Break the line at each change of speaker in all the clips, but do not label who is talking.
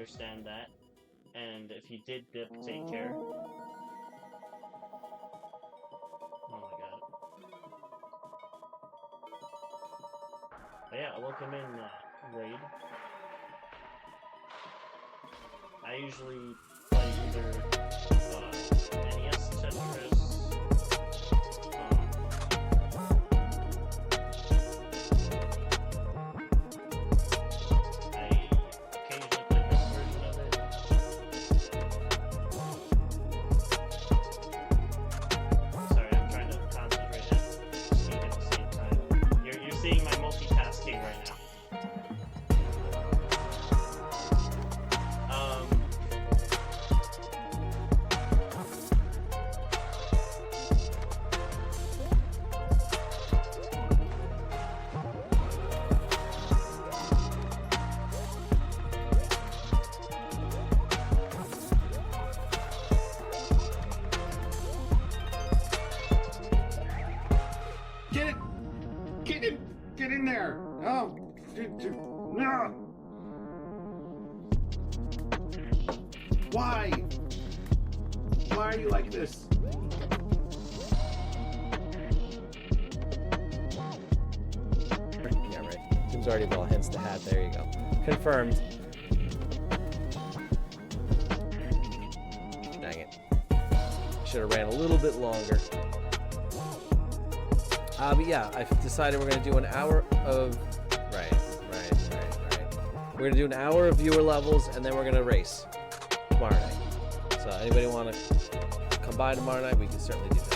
understand that. And if he did dip, take care. Oh my god. But yeah, welcome in, Raid. I usually play either NES Tetris, I occasionally play this version of it. Sorry, I'm trying to concentrate and speak at the same time. You're seeing my multitasking right now.
Get in there! Oh, no! Why? Why are you like this?
Yeah, right. Jim's already well, hence the hat. There you go. Confirmed. Dang it. Should have ran a little bit longer. But yeah, I've decided we're going to do an hour of... Right. We're going to do an hour of viewer levels, and then we're going to race tomorrow night. So anybody want to come by tomorrow night, we can certainly do that.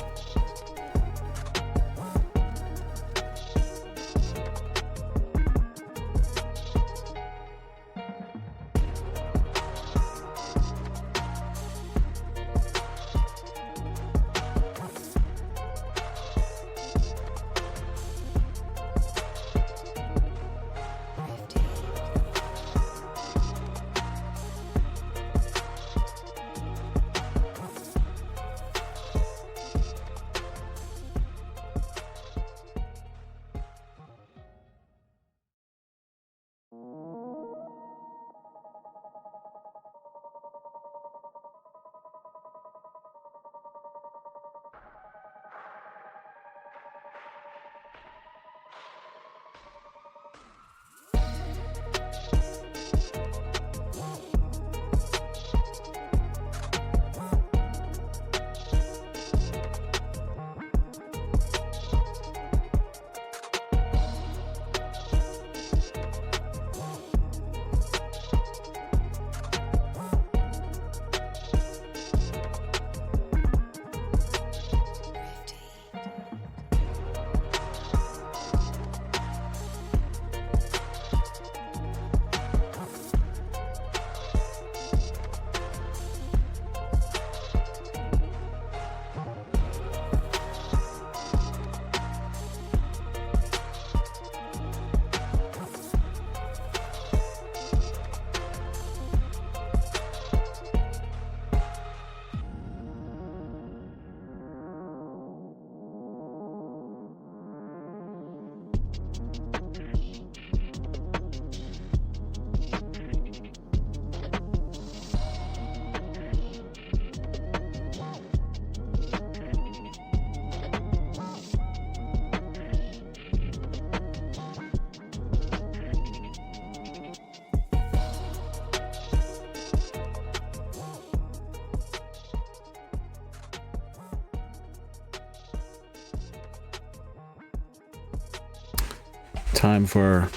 Time for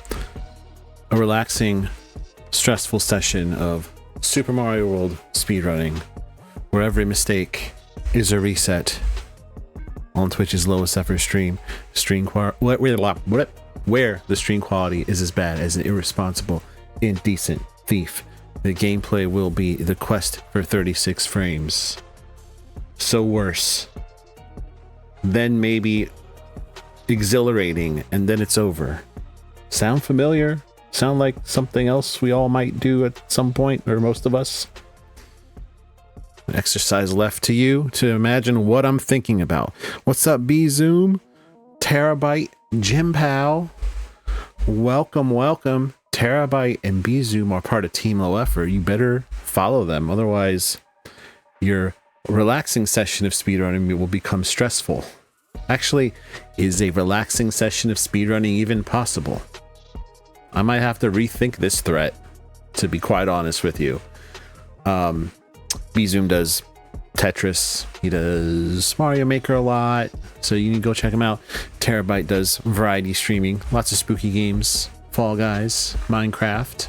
a relaxing, stressful session of Super Mario World speedrunning, where every mistake is a reset on Twitch's lowest effort where the stream quality is as bad as an irresponsible, indecent thief. The gameplay will be the quest for 36 frames. So worse. Then maybe exhilarating, and then it's over. Sound familiar? Sound like something else we all might do at some point, or most of us? An exercise left to you to imagine what I'm thinking about. What's up, B-Zoom? Terabyte, Jim Pal? Welcome. Terabyte and Bzoom are part of Team Low Effort. You better follow them, otherwise your relaxing session of speedrunning will become stressful. Actually, is a relaxing session of speedrunning even possible? I might have to rethink this threat, to be quite honest with you. Bzoom does Tetris, he does Mario Maker a lot, so you need to go check him out. Terabyte does variety streaming, lots of spooky games, Fall Guys, Minecraft.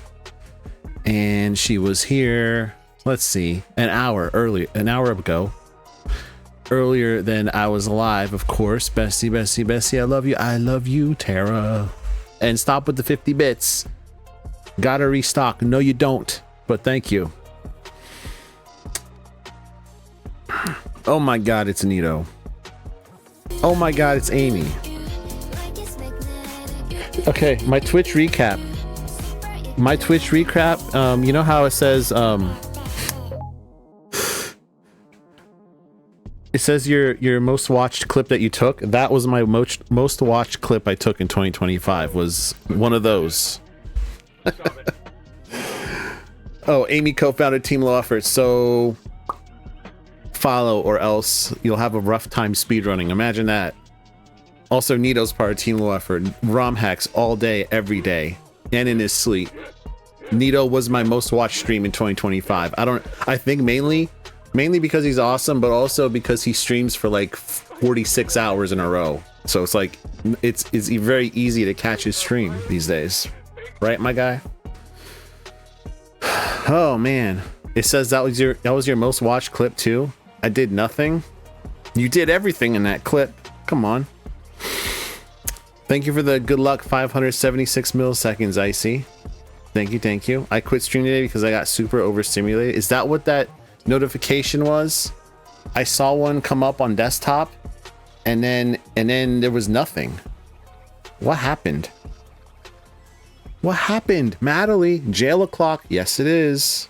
And she was here, let's see, an hour ago. Earlier than I was alive, of course. Bessie, I love you, Tara. And stop with the 50 bits. Gotta restock. No, you don't, but thank you. Oh my god, it's Nito. Oh my god, it's Amy. Okay, my Twitch recap. You know how it says, it says your most watched clip that you took? That was my most watched clip I took in 2025, was one of those. Oh, Amy co-founded Team Low Effort, so follow or else you'll have a rough time speedrunning. Imagine that. Also, Nito's part of Team Low Effort. ROM hacks all day, every day, and in his sleep. Nito was my most watched stream in 2025. I think mainly because he's awesome, but also because he streams for like 46 hours in a row. So it's like, it's very easy to catch his stream these days. Right, my guy? Oh man. It says that was your most watched clip too? I did nothing? You did everything in that clip. Come on. Thank you for the good luck 576 milliseconds, Icy. Thank you. I quit streaming today because I got super overstimulated. Is that what that notification was? I saw one come up on desktop and then there was nothing. What happened? Madeline, jail o'clock. Yes it is.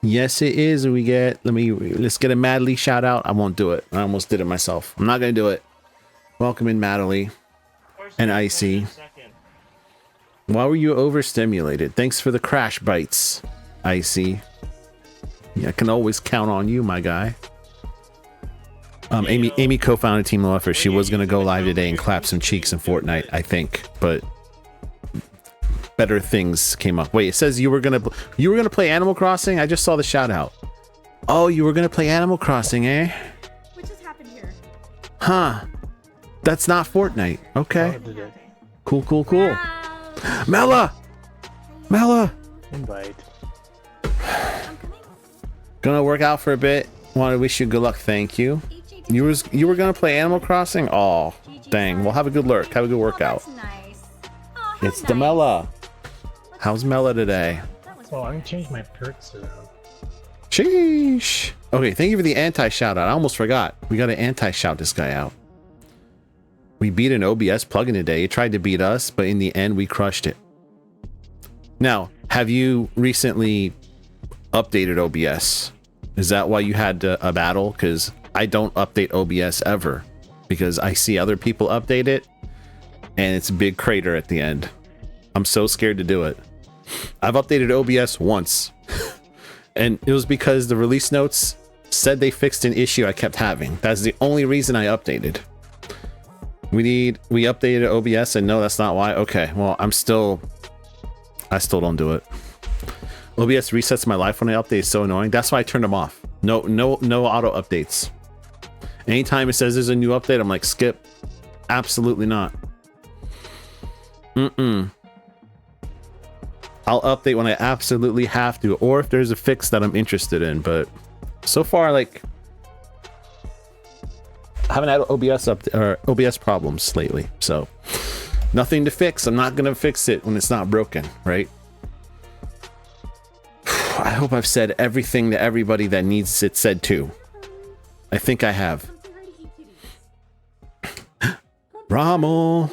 Yes it is. Let's get a Madly shout out. I won't do it. I almost did it myself. I'm not gonna do it. Welcome in, Madly and Icy. Why were you overstimulated? Thanks for the crash bites, Icy. Yeah, I can always count on you, my guy. Amy co-founded Team Low Effort. She was gonna go live today and clap some cheeks in Fortnite, I think, but better things came up. Wait, it says you were gonna play Animal Crossing? I just saw the shout out. Oh, you were gonna play Animal Crossing, eh?
What just happened here?
Huh. That's not Fortnite. Okay. Cool.
Wow.
Mela!
Invite.
I'm coming.
Gonna work out for a bit. Want to wish you good luck. Thank you. You were gonna play Animal Crossing? Oh, dang. Well, have a good lurk. Have a good workout.
Oh, that's nice. Oh, how
It's
nice.
the Mela. How's Mela today?
That was
Oh, I can change my perks around.
Sheesh. Okay, thank you for the anti-shout out. I almost forgot. We got to anti-shout this guy out. We beat an OBS plugin today. It tried to beat us, but in the end, we crushed it. Now, have you recently updated OBS? Is that why you had a battle? Because I don't update OBS ever. Because I see other people update it, and it's a big crater at the end. I'm so scared to do it. I've updated OBS once. And it was because the release notes said they fixed an issue I kept having. That's the only reason I updated. We updated OBS and no, that's not why. Okay, well, I still don't do it. OBS resets my life when I update. It's so annoying. That's why I turned them off. No auto updates. Anytime it says there's a new update, I'm like, skip. Absolutely not. I'll update when I absolutely have to, or if there's a fix that I'm interested in. But so far, like, I haven't had OBS problems lately. So nothing to fix. I'm not gonna fix it when it's not broken, right? I hope I've said everything to everybody that needs it said to. I think I have. Rommel.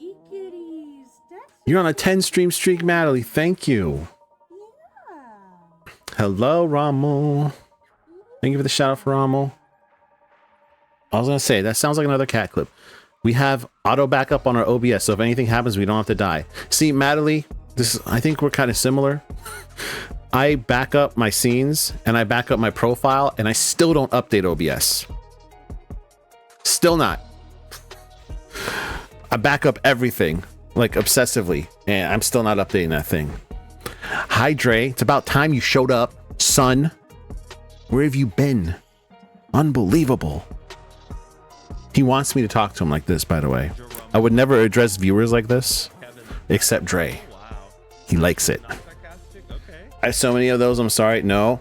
Eat kitties. That's
You're on a 10 stream streak, Madeline. Thank you.
yeah.
Hello, Rommel. Thank you for the shout out for Rommel. I was gonna say, that sounds like another cat clip. We have auto backup on our OBS, so if anything happens, we don't have to die. See, Madeline, I think we're kind of similar. I back up my scenes and I back up my profile and I still don't update OBS. Still not. I back up everything, like obsessively, and I'm still not updating that thing. Hi, Dre. It's about time you showed up, son. Where have you been? Unbelievable. He wants me to talk to him like this, by the way. I would never address viewers like this, except Dre. He likes it. I have so many of those, I'm sorry. No.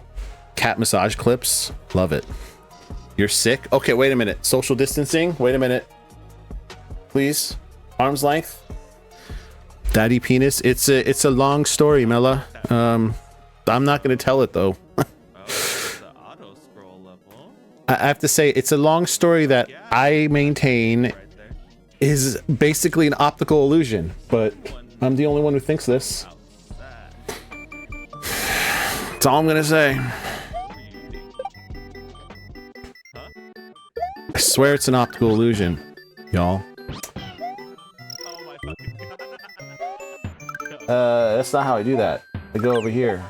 Cat massage clips. Love it. You're sick? Okay, wait a minute. Social distancing? Wait a minute. Please. Arm's length. Daddy penis. It's a long story, Mela. I'm not gonna tell it though. I have to say it's a long story that I maintain is basically an optical illusion, but I'm the only one who thinks this. That's all I'm gonna say. I swear it's an optical illusion, y'all. That's not how I do that. I go over here.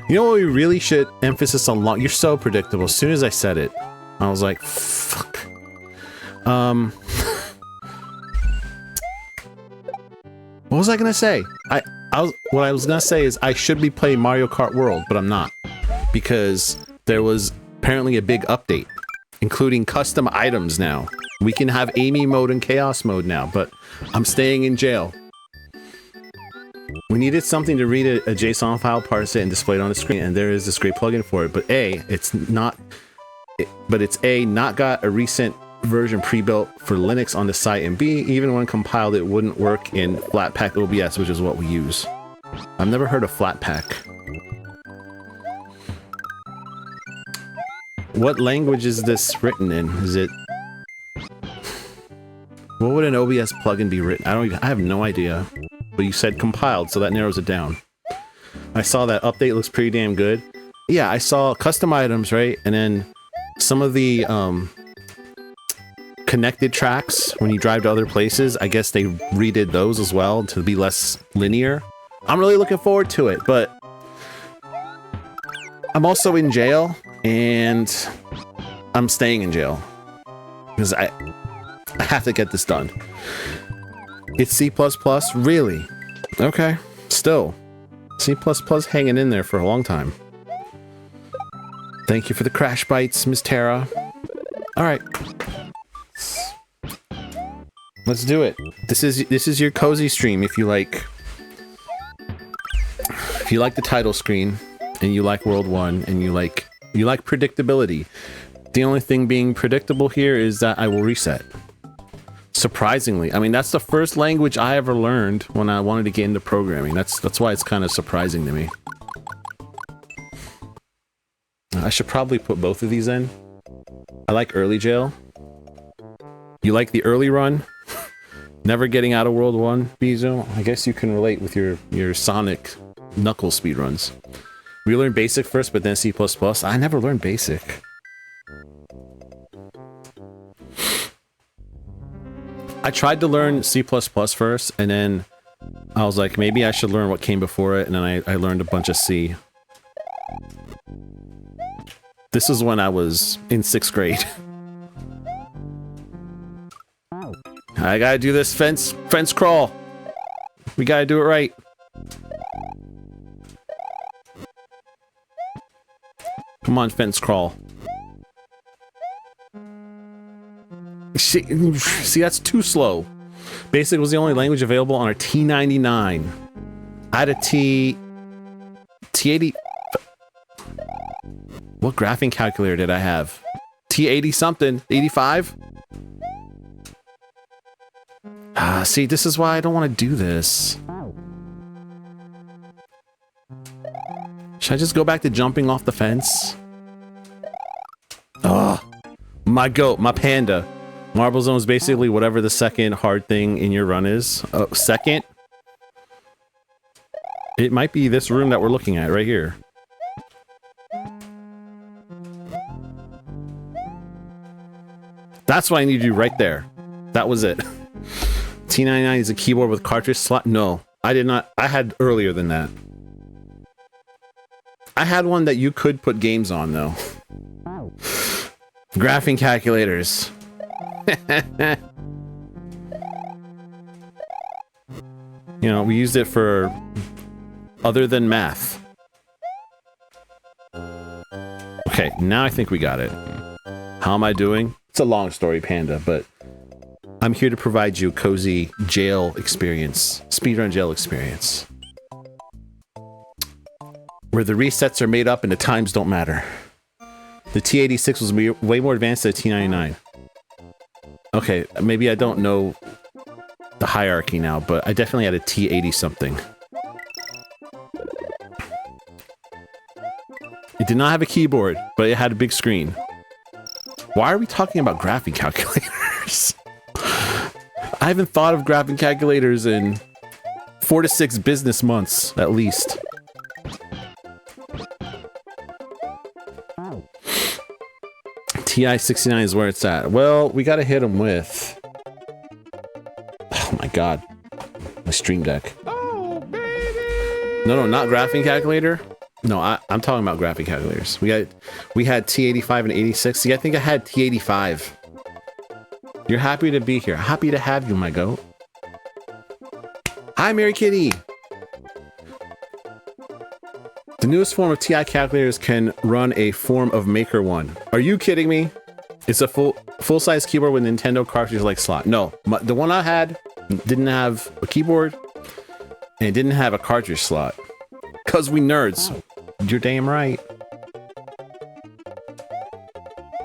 You know what we really should emphasis on long? You're so predictable. As soon as I said it, I was like, fuck. What was I gonna say? What I was gonna say is I should be playing Mario Kart World, but I'm not. Because there was apparently a big update, including custom items now. We can have Amy mode and chaos mode now, but I'm staying in jail. We needed something to read a JSON file, parse it, and display it on the screen, and there is this great plugin for it. But it's not got a recent version pre-built for Linux on the site, and B, even when compiled, it wouldn't work in Flatpak OBS, which is what we use. I've never heard of Flatpak. What language is this written in? Is it... What would an OBS plugin be written? I have no idea. But you said compiled, so that narrows it down. I saw that update looks pretty damn good. Yeah, I saw custom items, right? And then some of the connected tracks when you drive to other places, I guess they redid those as well to be less linear. I'm really looking forward to it, but I'm also in jail, and I'm staying in jail because I have to get this done. It's C++? Really? Okay. Still. C++ hanging in there for a long time. Thank you for the crash bites, Miss Tara. Alright. Let's do it. This is your cozy stream if you like the title screen and you like World 1 and you like predictability. The only thing being predictable here is that I will reset. Surprisingly. I mean, that's the first language I ever learned when I wanted to get into programming. That's why it's kind of surprising to me. I should probably put both of these in. I like early jail. You like the early run? Never getting out of World 1, Bizo? I guess you can relate with your Sonic Knuckles speedruns. We learned Basic first, but then C++. I never learned Basic. I tried to learn C++ first, and then I was like, maybe I should learn what came before it, and then I learned a bunch of C. This is when I was in 6th grade. I gotta do this fence crawl. We gotta do it right. Come on, fence crawl. See, that's too slow. Basic was the only language available on our T99. I had a T80. What graphing calculator did I have? T80 something, 85? See, this is why I don't want to do this. Should I just go back to jumping off the fence? Ugh. My goat, my panda. Marble Zone is basically whatever the second hard thing in your run is. Second? It might be this room that we're looking at right here. That's what I need to do right there. That was it. T99 is a keyboard with cartridge slot. No, I did not. I had earlier than that. I had one that you could put games on though. Graphing calculators. You know, we used it for other than math. Okay, now I think we got it. How am I doing? It's a long story, Panda, but I'm here to provide you a cozy jail experience, speedrun jail experience, where the resets are made up and the times don't matter. The T86 was way more advanced than the T99. Okay, maybe I don't know the hierarchy now, but I definitely had a T80 something. It did not have a keyboard, but it had a big screen. Why are we talking about graphing calculators? I haven't thought of graphing calculators in 4 to 6 business months, at least. TI-69 is where it's at. Well, we gotta hit them with... Oh my god. My Stream Deck. Oh, baby! No, not graphing calculator. No, I'm talking about graphing calculators. We had T85 and 86. See, I think I had T85. You're happy to be here. Happy to have you, my goat. Hi, Mary Kitty. The newest form of TI calculators can run a form of Maker 1. Are you kidding me? It's a full-size keyboard with Nintendo cartridge-like slot. No, the one I had didn't have a keyboard and it didn't have a cartridge slot. Cause we nerds. You're damn right.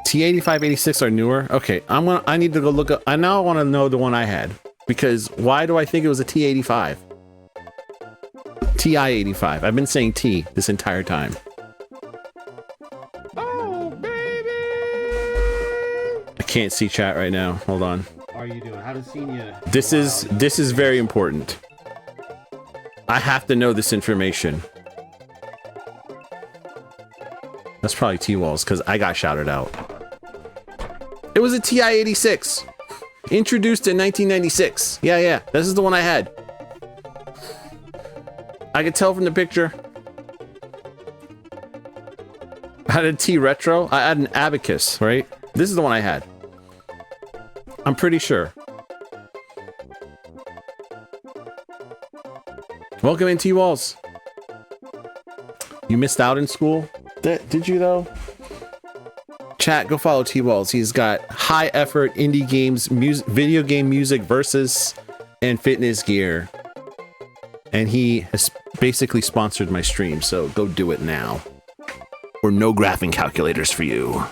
T85, 86 are newer. Okay, I need to go look up. I now want to know the one I had, because why do I think it was a T85? TI-85. I've been saying T this entire time. Oh, baby! I can't see chat right now. Hold on.
How are you doing? Haven't seen you.
This is very important. I have to know this information. That's probably T-Walls, because I got shouted out. It was a TI-86. Introduced in 1996. Yeah. This is the one I had. I could tell from the picture. I had a T-Retro. I had an Abacus, right? This is the one I had. I'm pretty sure. Welcome in, T-Walls. You missed out in school? Did you though? Chat, go follow T-Walls. He's got high effort indie games, video game music versus and fitness gear. And he has basically sponsored my stream, so go do it now. Or no graphing calculators for you.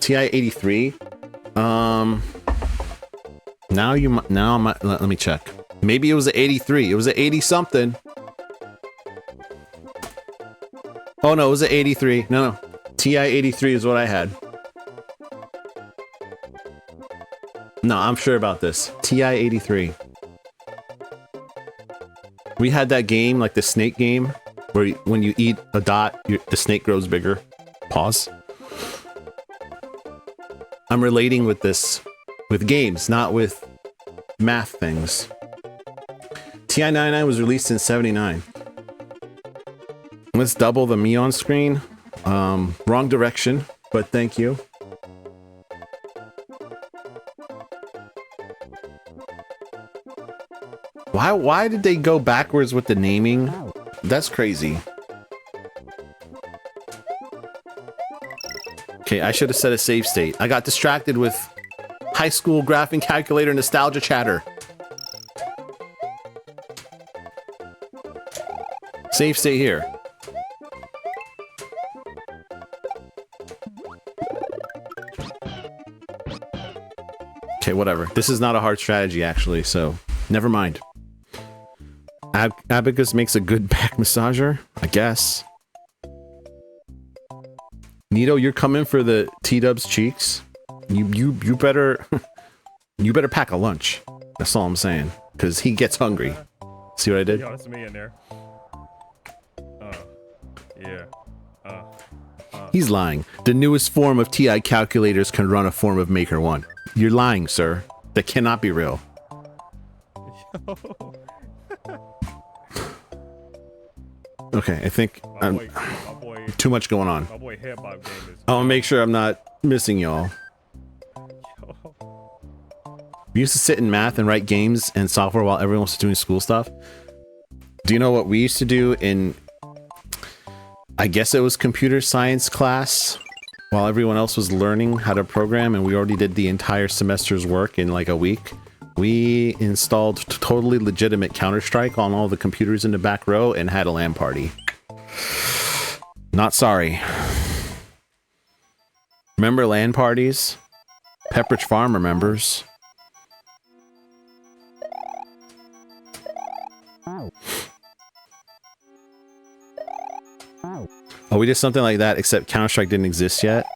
TI-83. Let me check. Maybe it was an 83. It was an 80 something. Oh no, it was an 83. No. TI-83 is what I had. No, I'm sure about this. TI-83. We had that game, like the snake game, where when you eat a dot, the snake grows bigger. Pause. I'm relating with this with games, not with math things. TI-99 was released in 79. Let's double the me on screen. Wrong direction, but thank you. Why did they go backwards with the naming? That's crazy. Okay, I should have set a save state. I got distracted with high school graphing calculator nostalgia chatter. Save state here. Okay, whatever. This is not a hard strategy, actually, so never mind. Abacus makes a good back massager, I guess. Nito, you're coming for the T-Dub's cheeks. You better you better pack a lunch. That's all I'm saying, because he gets hungry. See what I did?
Yo, it's me in there. Yeah.
He's lying. The newest form of TI calculators can run a form of Maker 1. You're lying, sir. That cannot be real. Okay, I think too much going on.
My boy hip hop game is.
I want to make sure I'm not missing y'all. We used to sit in math and write games and software while everyone was doing school stuff. Do you know what we used to do in, I guess it was computer science class, while everyone else was learning how to program and we already did the entire semester's work in like a week? We installed totally legitimate Counter-Strike on all the computers in the back row and had a LAN party. Not sorry. Remember LAN parties? Pepperidge Farm remembers. Oh, we did something like that, except Counter-Strike didn't exist yet.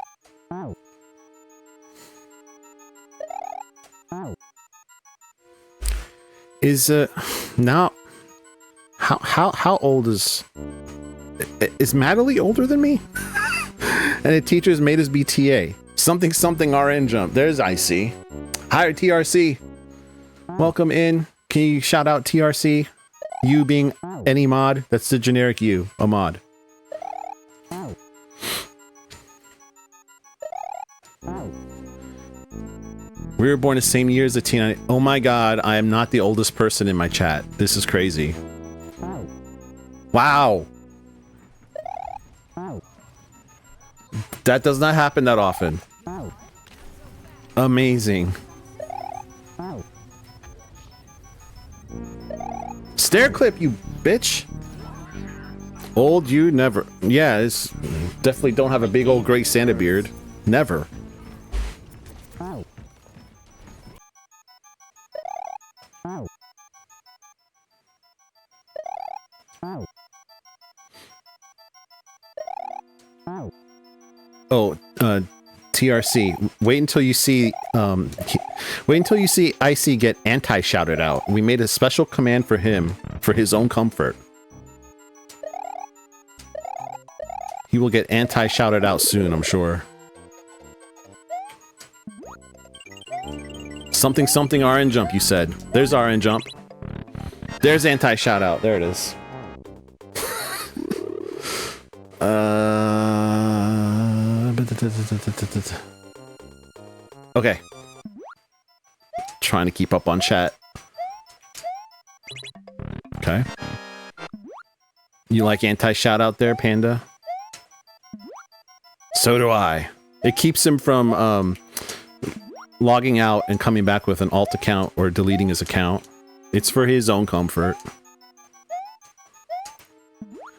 Is now how old is Madeline older than me? And the teachers made us be TA. Something RN jump. There's IC. Hi TRC. Welcome in. Can you shout out TRC? You being any mod? That's the generic you, a mod. We were born the same year as the teen. Oh my god, I am not the oldest person in my chat. This is crazy. Wow. That does not happen that often. Amazing. Stair clip, you bitch. Old you never. Yeah, it's definitely don't have a big old gray Santa beard. Never. Oh, TRC. Wait until you see IC get anti-shouted out. We made a special command for him for his own comfort. He will get anti-shouted out soon, I'm sure. Something RN jump, you said. There's RN jump. There's anti-shout out. There it is. Okay. Trying to keep up on chat. Okay. You like anti-shout out there, Panda? So do I. It keeps him from logging out and coming back with an alt account or deleting his account. It's for his own comfort.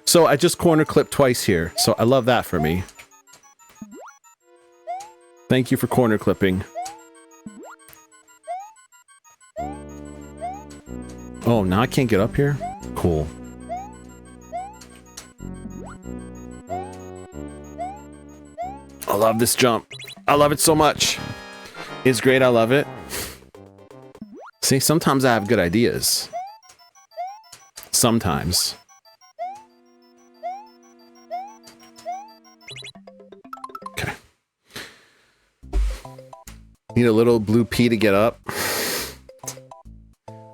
So I just corner clipped twice here, so I love that for me. Thank you for corner clipping. Oh, now I can't get up here? Cool. I love this jump. I love it so much. It's great, I love it. See, sometimes I have good ideas. Sometimes. Okay. Need a little blue P to get up.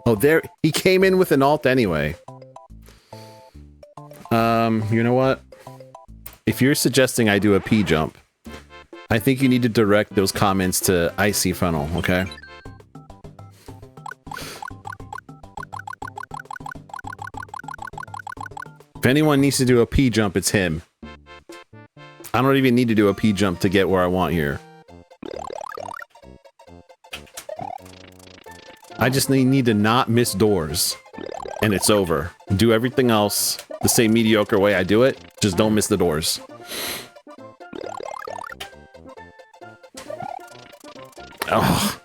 Oh, there, he came in with an alt anyway. You know what? If you're suggesting I do a P jump, I think you need to direct those comments to Icy Funnel, okay? If anyone needs to do a P jump, it's him. I don't even need to do a P jump to get where I want here. I just need to not miss doors, and it's over. Do everything else the same mediocre way I do it, just don't miss the doors. Oh.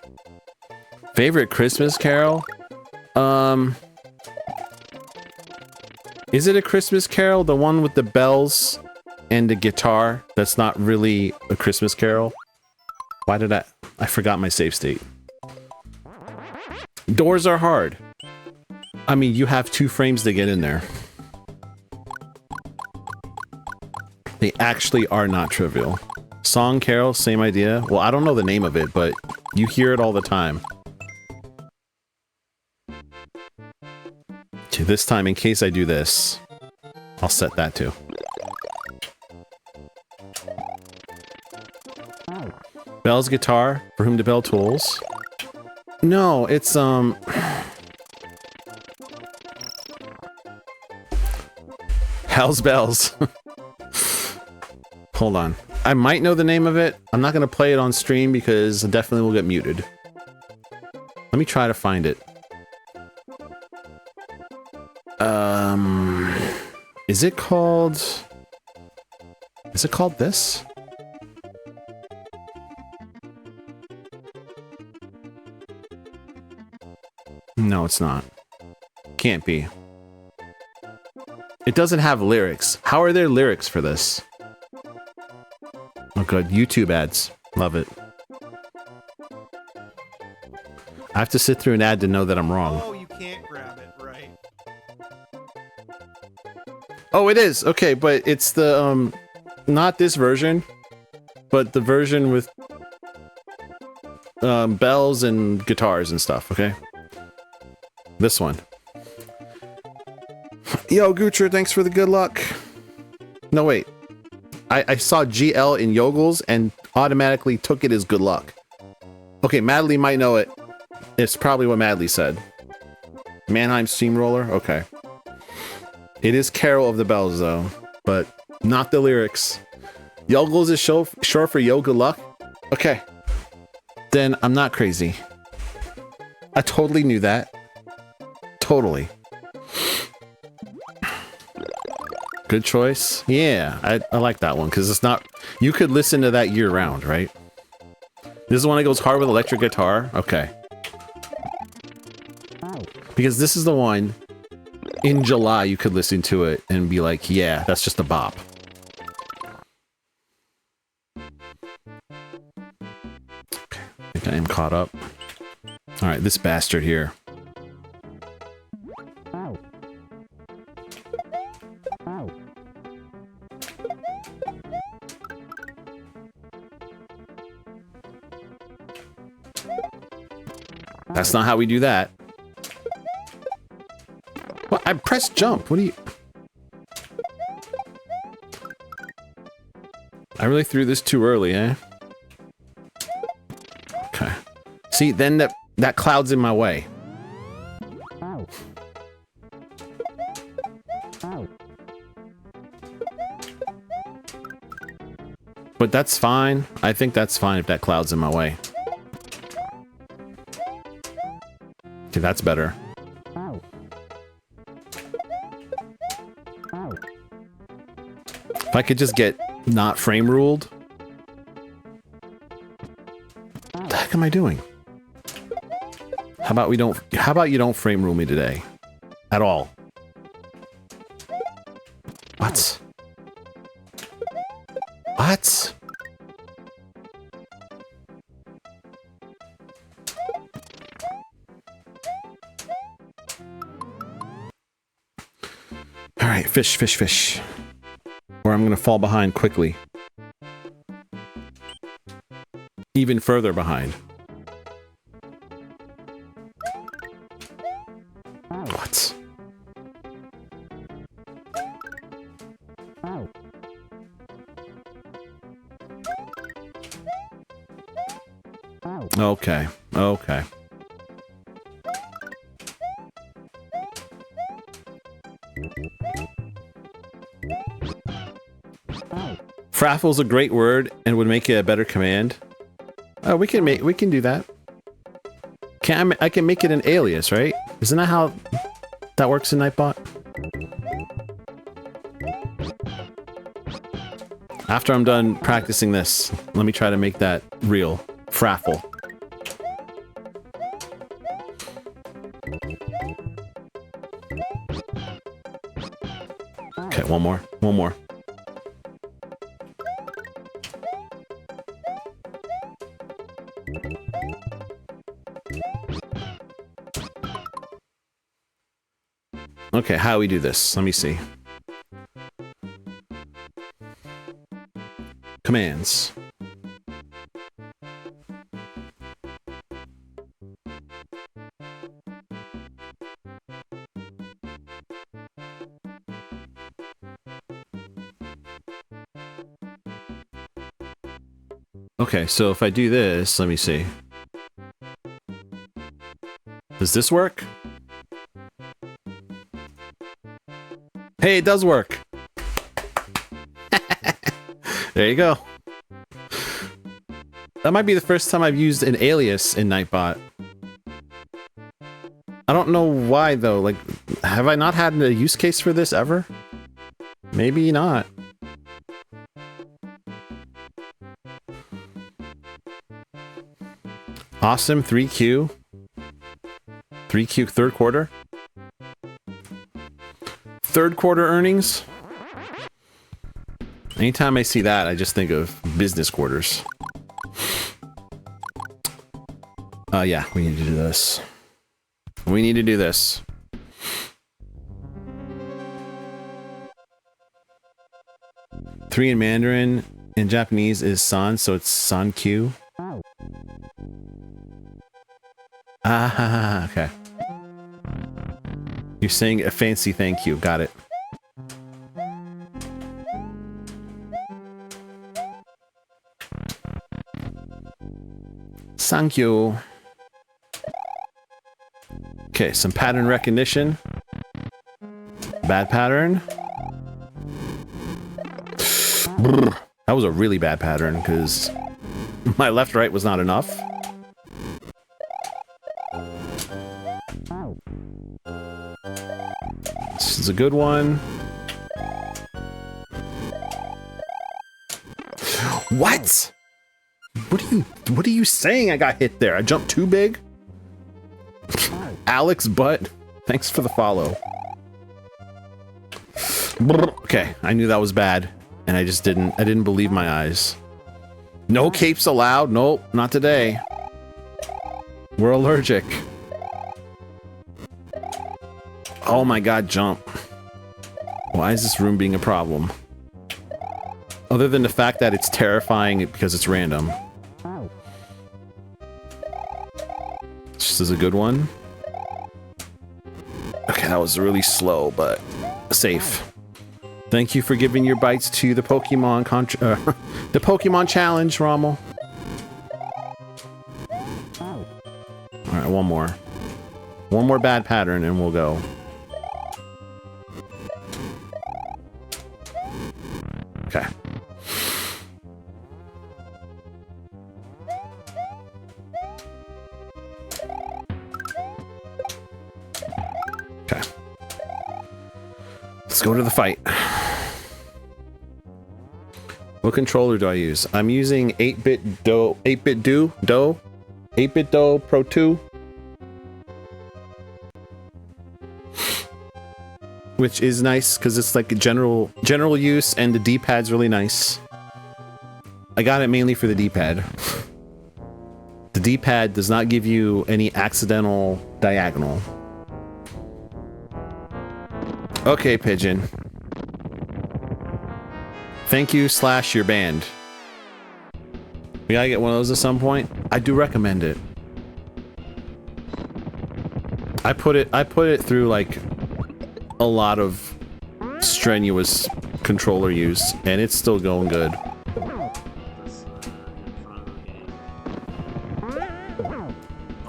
Favorite Christmas carol? Is it a Christmas carol? The one with the bells and the guitar? That's not really a Christmas carol? Why did I forgot my save state. Doors are hard. I mean, you have 2 frames to get in there. They actually are not trivial. Song Carol, same idea. Well, I don't know the name of it, but you hear it all the time. Okay, this time, in case I do this, I'll set that too. Bell's guitar, for whom the bell tolls. No, it's Hell's Bells. Hold on. I might know the name of it. I'm not gonna play it on stream because I definitely will get muted. Let me try to find it. Is it called this? No, it's not. Can't be. It doesn't have lyrics. How are there lyrics for this? Oh, good. YouTube ads. Love it. I have to sit through an ad to know that I'm wrong.
Oh, you can't grab it, right?
Oh, it is. Okay, but it's the, not this version, but the version with, bells and guitars and stuff, okay? This one. Yo, Goocher, thanks for the good luck. No, wait. I saw GL in Yogles and automatically took it as good luck. Okay, Madly might know it. It's probably what Madly said. Mannheim Steamroller? Okay. It is Carol of the Bells, though, but not the lyrics. Yogles is short for Yo Good Luck? Okay. Then I'm not crazy. I totally knew that. Totally. Good choice. Yeah, I like that one because it's not... You could listen to that year-round, right? This is the one that goes hard with electric guitar? Okay. Because this is the one... In July, you could listen to it and be like, yeah, that's just a bop. Okay, I think I am caught up. Alright, this bastard here. That's not how we do that. What? I pressed jump. What do you... I really threw this too early, eh? Okay. See, then that cloud's in my way. But that's fine. I think that's fine if that cloud's in my way. Okay, that's better. If I could just get not frame ruled. What the heck am I doing? How about you don't frame rule me today? At all. What? What? Alright, fish, fish, fish. Or I'm gonna fall behind quickly. Even further behind. What? Okay, okay. Fraffle's a great word and would make it a better command. Oh, we can do that. I can make it an alias, right? Isn't that how that works in Nightbot? After I'm done practicing this, let me try to make that real. Fraffle. Okay, one more. One more. Okay, how do we do this? Let me see. commands. Okay, so if I do this, let me see. Does this work? Hey, it does work. There you go. That might be the first time I've used an alias in Nightbot. I don't know why though. Like, have I not had a use case for this ever? Maybe not. Awesome 3Q. 3Q third quarter. Third quarter earnings. Anytime I see that, I just think of business quarters. Yeah, we need to do this. We need to do this. Three in Mandarin. In Japanese is san, so it's san-kyu. Ah, okay. You're saying a fancy thank you. Got it. Thank you. Okay, some pattern recognition. Bad pattern. Brr. That was a really bad pattern because my left-right was not enough. This is a good one. What? What are you saying? I got hit there. I jumped too big. Alex Butt, thanks for the follow. Okay, I knew that was bad, and I didn't believe my eyes. No capes allowed. Nope, not today. We're allergic. Oh my god, jump. Why is this room being a problem? Other than the fact that it's terrifying because it's random. This is a good one. Okay, that was really slow, but safe. Thank you for giving your bites to the Pokemon the Pokemon Challenge, Rommel. Alright, one more. One more bad pattern and we'll go. Okay. Okay. Let's go to the fight. What controller do I use? I'm using 8-bit Do Pro 2. Which is nice because it's like a general use and the D-pad's really nice. I got it mainly for the D-pad. The D-pad does not give you any accidental diagonal. Okay, Pigeon. Thank you / you're banned. We gotta get one of those at some point. I do recommend it. I put it through like a lot of strenuous controller use, and it's still going good.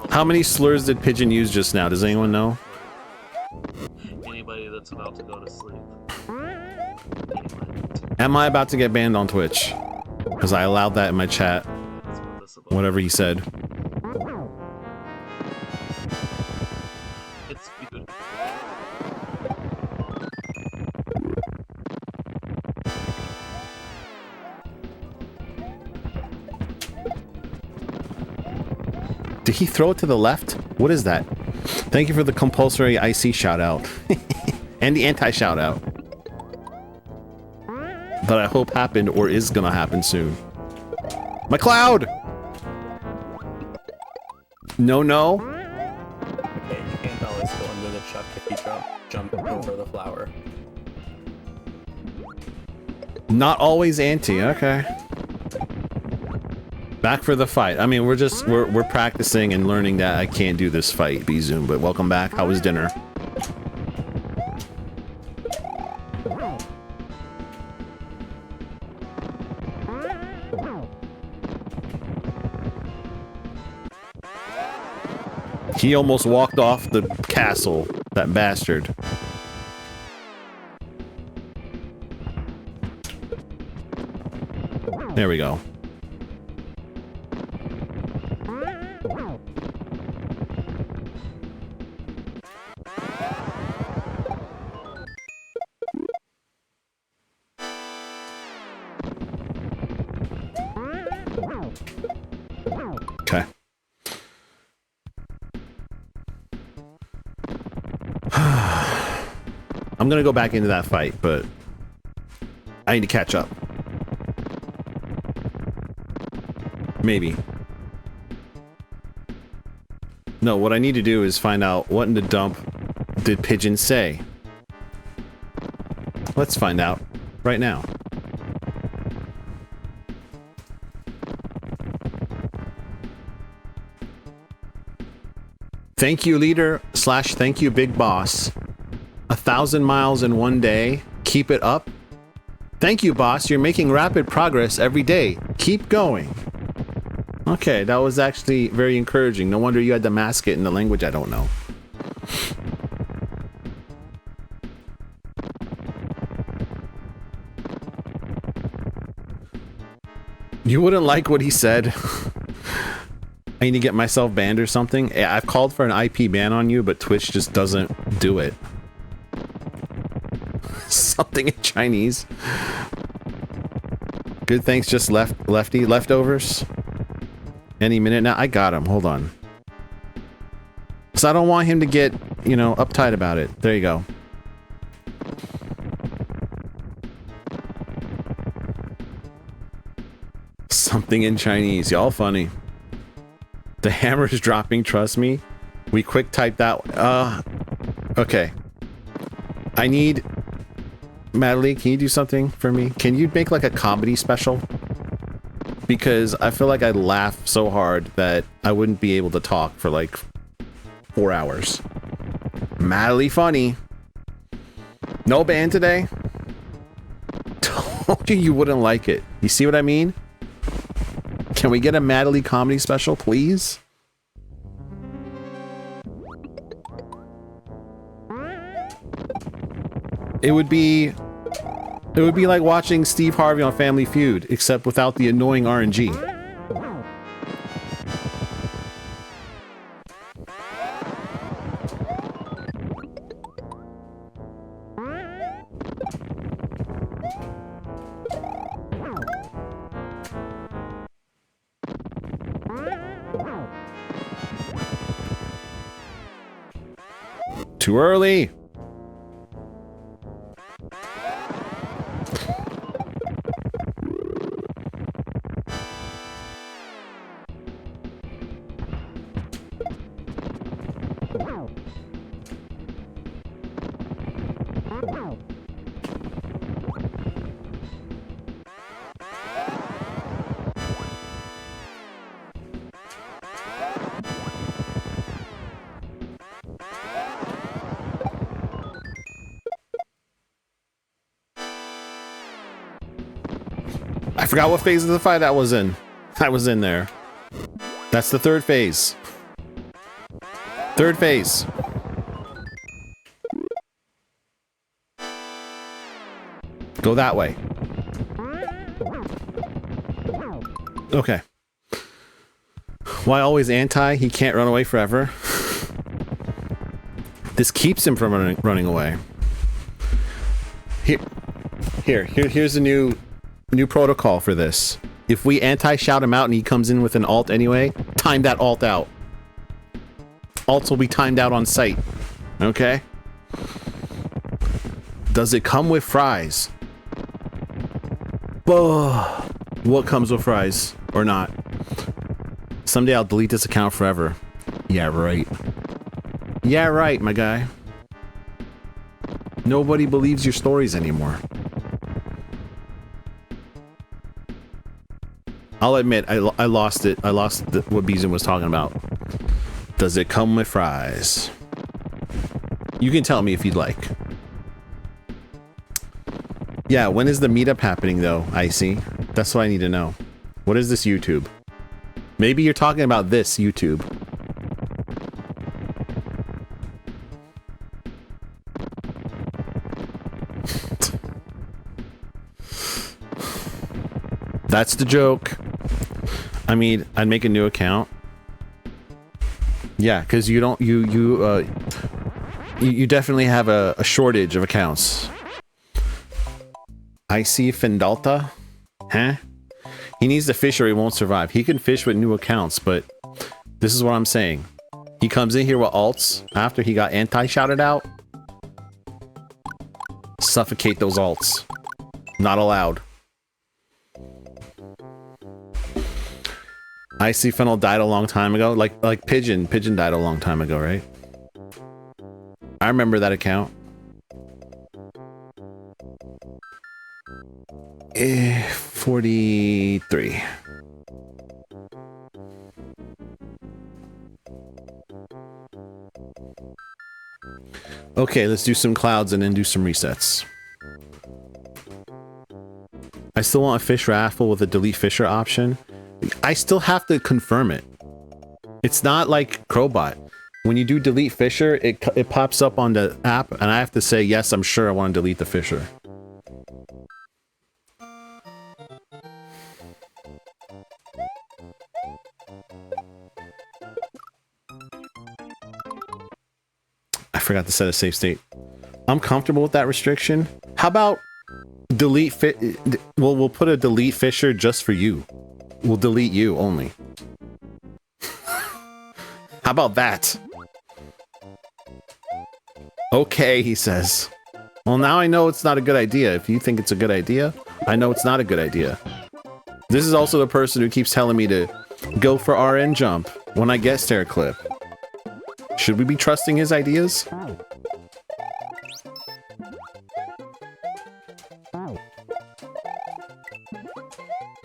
How many slurs did Pigeon use just now? Does anyone know?
Anybody that's about to go to sleep.
Am I about to get banned on Twitch? Because I allowed that in my chat.
That's what this is about.
Whatever he said.
It's good.
Did he throw it to the left? What is that? Thank you for the compulsory IC shout out. And the anti shout out. That I hope happened or is gonna happen soon. My cloud! No.
Okay, you can't always go under the chuck if you jump over the flower.
Not always anti, okay. Back for the fight. I mean, we're practicing and learning that I can't do this fight, Bzoom, but welcome back. How was dinner? He almost walked off the castle, that bastard. There we go. Okay. I'm gonna go back into that fight, but I need to catch up. Maybe. No, what I need to do is find out what in the dump did Pigeon say. Let's find out right now. Thank you, leader / thank you, big boss. 1,000 miles in one day. Keep it up. Thank you, boss. You're making rapid progress every day. Keep going. Okay, that was actually very encouraging. No wonder you had to mask it in the language I don't know. You wouldn't like what he said. I need to get myself banned or something. I've called for an IP ban on you, but Twitch just doesn't do it. Something in Chinese. Good, thanks. Just leftovers. Any minute now. I got him. Hold on. So I don't want him to get, you know, uptight about it. There you go. Something in Chinese. Y'all funny. The hammer is dropping, trust me. We quick typed that. Okay. I need... Madeline, can you do something for me? Can you make like a comedy special? Because I feel like I'd laugh so hard that I wouldn't be able to talk for like 4 hours. Madly funny. No ban today? Told you wouldn't like it. You see what I mean? Can we get a Madly comedy special, please? It would be like watching Steve Harvey on Family Feud, except without the annoying RNG. Too early. I forgot what phase of the fight I was in. I was in there. That's the third phase. Third phase. Go that way. Okay. Why always anti? He can't run away forever. This keeps him from running away. Here's a new protocol for this. If we anti-shout him out and he comes in with an alt anyway, time that alt out. Alts will be timed out on sight. Okay? Does it come with fries? Oh, what comes with fries? Or not? Someday I'll delete this account forever. Yeah, right. Yeah, right, my guy. Nobody believes your stories anymore. I'll admit, I lost it. I lost what Bizun was talking about. Does it come with fries? You can tell me if you'd like. Yeah, when is the meetup happening though, Icy? That's what I need to know. What is this YouTube? Maybe you're talking about this YouTube. That's the joke. I mean, I'd make a new account. Yeah, because you don't you definitely have a shortage of accounts. I see Fendalta. Huh? He needs to fish or he won't survive. He can fish with new accounts, but this is what I'm saying. He comes in here with alts after he got anti-shouted out. Suffocate those alts. Not allowed. Icy Funnel died a long time ago. Like Pigeon. Pigeon died a long time ago, right? I remember that account. 43. Okay, let's do some clouds and then do some resets. I still want a fish raffle with a delete fisher option. I still have to confirm it. It's not like Crowbot. When you do delete fisher, it pops up on the app and I have to say, yes, I'm sure I want to delete the fisher. I forgot to set a safe state. I'm comfortable with that restriction. How about delete well, we'll put a delete fisher just for you. We'll delete you only. How about that? Okay, he says. Well, now I know it's not a good idea. If you think it's a good idea, I know it's not a good idea. This is also the person who keeps telling me to go for RN jump when I get stair clip. Should we be trusting his ideas?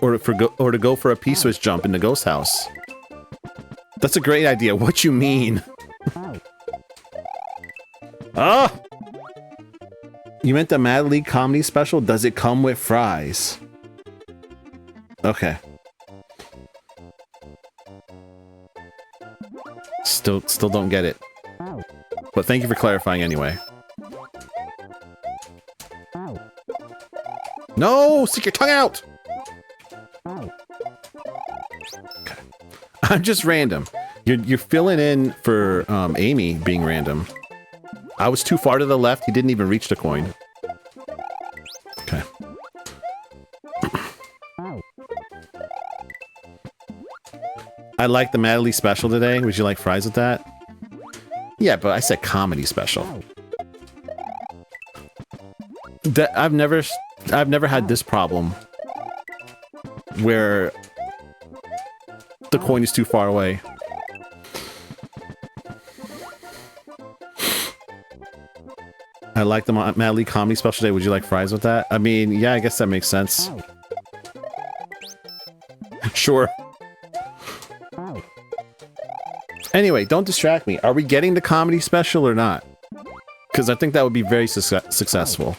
Or to go for a P-switch jump in the ghost house. That's a great idea. What you mean? Ah! You meant the Mad League comedy special? Does it come with fries? Okay. Still don't get it. But thank you for clarifying anyway. No! Stick your tongue out! Okay. I'm just random. You're filling in for Amy being random. I was too far to the left. He didn't even reach the coin. Okay. I like the Madly special today. Would you like fries with that? Yeah, but I said comedy special. I've never had this problem where the coin is too far away. I like the Mad League comedy special today. Would you like fries with that? I mean, yeah, I guess that makes sense. Sure. Anyway, don't distract me. Are we getting the comedy special or not? Because I think that would be very successful.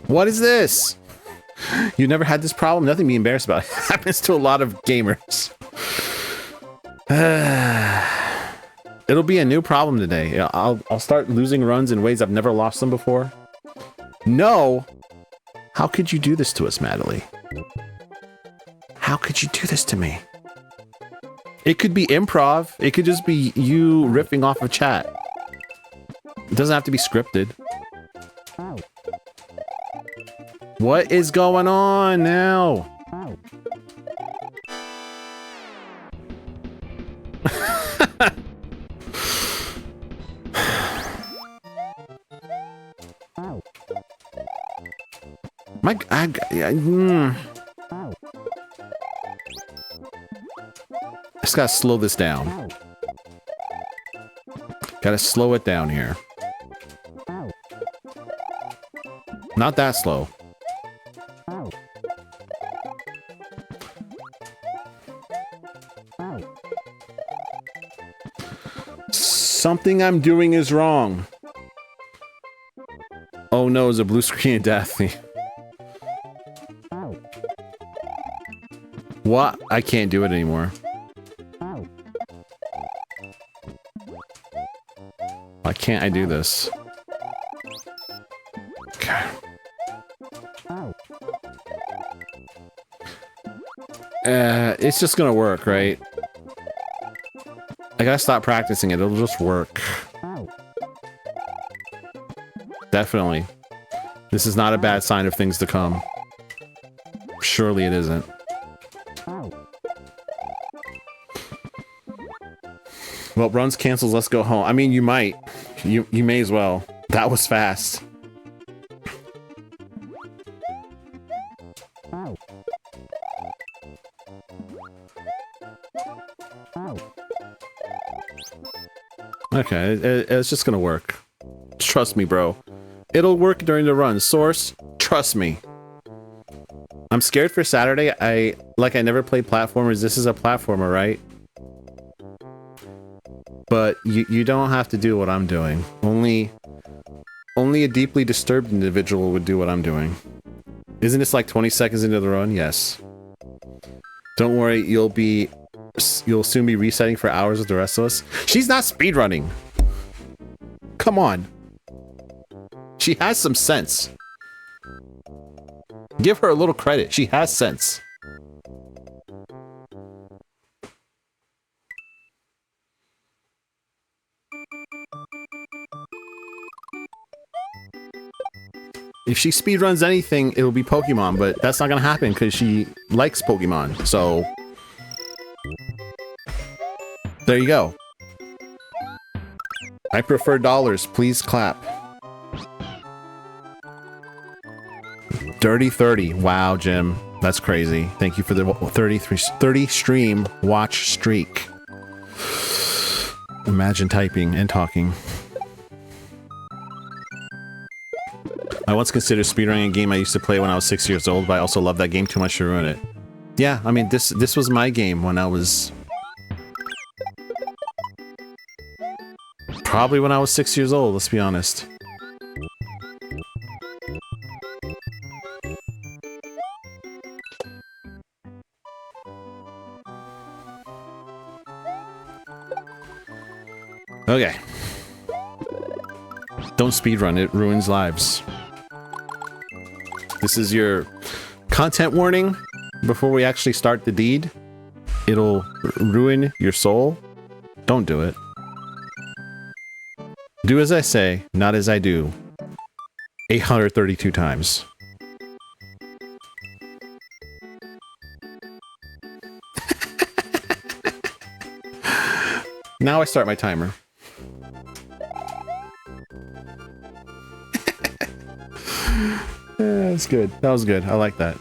What is this? You never had this problem? Nothing to be embarrassed about. It happens to a lot of gamers. It'll be a new problem today. I'll start losing runs in ways I've never lost them before. No! How could you do this to us, Madeline? How could you do this to me? It could be improv. It could just be you riffing off of chat. It doesn't have to be scripted. What is going on now? I just gotta slow this down. Gotta slow it down here. Not that slow. Something I'm doing is wrong. Oh no, it's a blue screen of Daphne. What? I can't do it anymore. Why can't I do this? Okay. It's just gonna work, right? I gotta stop practicing it. It'll just work. Definitely. This is not a bad sign of things to come. Surely it isn't. Well, runs cancels. Let's go home. I mean, you might. You may as well. That was fast. Okay, it's just gonna work. Trust me, bro. It'll work during the run. Source, trust me. I'm scared for Saturday. I never played platformers. This is a platformer, right? But you don't have to do what I'm doing. Only a deeply disturbed individual would do what I'm doing. Isn't this like 20 seconds into the run? Yes. Don't worry, you'll soon be resetting for hours with the rest of us. She's not speedrunning. Come on. She has some sense. Give her a little credit. She has sense. If she speedruns anything, it'll be Pokemon, but that's not gonna happen because she likes Pokemon, so... There you go. I prefer dollars. Please clap. Dirty 30. Wow, Jim. That's crazy. Thank you for the 30 stream watch streak. Imagine typing and talking. I once considered speedrunning a game I used to play when I was 6 years old, but I also love that game too much to ruin it. Yeah, I mean, this was my game when I was... Probably when I was 6 years old, let's be honest. Okay. Don't speedrun, it ruins lives. This is your content warning before we actually start the deed. It'll ruin your soul. Don't do it. Do as I say, not as I do. 832 times. Now I start my timer. Yeah, that's good. That was good. I like that.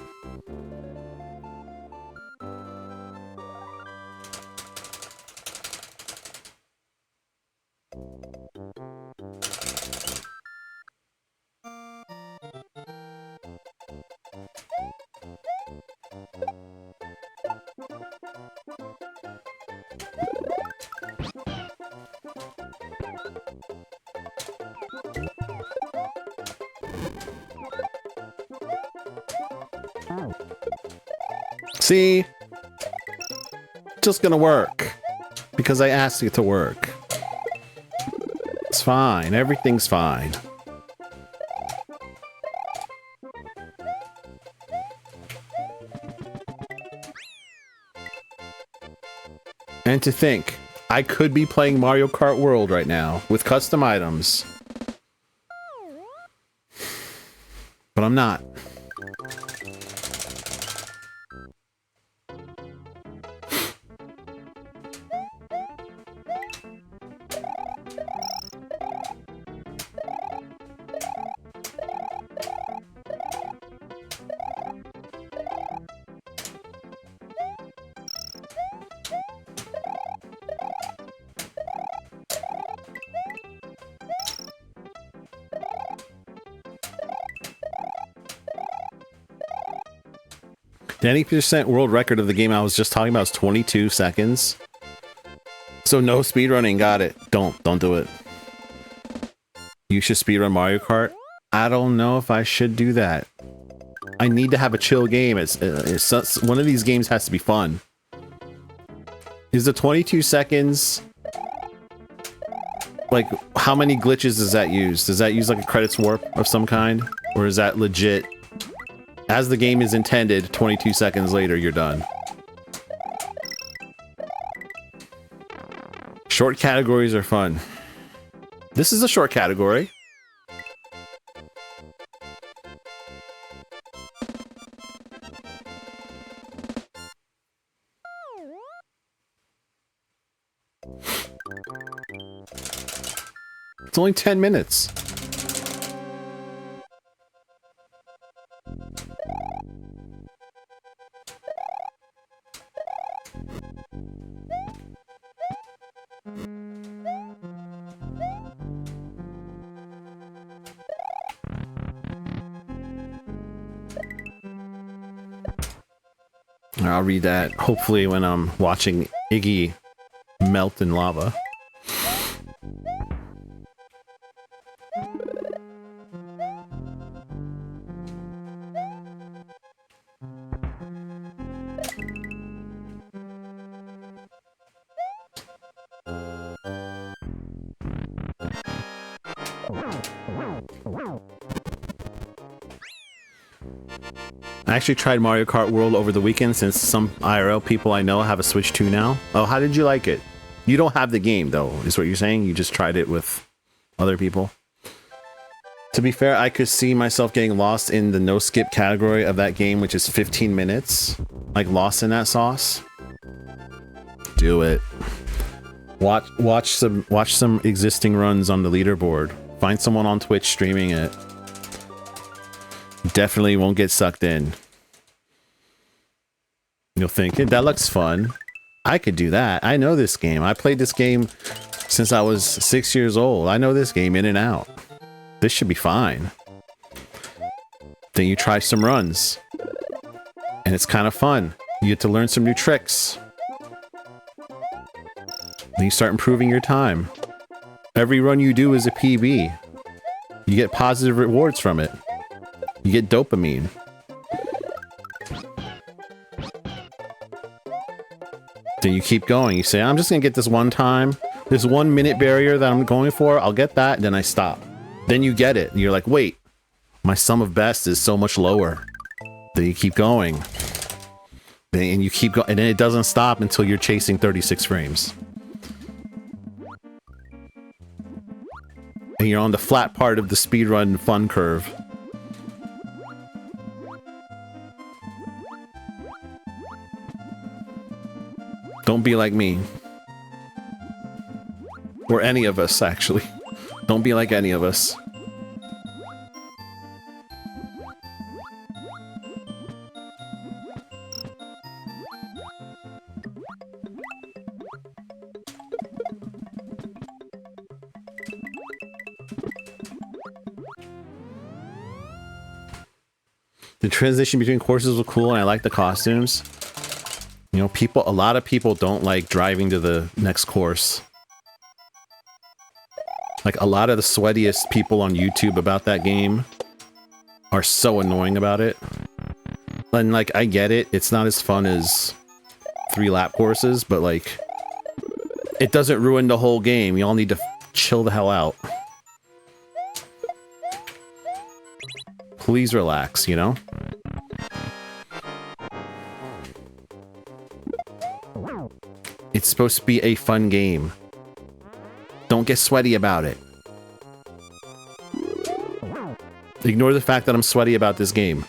See? Just gonna work. Because I asked it to work. It's fine. Everything's fine. And to think, I could be playing Mario Kart World right now with custom items. But I'm not. The 80% world record of the game I was just talking about is 22 seconds. So no speedrunning, got it. Don't do it. You should speedrun Mario Kart. I don't know if I should do that. I need to have a chill game. It's one of these games has to be fun. Is the 22 seconds like how many glitches does that use? Does that use like a credits warp of some kind, or is that legit? As the game is intended, 22 seconds later you're done. Short categories are fun. This is a short category. It's only 10 minutes. I'll read that hopefully when I'm watching Iggy melt in lava. I actually tried Mario Kart World over the weekend since some IRL people I know have a Switch 2 now. Oh, how did you like it? You don't have the game though, is what you're saying? You just tried it with other people? To be fair, I could see myself getting lost in the no skip category of that game, which is 15 minutes. Like lost in that sauce. Do it. Watch some existing runs on the leaderboard. Find someone on Twitch streaming it. Definitely won't get sucked in. You'll think, that looks fun. I could do that. I know this game. I played this game since I was 6 years old. I know this game in and out. This should be fine. Then you try some runs. And it's kind of fun. You get to learn some new tricks. Then you start improving your time. Every run you do is a PB. You get positive rewards from it. You get dopamine. Then you keep going. You say, I'm just gonna get this one time. This 1 minute barrier that I'm going for, I'll get that, then I stop. Then you get it. And you're like, wait, my sum of best is so much lower. Then you keep going. And you keep going, and then it doesn't stop until you're chasing 36 frames. And you're on the flat part of the speedrun fun curve. Don't be like me. Or any of us, actually. Don't be like any of us. The transition between courses was cool, and I like the costumes. You know, a lot of people don't like driving to the next course. Like, a lot of the sweatiest people on YouTube about that game are so annoying about it. And, like, I get it. It's not as fun as 3-lap courses, but, like, it doesn't ruin the whole game. Y'all need to chill the hell out. Please relax, you know? It's supposed to be a fun game. Don't get sweaty about it. Ignore the fact that I'm sweaty about this game.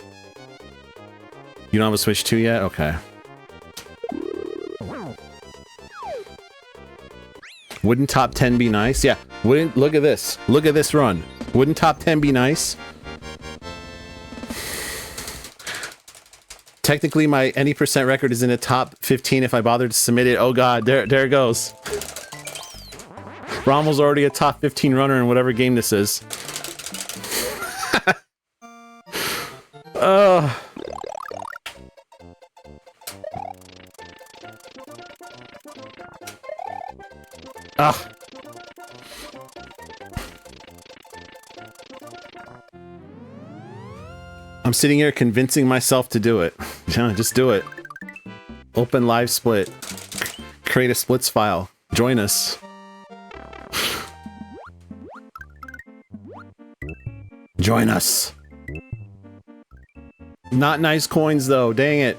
You don't have a Switch 2 yet? Okay. Wouldn't top 10 be nice? Yeah. Wouldn't... Look at this. Look at this run. Wouldn't top 10 be nice? Technically, my any percent record is in the top 15 if I bothered to submit it. Oh god, there it goes. Rommel's already a top 15 runner in whatever game this is. Ah. I'm sitting here convincing myself to do it. Yeah, just do it. Open live split. Create a splits file. Join us. Join us. Not nice coins though, dang it.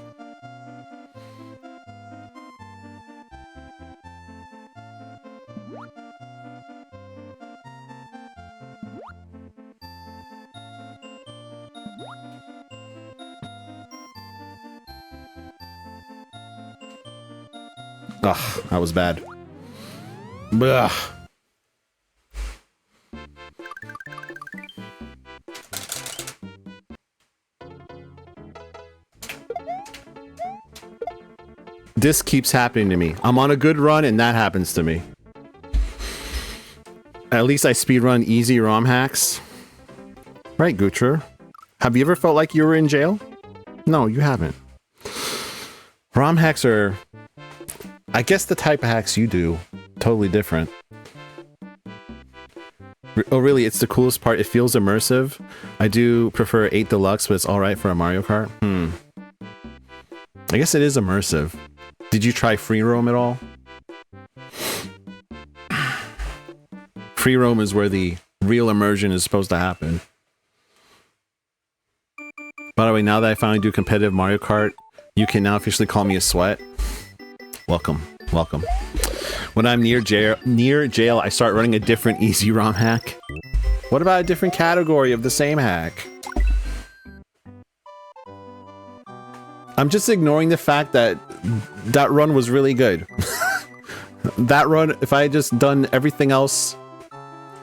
Ugh, that was bad. Ugh. This keeps happening to me. I'm on a good run and that happens to me. At least I speedrun easy ROM hacks. Right, Gutra? Have you ever felt like you were in jail? No, you haven't. ROM hacks are... I guess the type of hacks you do, totally different. Oh really, it's the coolest part. It feels immersive. I do prefer 8 Deluxe, but it's alright for a Mario Kart. I guess it is immersive. Did you try free roam at all? Free roam is where the real immersion is supposed to happen. By the way, now that I finally do competitive Mario Kart, you can now officially call me a sweat. Welcome, welcome. When I'm near jail, I start running a different easy ROM hack. What about a different category of the same hack? I'm just ignoring the fact that that run was really good. That run, if I had just done everything else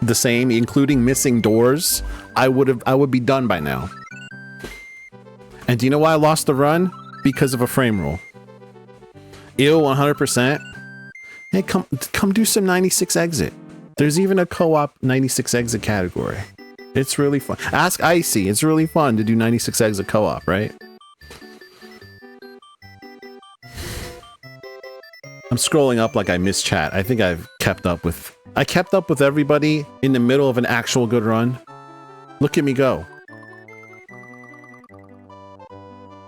the same, including missing doors, I would be done by now. And do you know why I lost the run? Because of a frame rule. Ew, 100%. Hey, come do some 96 exit. There's even a co-op 96 exit category. It's really fun. Ask Icy. It's really fun to do 96 exit co-op, right? I'm scrolling up like I missed chat. I think I've kept up with... I kept up with everybody in the middle of an actual good run. Look at me go.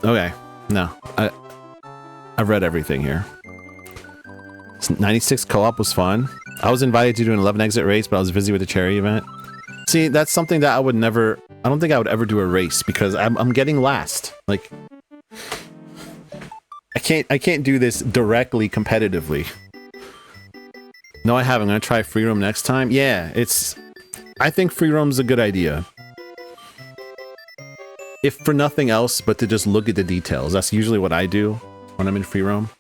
Okay. No. I've read everything here. 96 co-op was fun. I was invited to do an 11 exit race, but I was busy with the charity event. See, that's something that I would never... I don't think I would ever do a race because I'm getting last. Like... I can't do this directly competitively. No, I haven't. I'm gonna try free roam next time. Yeah, it's... I think free roam's a good idea. If for nothing else, but to just look at the details. That's usually what I do when I'm in free roam.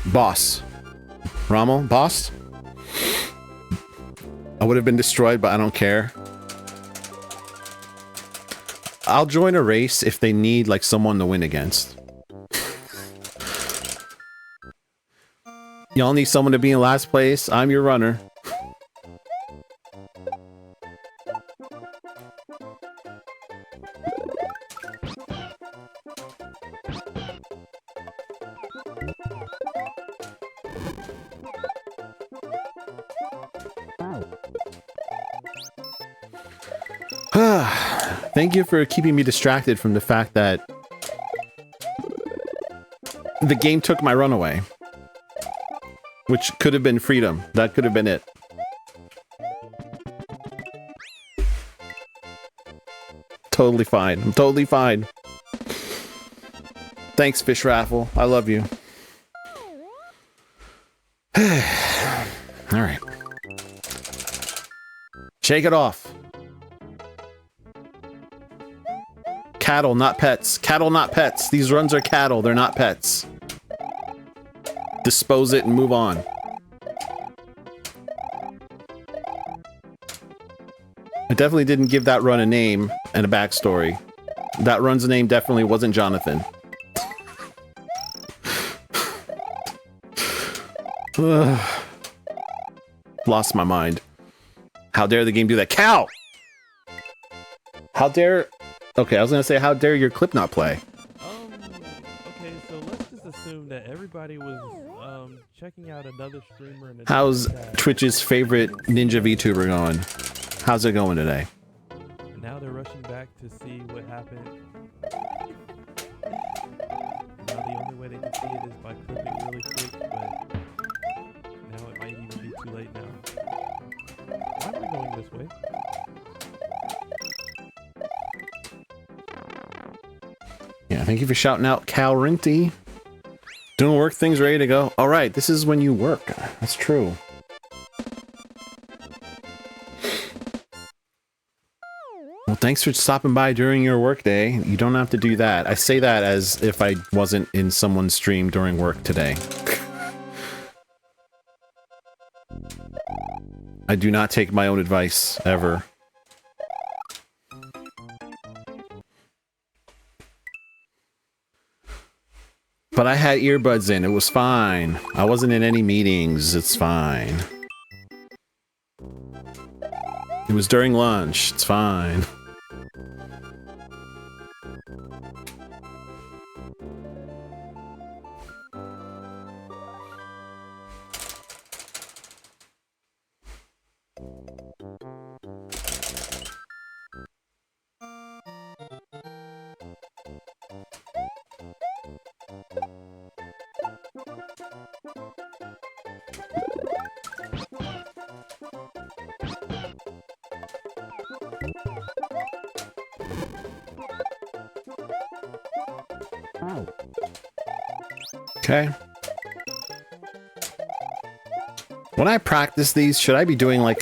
Boss. Rommel, boss? I would have been destroyed, but I don't care. I'll join a race if they need, like, someone to win against. Y'all need someone to be in last place? I'm your runner. Thank you for keeping me distracted from the fact that the game took my run away. Which could have been freedom. That could have been it. Totally fine. I'm totally fine. Thanks, Fish Raffle. I love you. Alright. Shake it off. Cattle, not pets. Cattle, not pets. These runs are cattle. They're not pets. Dispose it and move on. I definitely didn't give that run a name and a backstory. That run's name definitely wasn't Jonathan. Lost my mind. How dare the game do that? Cow! How dare... Okay, I was gonna say, how dare your clip not play?
Okay, so assumed that everybody was checking out another streamer in the
How's
chat.
Twitch's favorite ninja VTuber going? How's it going today?
And now they're rushing back to see what happened. Now the only way they can see it is by clipping really quick, but now it might even be too late now. Why am I going this way?
Yeah, thank you for shouting out Cal Rinty. Doing work, things ready to go. All right, this is when you work. That's true. Well, thanks for stopping by during your work day. You don't have to do that. I say that as if I wasn't in someone's stream during work today. I do not take my own advice, ever. But I had earbuds in. It was fine. I wasn't in any meetings. It's fine. It was during lunch. It's fine. Okay. When I practice these, should I be doing like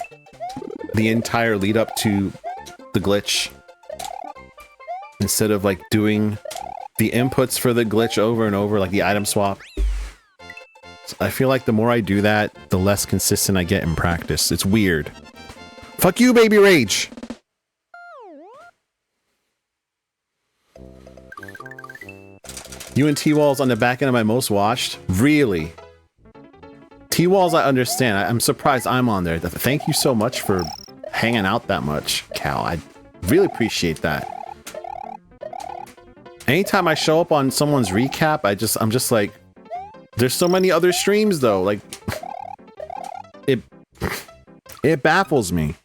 the entire lead up to the glitch instead of like doing the inputs for the glitch over and over, like the item swap? So I feel like the more I do that, the less consistent I get in practice. It's weird. Fuck you, Baby Rage! You and T-Walls on the back end of my most watched? Really? T-Walls, I understand. I'm surprised I'm on there. Thank you so much for hanging out that much, Cal. I really appreciate that. Anytime I show up on someone's recap, I'm just like, there's so many other streams though. Like, it baffles me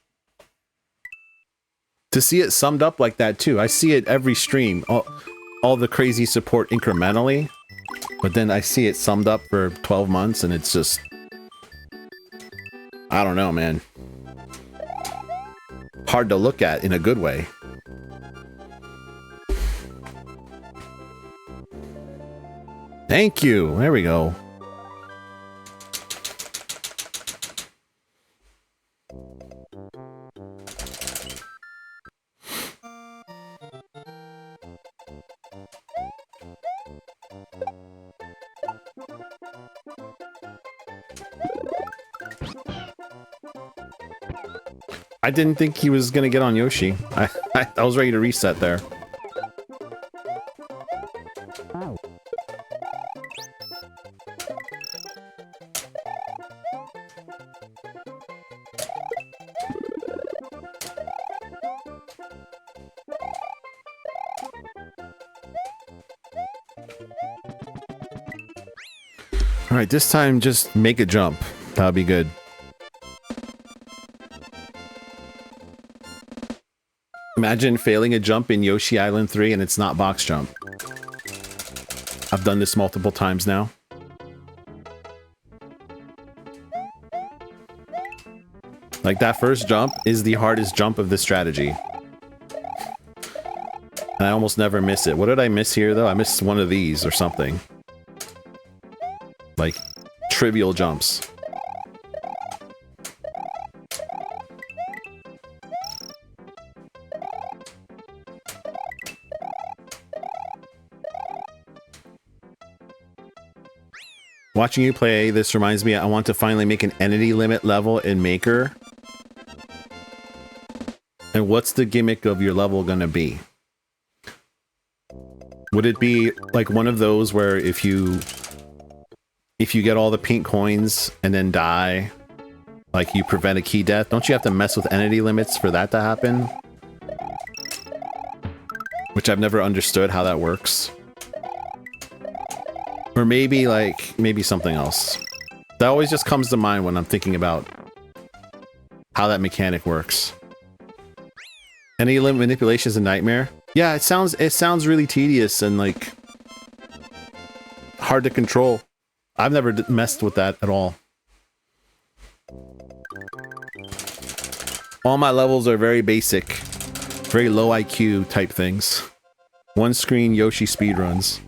to see it summed up like that too. I see it every stream. All the crazy support incrementally, but then I see it summed up for 12 months and it's just, I don't know, man. Hard to look at in a good way. Thank you. There we go. I didn't think he was gonna get on Yoshi. I was ready to reset there. Alright, this time just make a jump. That'll be good. Imagine failing a jump in Yoshi Island 3 and it's not box jump. I've done this multiple times now. Like, that first jump is the hardest jump of this strategy. And I almost never miss it. What did I miss here, though? I missed one of these or something. Like, trivial jumps. Watching you play this reminds me, I want to finally make an entity limit level in Maker. And what's the gimmick of your level gonna be? Would it be like one of those where if you get all the pink coins and then die, like you prevent a key death? Don't you have to mess with entity limits for that to happen? Which I've never understood how that works. Or maybe like, maybe something else. That always just comes to mind when I'm thinking about how that mechanic works. Any limit manipulation is a nightmare. Yeah, it sounds really tedious and like hard to control. I've never messed with that at all. All my levels are very basic, very low IQ type things. One screen Yoshi speedruns.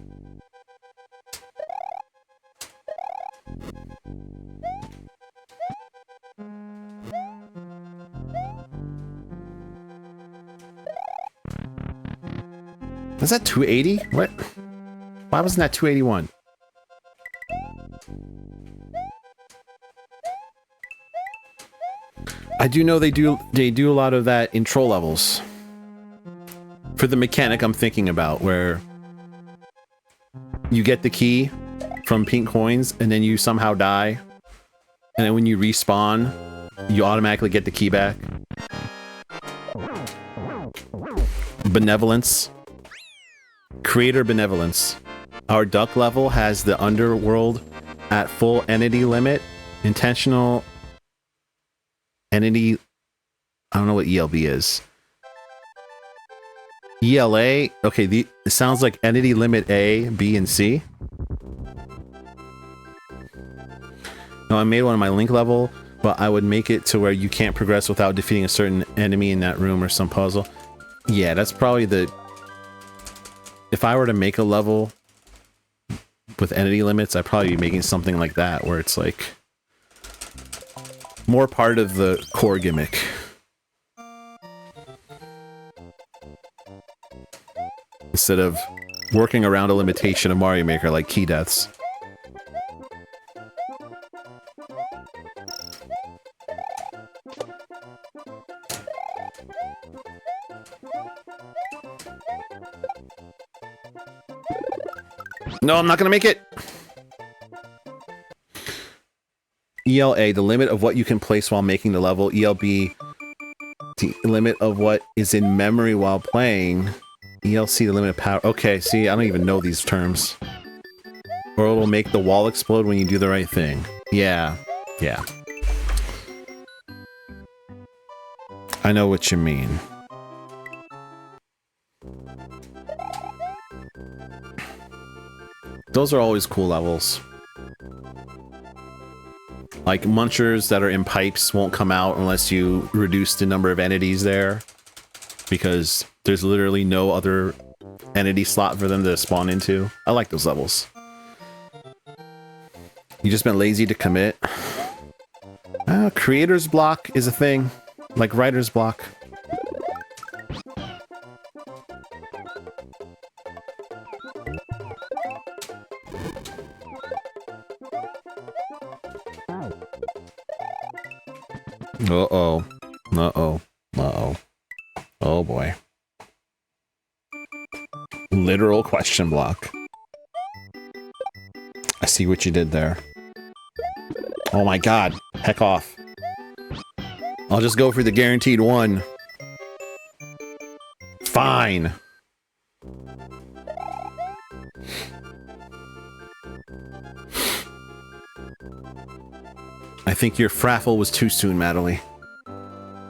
Is that 280? What? Why wasn't that 281? I do know they do a lot of that in troll levels. For the mechanic I'm thinking about, where you get the key from pink coins and then you somehow die, and then when you respawn, you automatically get the key back. Benevolence. Creator benevolence. Our duck level has the underworld at full entity limit. Intentional entity, I don't know what ELB is. ELA, okay, it sounds like entity limit A, B, and C. No, I made one on my link level, but I would make it to where you can't progress without defeating a certain enemy in that room or some puzzle. Yeah, that's probably the... If I were to make a level with entity limits, I'd probably be making something like that, where it's like more part of the core gimmick. Instead of working around a limitation of Mario Maker like key deaths. No, I'm not gonna make it! ELA, the limit of what you can place while making the level. ELB, the limit of what is in memory while playing. ELC, the limit of power. Okay, see, I don't even know these terms. Or it'll make the wall explode when you do the right thing. Yeah, yeah. I know what you mean. Those are always cool levels. Like, munchers that are in pipes won't come out unless you reduce the number of entities there. Because there's literally no other entity slot for them to spawn into. I like those levels. You just been lazy to commit. Creator's block is a thing. Like writer's block. Uh-oh. Uh-oh. Uh-oh. Oh boy. Literal question block. I see what you did there. Oh my god. Heck off. I'll just go for the guaranteed one. Fine. I think your fraffle was too soon, Madeline.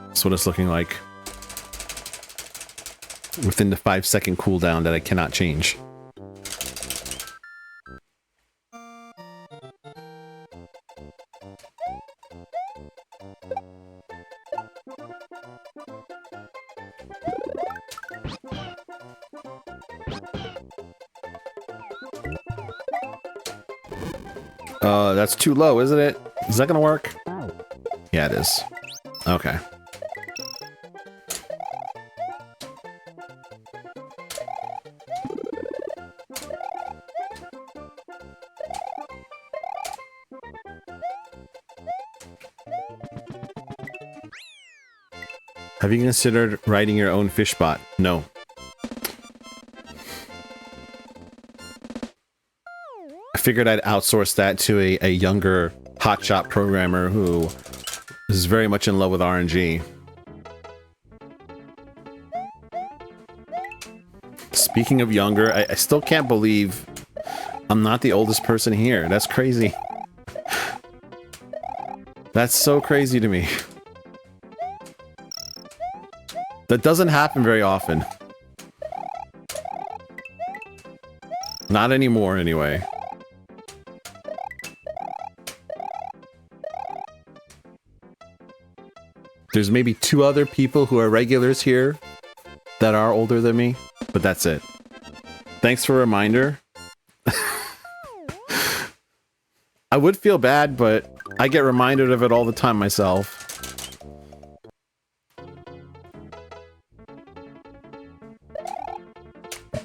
That's what it's looking like. Within the 5-second cooldown that I cannot change. That's too low, isn't it? Is that gonna work? Yeah, it is. Okay. Have you considered writing your own fish bot? No. I figured I'd outsource that to a younger hotshot programmer who is very much in love with RNG. Speaking of younger, I still can't believe I'm not the oldest person here. That's crazy. That's so crazy to me. That doesn't happen very often. Not anymore, anyway. There's maybe 2 other people who are regulars here that are older than me, but that's it. Thanks for a reminder. I would feel bad, but I get reminded of it all the time myself.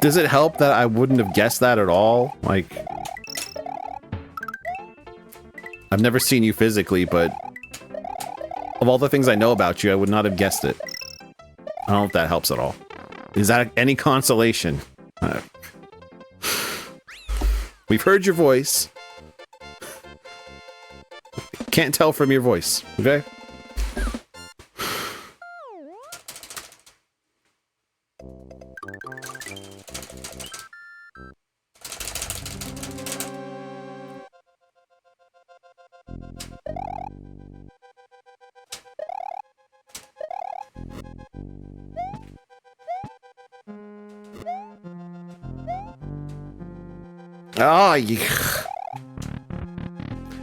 Does it help that I wouldn't have guessed that at all? Like, I've never seen you physically, but of all the things I know about you, I would not have guessed it. I don't know if that helps at all. Is that any consolation? We've heard your voice. Can't tell from your voice, okay? Oh,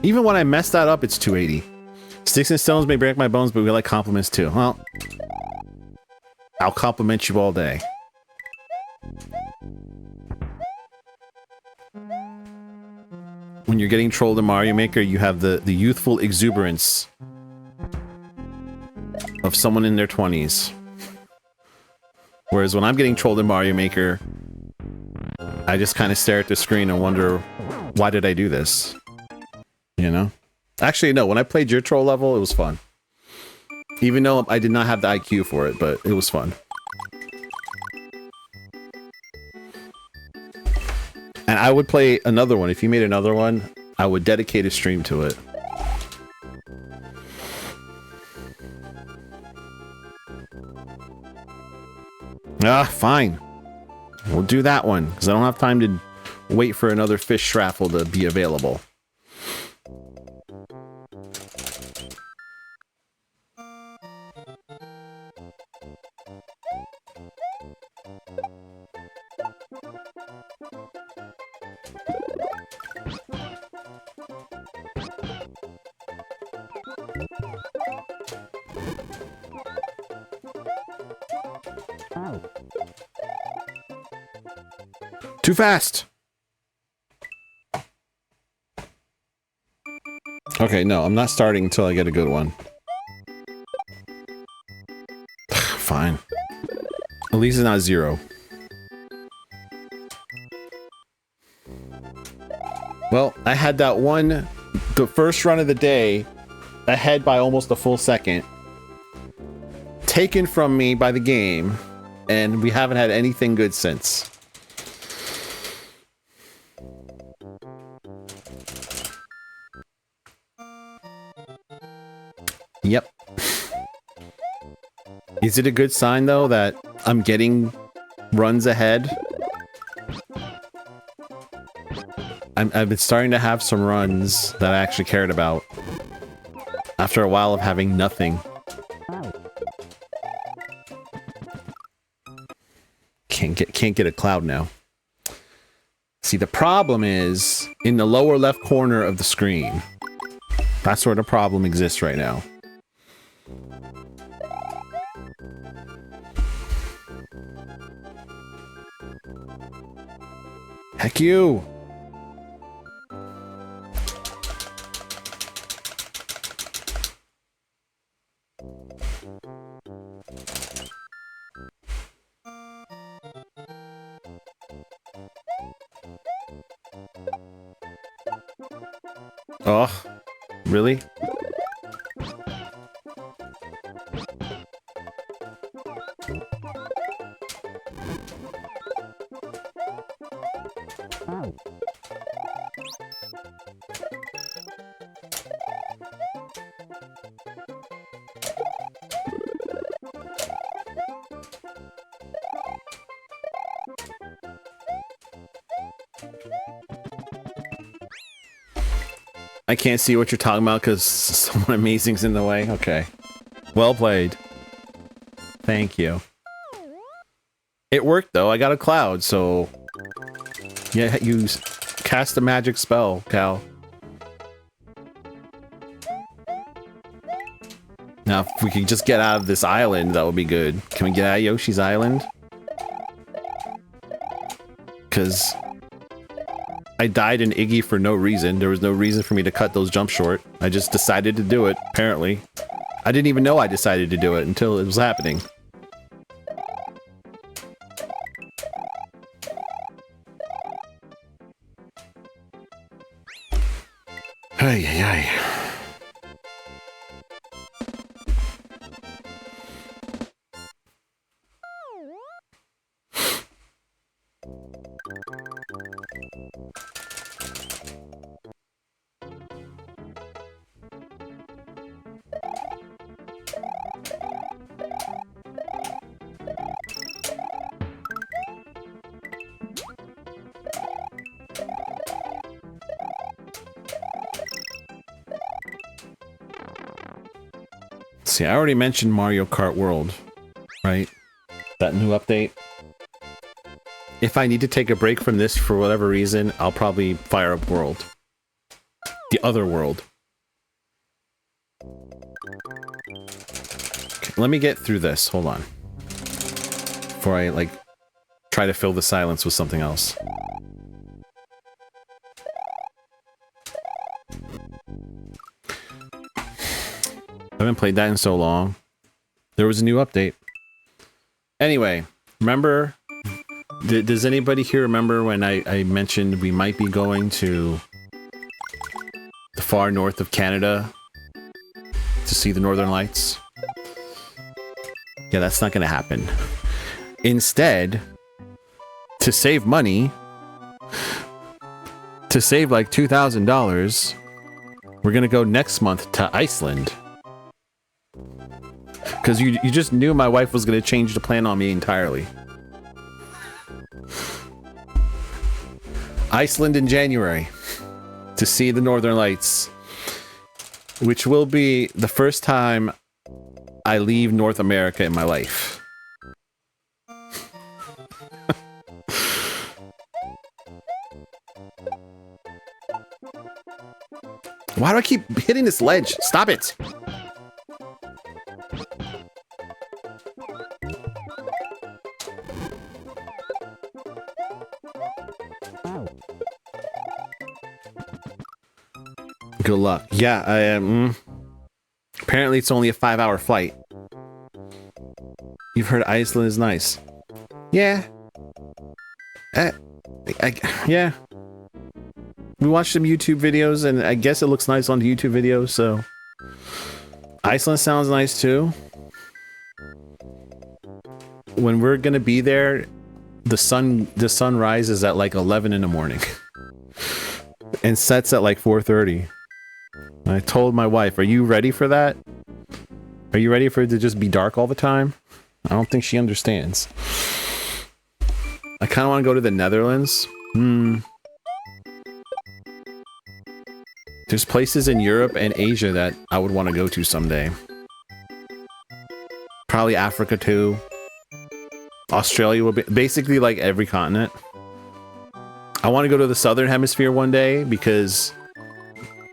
even when I mess that up, it's 280. Sticks and stones may break my bones, but we like compliments too. Well, I'll compliment you all day. When you're getting trolled in Mario Maker, you have the youthful exuberance of someone in their 20s. Whereas when I'm getting trolled in Mario Maker, I just kind of stare at the screen and wonder, why did I do this? You know? Actually, no, when I played your troll level, it was fun. Even though I did not have the IQ for it, but it was fun. And I would play another one. If you made another one, I would dedicate a stream to it. Ah, fine. We'll do that one, because I don't have time to wait for another fish raffle to be available. Too fast! Okay, no, I'm not starting until I get a good one. Fine. At least it's not 0. Well, I had that one, the first run of the day, ahead by almost a full second, taken from me by the game, and we haven't had anything good since. Yep. Is it a good sign, though, that I'm getting runs ahead? I've been starting to have some runs that I actually cared about after a while of having nothing. Can't get a cloud now. See, the problem is in the lower left corner of the screen. That's where the problem exists right now. Heck you! Oh, really? I can't see what you're talking about because someone amazing's in the way. Okay. Well played. Thank you. It worked though. I got a cloud, so yeah, you cast a magic spell, Cal. Now, if we could just get out of this island, that would be good. Can we get out of Yoshi's Island? Because I died in Iggy for no reason. There was no reason for me to cut those jumps short. I just decided to do it, apparently. I didn't even know I decided to do it until it was happening. Ay, ay, ay. See, I already mentioned Mario Kart World, right? That new update. If I need to take a break from this for whatever reason, I'll probably fire up World. The other world. Okay, let me get through this. Hold on. Before I, like, try to fill the silence with something else. I haven't played that in so long. There was a new update. Anyway, remember... Does anybody here remember when I mentioned we might be going to the far north of Canada to see the Northern Lights? Yeah, that's not going to happen. Instead, to save money, to save like $2,000, we're going to go next month to Iceland. Because you just knew my wife was going to change the plan on me entirely. Iceland in January to see the Northern Lights, which will be the first time I leave North America in my life. Why do I keep hitting this ledge? Stop it! Good luck. Yeah, I am. Apparently, it's only a 5-hour flight. You've heard Iceland is nice. Yeah. Yeah. We watched some YouTube videos, and I guess it looks nice on the YouTube videos, so... Iceland sounds nice, too. When we're gonna be there, the sun rises at like 11 in the morning. And sets at like 4:30. I told my wife, are you ready for that? Are you ready for it to just be dark all the time? I don't think she understands. I kind of want to go to the Netherlands. There's places in Europe and Asia that I would want to go to someday. Probably Africa too. Australia will be basically like every continent. I want to go to the southern hemisphere one day because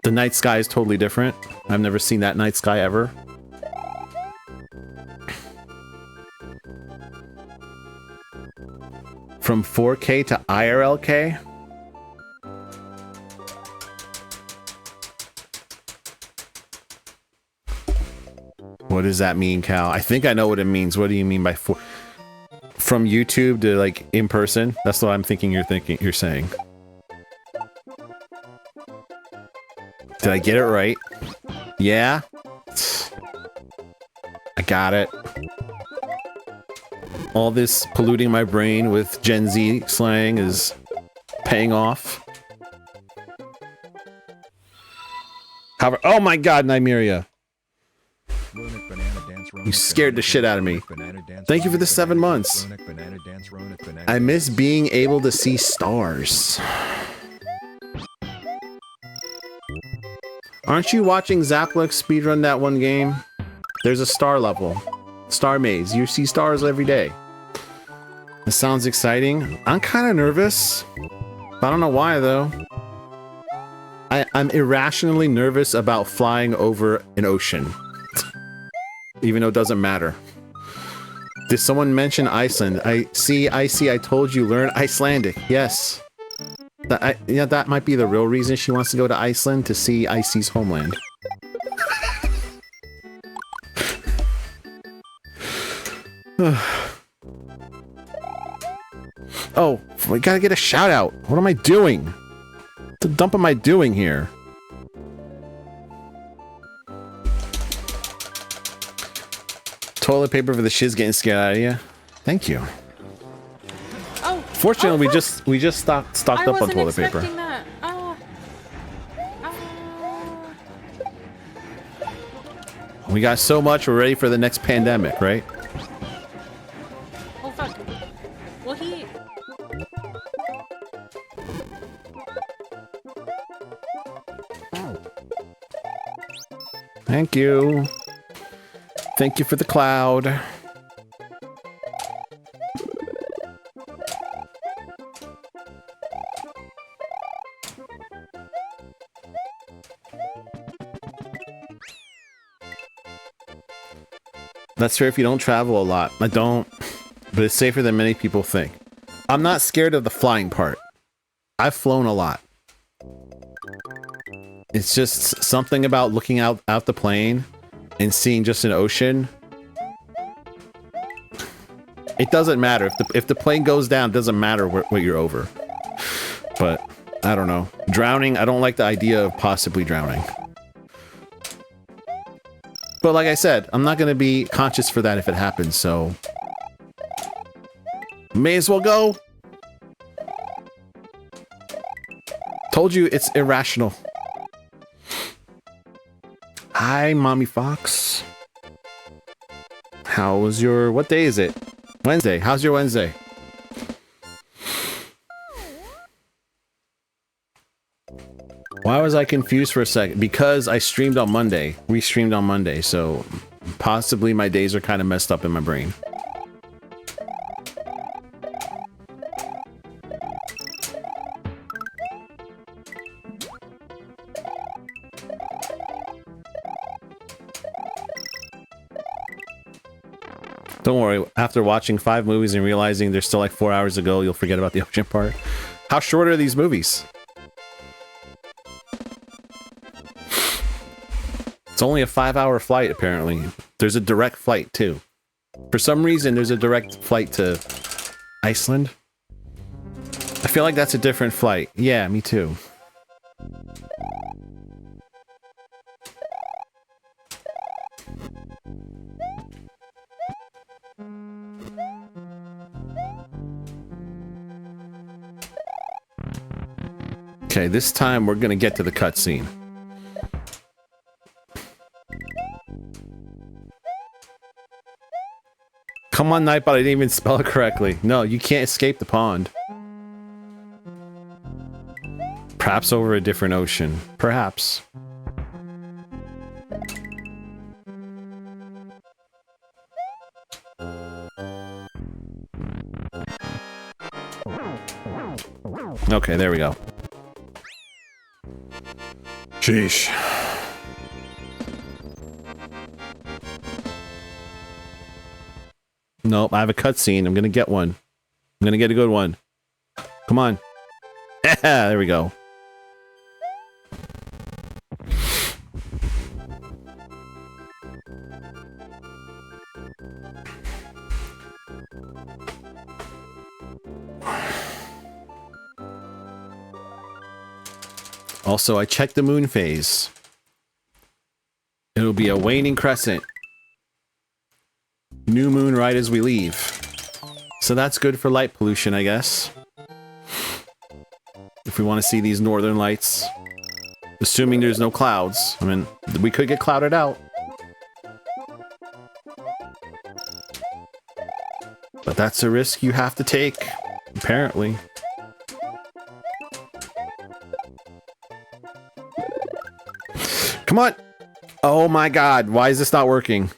the night sky is totally different. I've never seen that night sky ever. From 4K to IRLK? What does that mean, Cal? I think I know what it means. What do you mean by from YouTube to like in person? That's what I'm thinking you're saying. Did I get it right? Yeah? I got it. All this polluting my brain with Gen Z slang is paying off. However, oh my god, Nymeria. You scared the shit out of me. Thank you for the 7 months. I miss being able to see stars. Aren't you watching Zaplex speedrun that one game? There's a star level. Star maze. You see stars every day. It sounds exciting. I'm kind of nervous. I don't know why, though. I'm irrationally nervous about flying over an ocean. Even though it doesn't matter. Did someone mention Iceland? I see, I told you, learn Icelandic. Yes. Yeah, that might be the real reason she wants to go to Iceland, to see Icy's homeland. Oh, we gotta get a shout out. What am I doing? What the dump am I doing here? Toilet paper for the shiz getting scared out of you. Thank you.
Oh.
Fortunately,
Oh,
we just stocked up on toilet paper.
That.
We got so much, we're ready for the next pandemic, right?
Oh fuck. Well, he.
Thank you. Thank you for the cloud. That's fair if you don't travel a lot. I don't, but it's safer than many people think. I'm not scared of the flying part. I've flown a lot. It's just something about looking out the plane and seeing just an ocean. It doesn't matter if the plane goes down. It doesn't matter what you're over. But I don't know. Drowning. I don't like the idea of possibly drowning. But like I said, I'm not going to be conscious for that if it happens, so... May as well go! Told you, it's irrational. Hi, Mommy Fox. How was your... What day is it? Wednesday. How's your Wednesday? Why was I confused for a second? Because I streamed on Monday. We streamed on Monday, so possibly my days are kind of messed up in my brain. Don't worry, after watching 5 movies and realizing they're still like 4 hours to go, you'll forget about the ocean part. How short are these movies? It's only a 5-hour flight, apparently. There's a direct flight, too. For some reason, there's a direct flight to Iceland. I feel like that's a different flight. Yeah, me too. Okay, this time we're gonna get to the cutscene. Come on, Nightbot, I didn't even spell it correctly. No, you can't escape the pond. Perhaps over a different ocean. Perhaps. Okay, there we go. Sheesh. Nope, I have a cutscene. I'm gonna get one. I'm gonna get a good one. Come on. There we go. Also, I checked the moon phase. It'll be a waning crescent. New moon right as we leave. So that's good for light pollution, I guess. If we want to see these northern lights. Assuming there's no clouds. I mean, we could get clouded out. But that's a risk you have to take, apparently. Come on! Oh my god, why is this not working?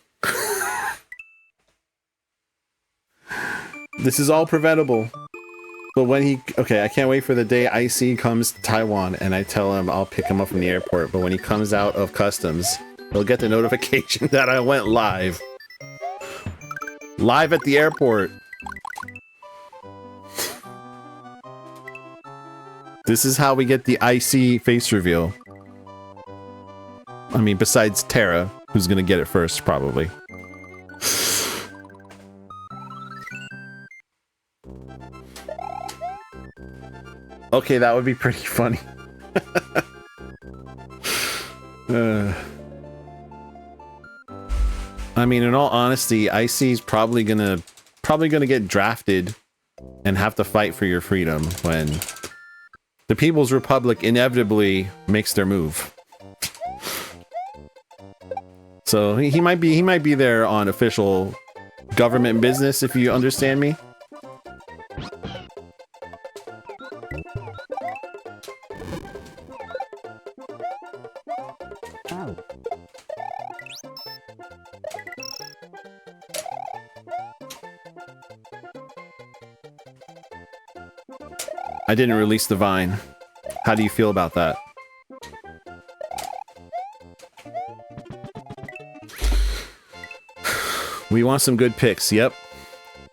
This is all preventable. But when he... Okay, I can't wait for the day Icy comes to Taiwan and I tell him I'll pick him up from the airport. But when he comes out of customs, he'll get the notification that I went live. Live at the airport. This is how we get the Icy face reveal. I mean, besides Tara, who's gonna get it first, probably. Okay, that would be pretty funny. I mean, in all honesty, Icy's probably gonna get drafted and have to fight for your freedom when the People's Republic inevitably makes their move. So he might be there on official government business, if you understand me. I didn't release the Vine. How do you feel about that? We want some good picks. Yep.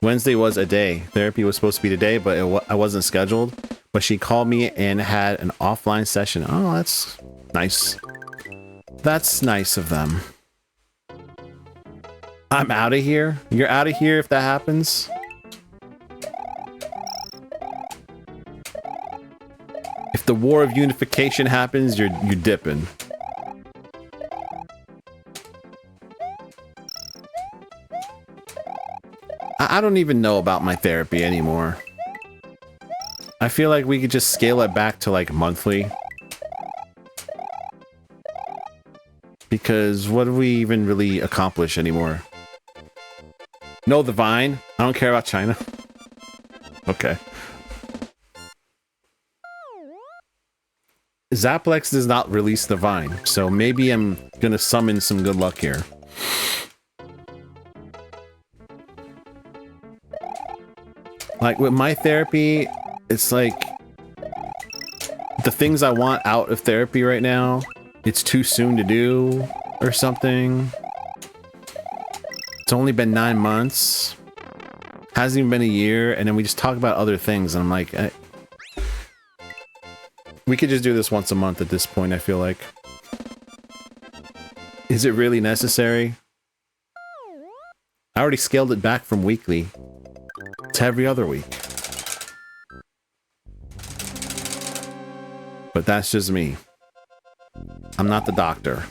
Wednesday was a day. Therapy was supposed to be today, but I wasn't scheduled. But she called me and had an offline session. Oh, that's nice. That's nice of them. I'm out of here. You're out of here if that happens. If the War of Unification happens, you're dipping. I don't even know about my therapy anymore. I feel like we could just scale it back to like monthly. Because what do we even really accomplish anymore? No, the Vine. I don't care about China. Okay. Zaplex does not release the Vine, so maybe I'm gonna summon some good luck here. Like with my therapy, it's like the things I want out of therapy right now, it's too soon to do or something. It's only been 9 months. Hasn't even been a year, and then we just talk about other things, and I'm like, we could just do this once a month at this point, I feel like. Is it really necessary? I already scaled it back from weekly to every other week. But that's just me. I'm not the doctor.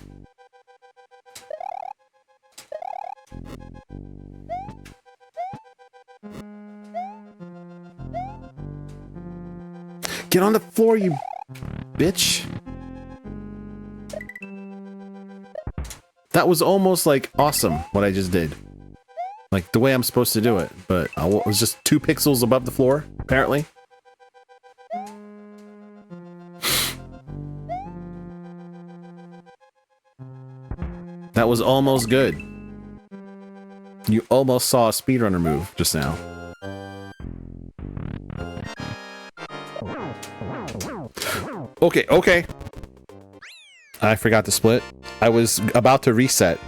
Get on the floor, you bitch. That was almost like awesome what I just did. Like the way I'm supposed to do it, but I was just 2 pixels above the floor, apparently. That was almost good. You almost saw a speedrunner move just now. Okay, okay. I forgot to split. I was about to reset.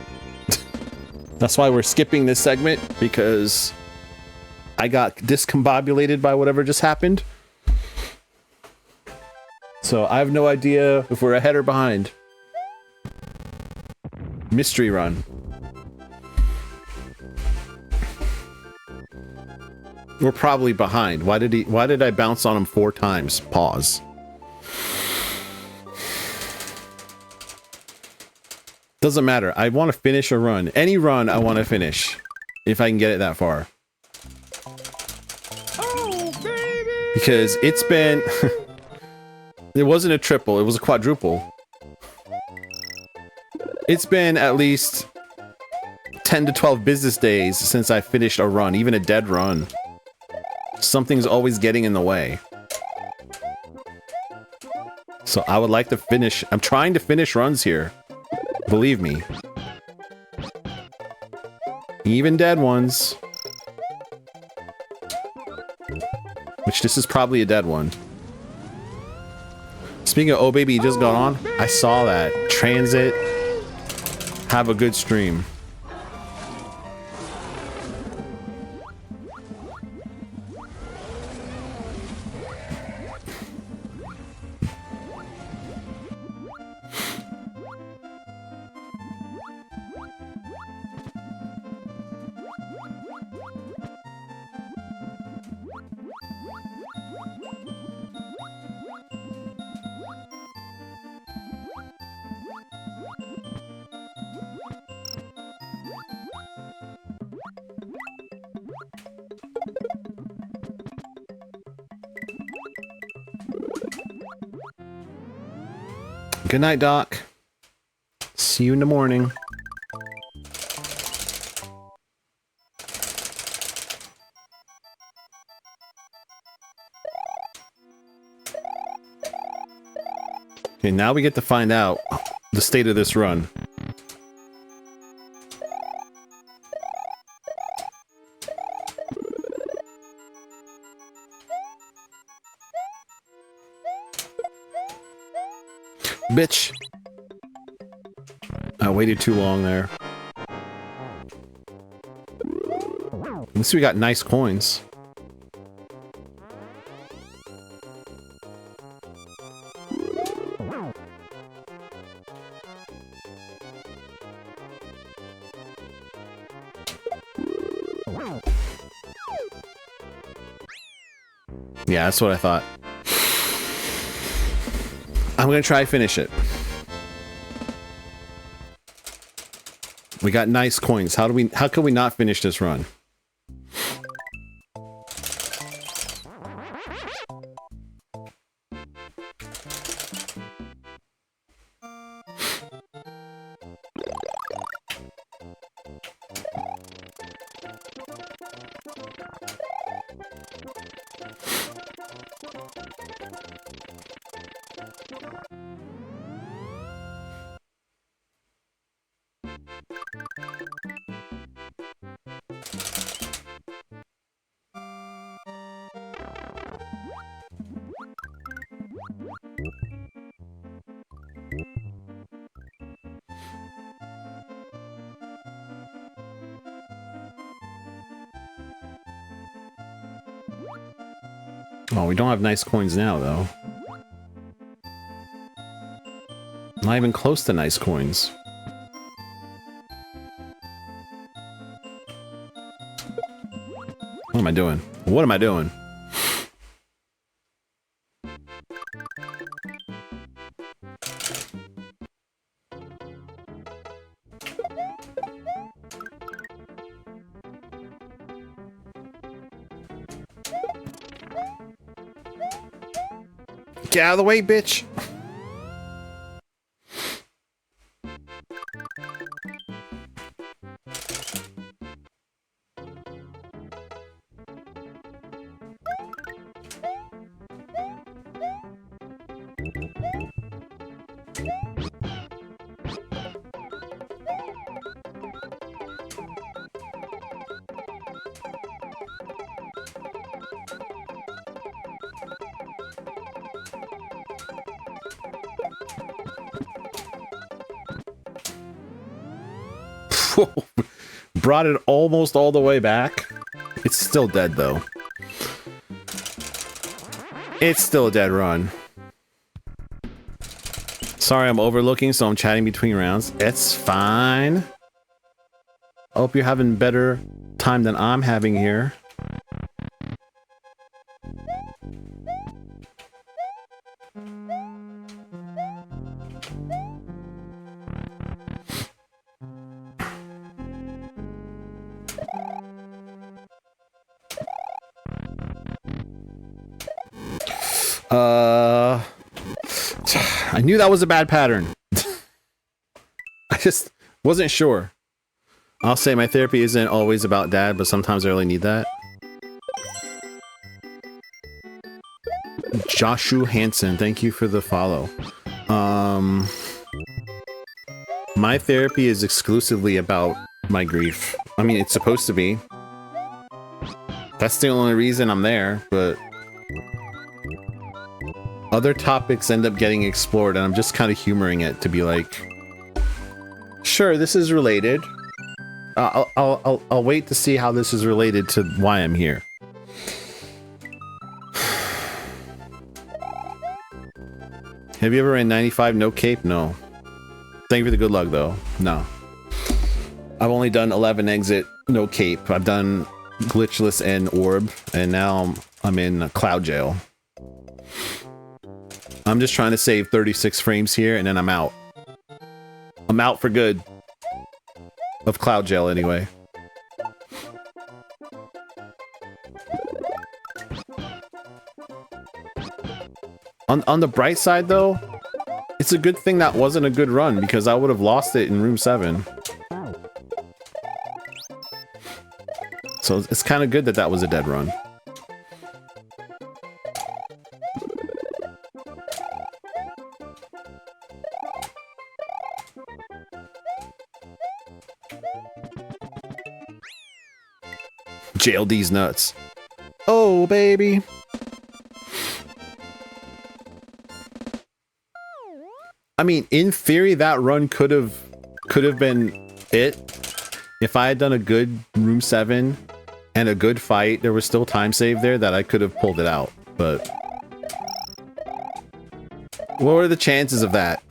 That's why we're skipping this segment, because I got discombobulated by whatever just happened. So I have no idea if we're ahead or behind. Mystery run. We're probably behind. Why did I bounce on him 4 times? Pause. Doesn't matter. I want to finish a run. Any run I want to finish. If I can get it that far.
Oh, baby!
Because it's been... It wasn't a triple, it was a quadruple. It's been at least 10 to 12 business days since I finished a run, even a dead run. Something's always getting in the way. So I would like to finish... I'm trying to finish runs here. Believe me. Even dead ones. Which this is probably a dead one. Speaking of Oh Baby, you just got on. I saw that. Transit. Have a good stream. Good night, Doc. See you in the morning. Okay, now we get to find out the state of this run. Bitch. I waited too long there. At least we got nice coins. Yeah, that's what I thought. I'm gonna try to finish it. We got nice coins. How can we not finish this run? Oh, we don't have nice coins now, though. Not even close to nice coins. What am I doing? What am I doing? Get out of the way, bitch! Brought it almost all the way back. It's still dead, though. It's still a dead run. Sorry, I'm overlooking, so I'm chatting between rounds. It's fine. I hope you're having better time than I'm having here. I knew that was a bad pattern. I just wasn't sure. I'll say my therapy isn't always about dad, but sometimes I really need that. Joshua Hansen, thank you for the follow. My therapy is exclusively about my grief. I mean, it's supposed to be. That's the only reason I'm there, but other topics end up getting explored, and I'm just kind of humoring it to be like, sure, this is related. I'll wait to see how this is related to why I'm here. Have you ever ran 95 no cape? No. Thank you for the good luck, though. No. I've only done 11 exit no cape. I've done glitchless and orb, and now I'm in cloud jail. I'm just trying to save 36 frames here, and then I'm out. I'm out for good. Of cloud jail, anyway. On the bright side, though, it's a good thing that wasn't a good run, because I would have lost it in room 7. So it's kind of good that that was a dead run. JLD's nuts. Oh, baby. I mean, in theory, that run could have been it. If I had done a good room 7 and a good fight, there was still time save there that I could have pulled it out. But what were the chances of that?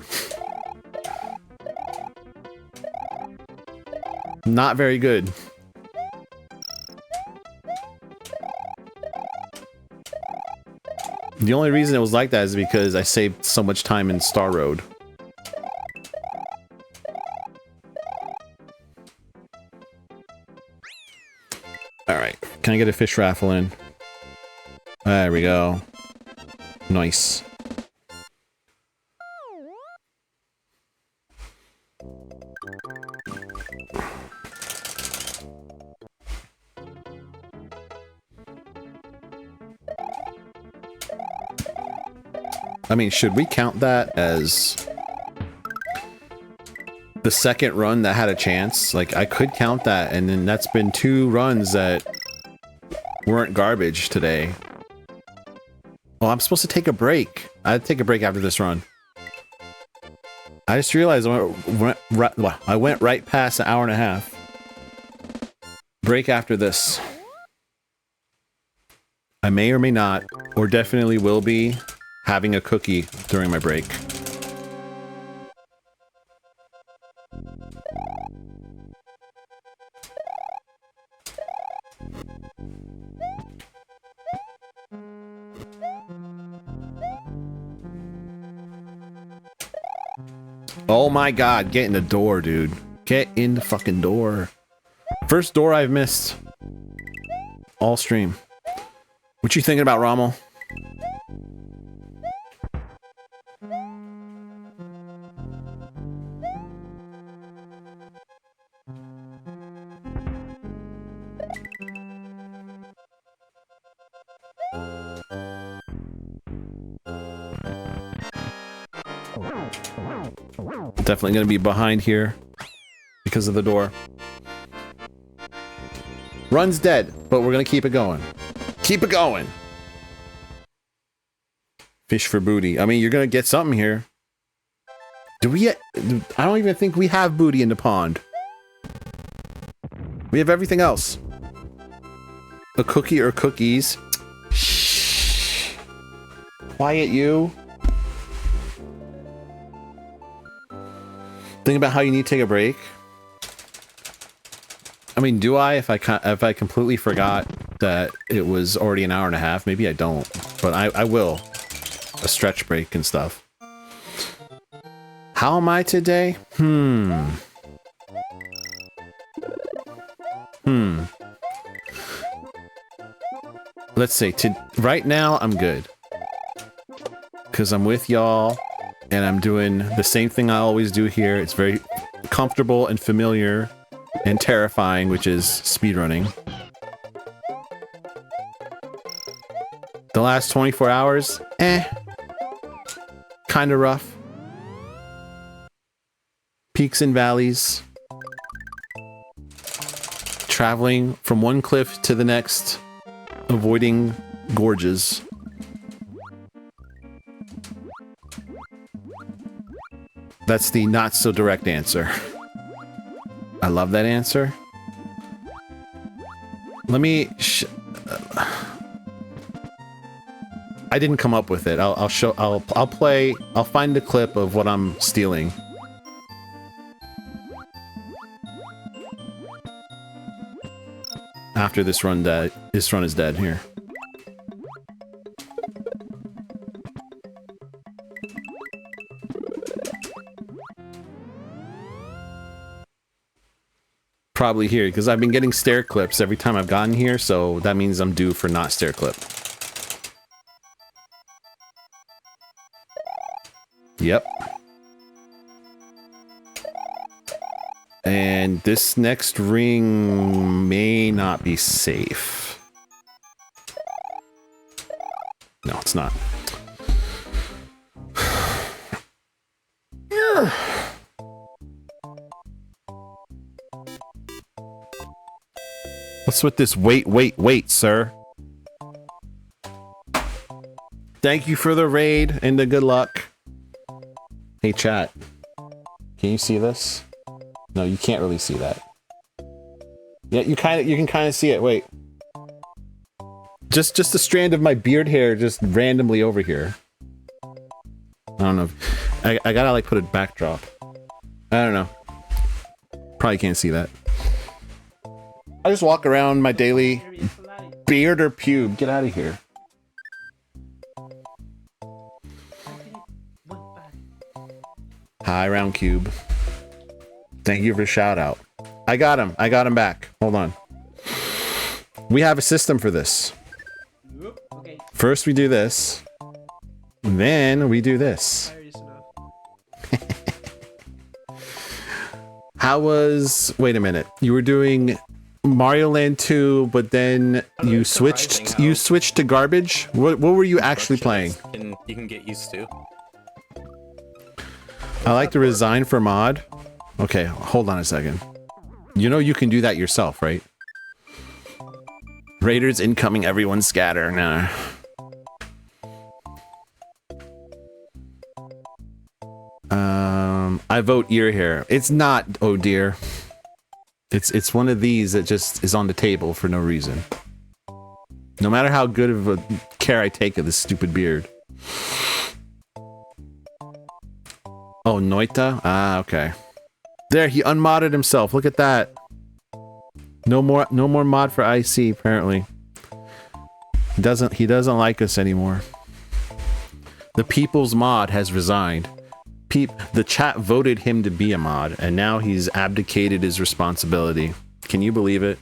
Not very good. The only reason it was like that is because I saved so much time in Star Road. Alright, can I get a fish raffle in? There we go. Nice. I mean, should we count that as the second run that had a chance? Like, I could count that, and then that's been 2 runs that weren't garbage today. Oh, I'm supposed to take a break. I'd take a break after this run. I just realized I went right past an hour and a half. Break after this. I may or may not, or definitely will be, having a cookie during my break. Oh my god, get in the door, dude. Get in the fucking door. First door I've missed. All stream. What you thinking about, Rommel? Definitely gonna be behind here because of the door. Run's dead, but we're gonna keep it going. Keep it going! Fish for booty. I mean, you're gonna get something here. Do we yet? I don't even think we have booty in the pond. We have everything else. A cookie or cookies. Shh. Quiet, you. Think about how you need to take a break. I mean, do I? If I completely forgot that it was already an hour and a half, maybe I don't. But I will. A stretch break and stuff. How am I today? Let's see. Right now, I'm good. Because I'm with y'all. And I'm doing the same thing I always do here. It's very comfortable and familiar and terrifying, which is speedrunning. The last 24 hours, kind of rough. peaks and valleys, traveling from one cliff to the next, avoiding gorges. That's the not so direct answer. I love that answer. Let me I didn't come up with it. I'll find a clip of what I'm stealing. After this run is dead here. Probably here, because I've been getting stair clips every time I've gotten here, so that means I'm due for not stair clip. Yep. And this next ring may not be safe. No, it's not. What's with this wait, sir? Thank you for the raid and the good luck. Hey, chat. Can you see this? No, you can't really see that. Yeah, you can kind of see it. Wait. Just a strand of my beard hair just randomly over here. I don't know. I gotta like put a backdrop. I don't know. Probably can't see that. I just walk around my daily beard or pube. Get out of here. Hi, Round Cube. Thank you for the shout out. I got him. I got him back. Hold on. We have a system for this.
Okay.
First we do this. Then we do this. How was... Wait a minute. You were doing Mario Land 2, but then you switched to garbage? What were you actually playing?
You can get used to.
I like to resign for mod. Okay, hold on a second. You know you can do that yourself, right? Raiders incoming, everyone scatter. Nah. I vote ear hair. It's not, oh dear. It's one of these that just is on the table for no reason. No matter how good of a care I take of this stupid beard. Oh, Noita? Ah, okay. There, he unmodded himself. Look at that. No more mod for IC, apparently. He doesn't like us anymore. The people's mod has resigned. The chat voted him to be a mod, and now he's abdicated his responsibility. Can you believe it?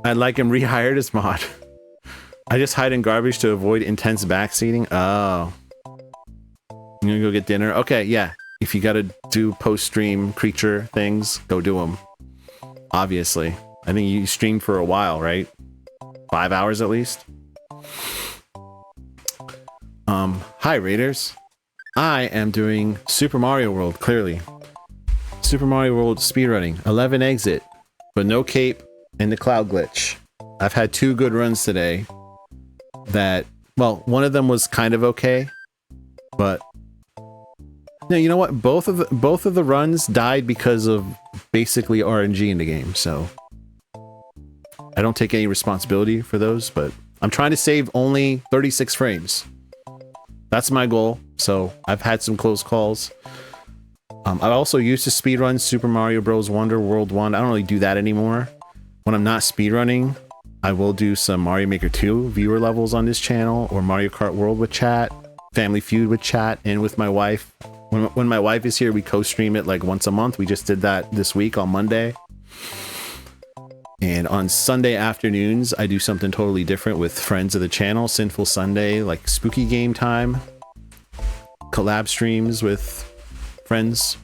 I'd like him rehired as mod. I just hide in garbage to avoid intense backseating. Oh. You gonna go get dinner? Okay, yeah. If you gotta do post-stream creature things, go do them. Obviously. I think you streamed for a while, right? 5 hours at least? Hi, Raiders. I am doing Super Mario World, clearly. Super Mario World speedrunning. 11 exit, but no cape and the cloud glitch. I've had 2 good runs today that... Well, one of them was kind of okay, but... No, you know what? Both of the runs died because of basically RNG in the game, so... I don't take any responsibility for those, but I'm trying to save only 36 frames. That's my goal, so I've had some close calls. I also used to speedrun Super Mario Bros. Wonder World 1. I don't really do that anymore. When I'm not speedrunning, I will do some Mario Maker 2 viewer levels on this channel, or Mario Kart World with chat, Family Feud with chat, and with my wife. When my wife is here, we co-stream it like once a month. We just did that this week on Monday. And on Sunday afternoons, I do something totally different with friends of the channel. Sinful Sunday, like spooky game time. Collab streams with friends.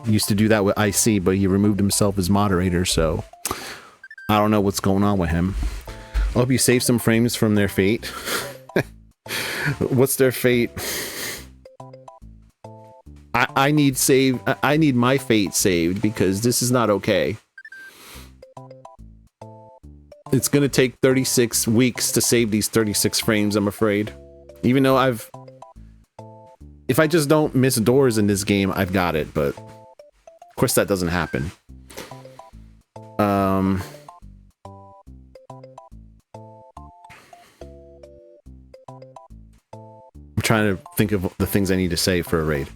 Used to do that with IC, but he removed himself as moderator, so I don't know what's going on with him. I hope you save some frames from their fate. What's their fate? I need my fate saved because this is not okay. It's gonna take 36 weeks to save these 36 frames, I'm afraid. Even though if I just don't miss doors in this game, I've got it, but of course that doesn't happen. I'm trying to think of the things I need to say for a raid.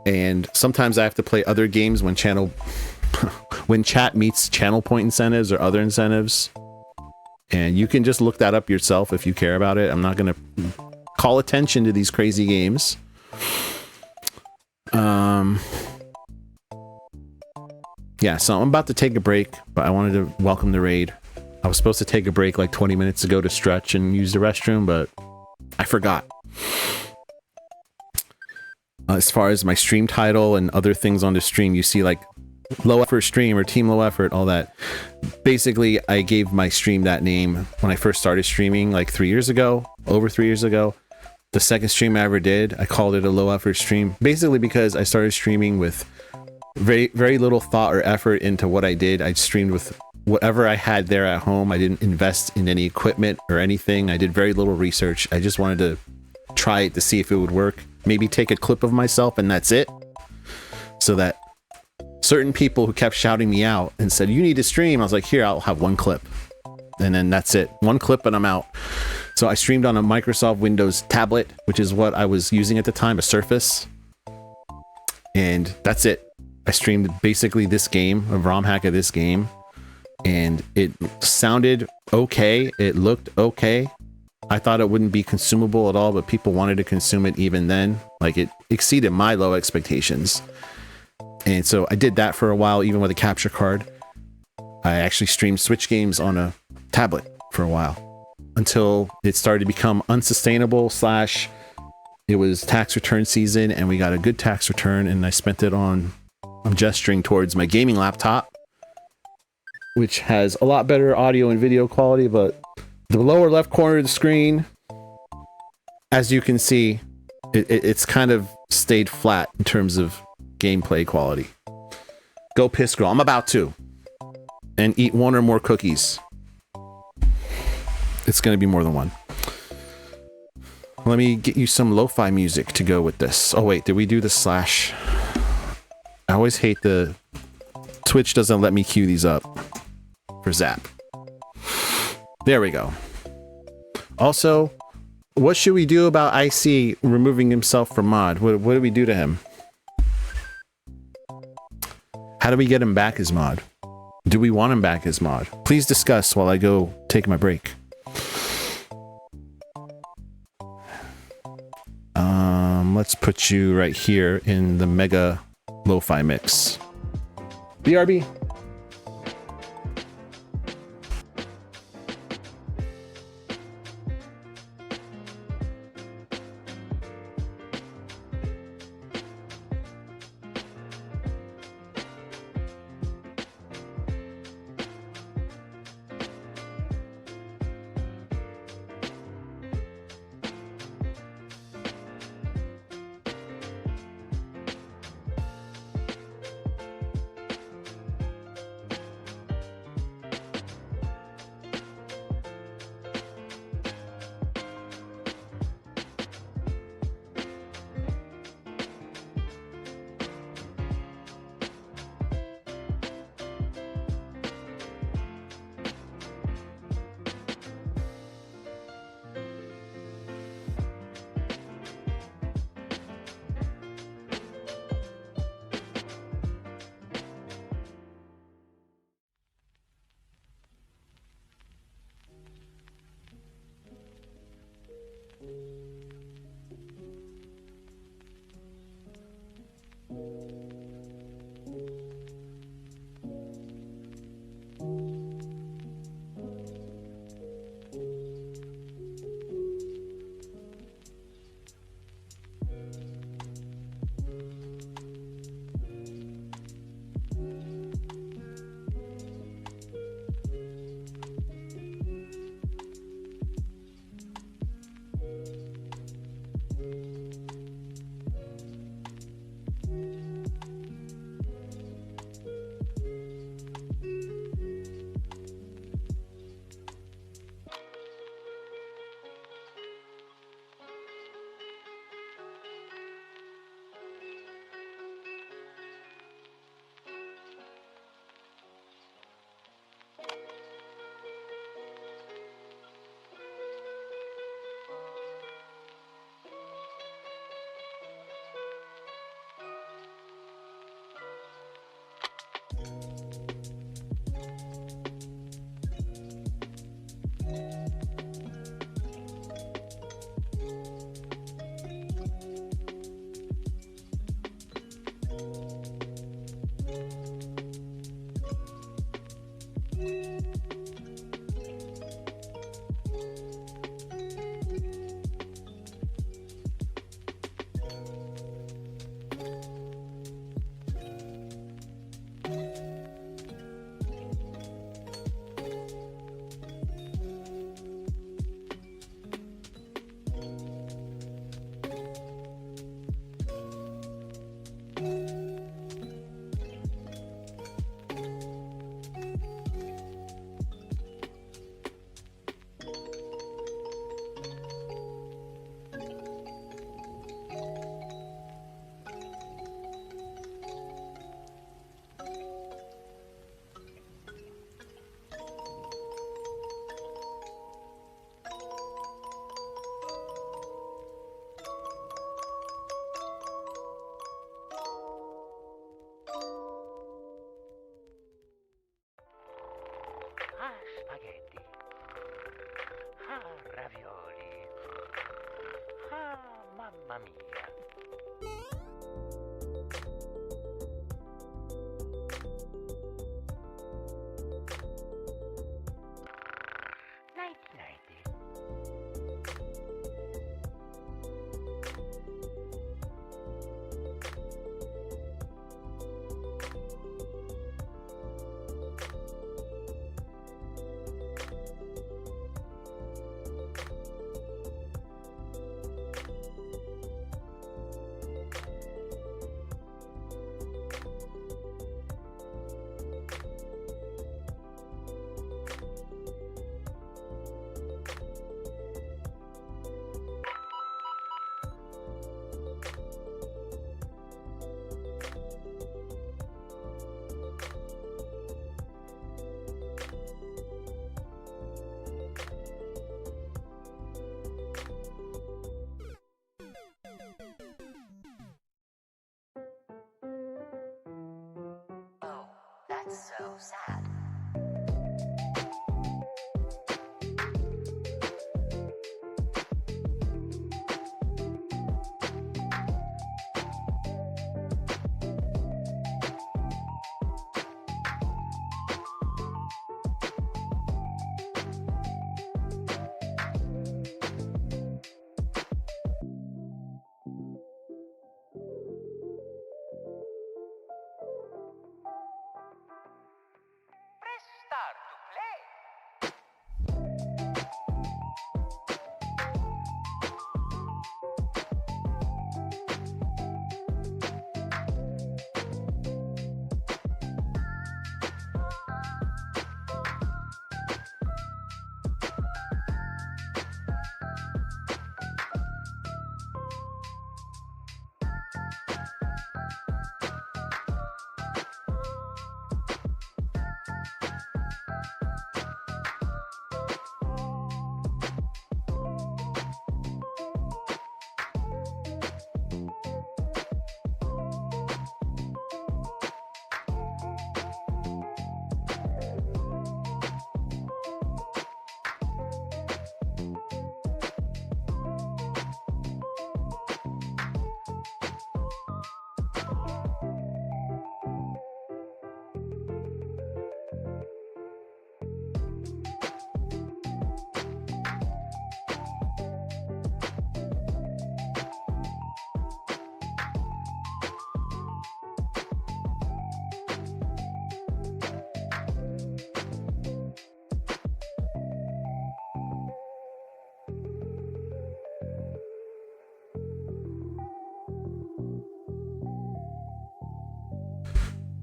And sometimes I have to play other games when when chat meets channel point incentives or other incentives. And you can just look that up yourself if you care about it. I'm not going to call attention to these crazy games. Yeah, so I'm about to take a break, but I wanted to welcome the raid. I was supposed to take a break like 20 minutes ago to stretch and use the restroom, but I forgot. As far as my stream title and other things on the stream, you see like low effort stream or team low effort, all that. Basically, I gave my stream that name when I first started streaming like 3 years ago, over 3 years ago. The second stream I ever did, I called it a low effort stream, basically because I started streaming with very, very little thought or effort into what I did. I streamed with whatever I had there at home. I didn't invest in any equipment or anything. I did very little research. I just wanted to try it to see if it would work. Maybe take a clip of myself and that's it. So that certain people who kept shouting me out and said, you need to stream. I was like, here, I'll have one clip. And then that's it. One clip and I'm out. So I streamed on a Microsoft Windows tablet, which is what I was using at the time, a Surface. And that's it. I streamed basically this game, a ROM hack of this game. And it sounded okay. It looked okay. I thought it wouldn't be consumable at all, but people wanted to consume it even then. Like, it exceeded my low expectations. And so I did that for a while, even with a capture card. I actually streamed Switch games on a tablet for a while until it started to become unsustainable / it was tax return season and we got a good tax return and I spent it on, I'm gesturing towards my gaming laptop, which has a lot better audio and video quality, but the lower left corner of the screen, as you can see, it's kind of stayed flat in terms of gameplay quality. Go piss girl. I'm about to. And eat one or more cookies. It's going to be more than one. Let me get you some lo-fi music to go with this. Oh wait, did we do the slash? I always hate the... Twitch doesn't let me cue these up for Zap. There we go. Also, what should we do about IC removing himself from mod? What do we do to him? How do we get him back as mod? Do we want him back as mod? Please discuss while I go take my break. Let's put you right here in the mega lo-fi mix. BRB.
Spaghetti. Ah, ravioli. Ah, mamma mia. Nighty nighty. Oh, that's so sad. Press start to play.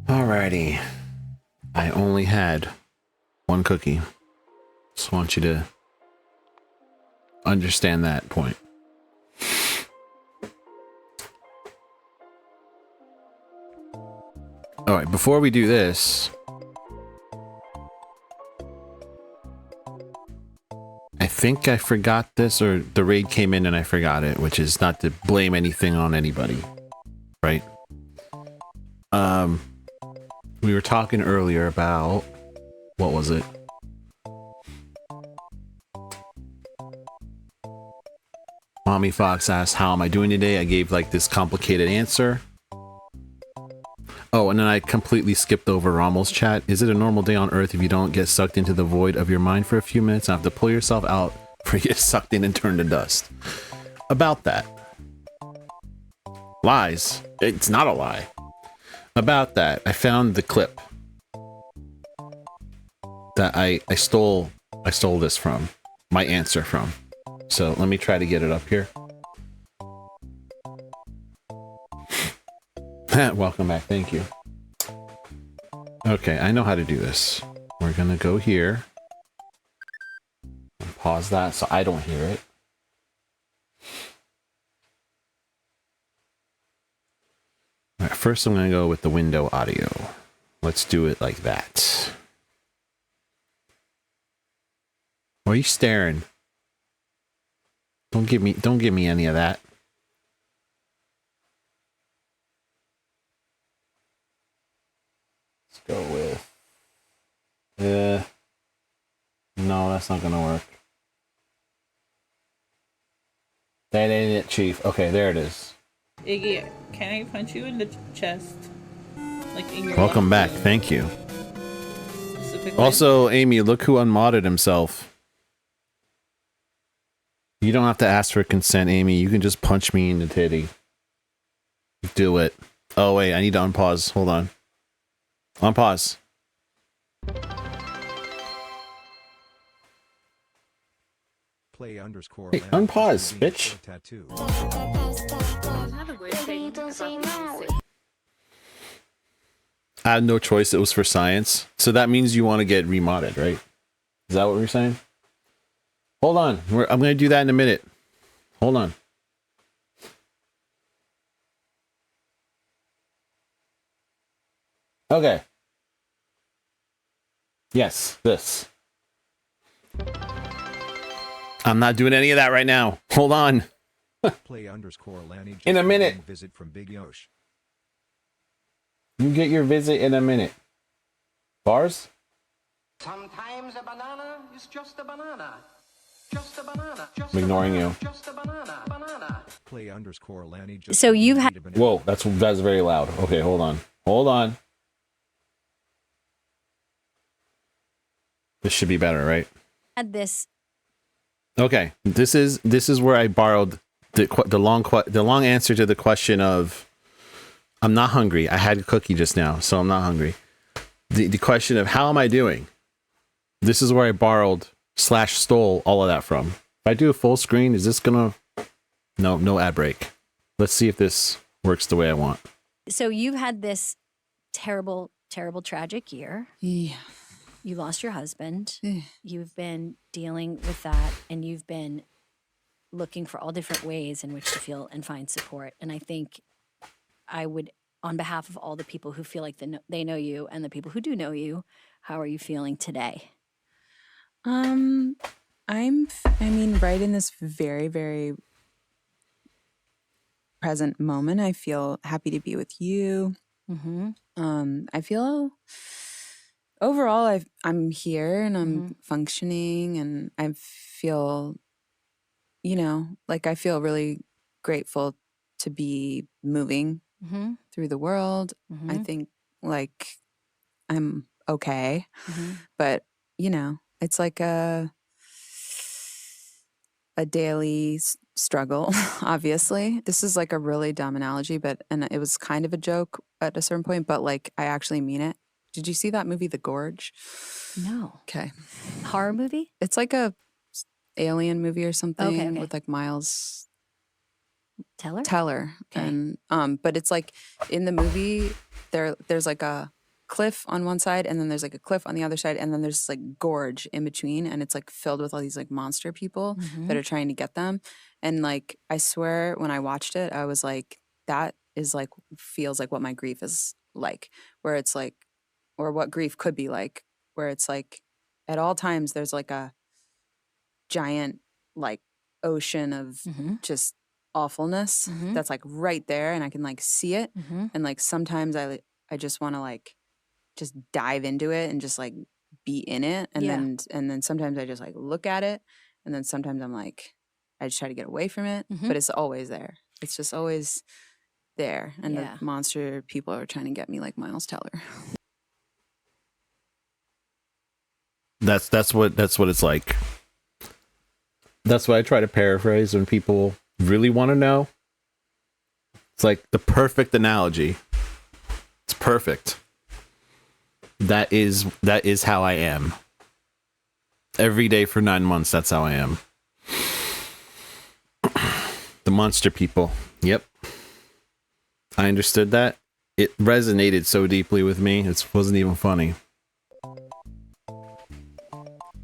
Alrighty. I only had one cookie. Just want you to understand that point. Alright, before we do this, I think I forgot this, or the raid came in and I forgot it, which is not to blame anything on anybody, right? We were talking earlier about, what was it? Mommy Fox asked, how am I doing today? I gave like this complicated answer. Oh, and then I completely skipped over Rommel's chat. Is it a normal day on Earth if you don't get sucked into the void of your mind for a few minutes and have to pull yourself out before you get sucked in and turn to dust? About that. Lies. It's not a lie. About that, I found the clip that I stole this from, my answer from. So let me try to get it up here. Welcome back. Thank you. Okay, I know how to do this. We're gonna go here. And pause that so I don't hear it. All right, first I'm gonna go with the window audio. Let's do it like that. Why are you staring? Don't give me any of that. Let's go with no, that's not gonna work. That ain't it, Chief. Okay, there it is.
Iggy, can I punch you in the chest? Like in your
Welcome back.
left ear,
Thank you.
specifically?
Also, Amy, look who unmodded himself. You don't have to ask for consent, Amy. You can just punch me in the titty. Do it. Oh, wait. I need to unpause. Hold on. Unpause.
Play underscore.
Hey, unpause, bitch.
Tattoo.
Isn't that a weird thing about music?
I had no choice. It was for science. So that means you want to get remodded, right? Is that what we're saying? Hold on. I'm going to do that in a minute. Hold on. Okay. Yes, this. I'm not doing any of that right now. Hold on.
Play underscore Lanny.
In a minute.
Visit from Big Yosh.
You get your visit in a minute. Bars?
Sometimes a banana is just a banana. Just a banana.
I'm ignoring you.
Just a banana. Banana.
Play underscore Lanny.
So you've had
Whoa, that's very loud. Okay, hold on. Hold on. This should be better, right?
this.
Okay, this is where I borrowed the long answer to the question of I'm not hungry. I had a cookie just now, so I'm not hungry. The question of how am I doing? This is where I borrowed / stole all of that from. If I do a full screen, is this gonna? No ad break. Let's see if this works the way I want.
So you've had this terrible, tragic year.
Yeah.
You lost your husband. You've been dealing with that, and you've been looking for all different ways in which to feel and find support. And I think I would, on behalf of all the people who feel like they know you and the people who do know you, how are you feeling today?
I mean, right in this very, very present moment, I feel happy to be with you.
Mm-hmm.
I feel overall I'm here and I'm functioning, and I feel, like I feel really grateful to be moving through the world. I think like I'm okay, but it's like a daily struggle, obviously. This is like a really dumb analogy, and it was kind of a joke at a certain point, but like I actually mean it. Did you see that movie, The Gorge?
No.
Okay.
Horror movie?
It's like a alien movie or something
Okay.
with like Miles
Teller.
Okay. And but it's like in the movie there's like a cliff on one side, and then there's like a cliff on the other side, and then there's like gorge in between, and it's like filled with all these like monster people that are trying to get them. And like I swear when I watched it, I was like, that is like feels like what my grief is like, where it's like, or what grief could be like, where it's like at all times there's like a giant like ocean of just awfulness that's like right there, and I can like see it. And like sometimes I just want to like just dive into it and just like be in it, and then sometimes I just like look at it, and then sometimes I'm like I just try to get away from it, but it's always there. It's just always there, and the monster people are trying to get me like Miles Teller.
That's what it's like. That's what I try to paraphrase when people really want to know. It's like the perfect analogy. It's perfect. That is how I am. Every day for 9 months, that's how I am. The monster people. Yep. I understood that. it resonated so deeply with me. It wasn't even funny.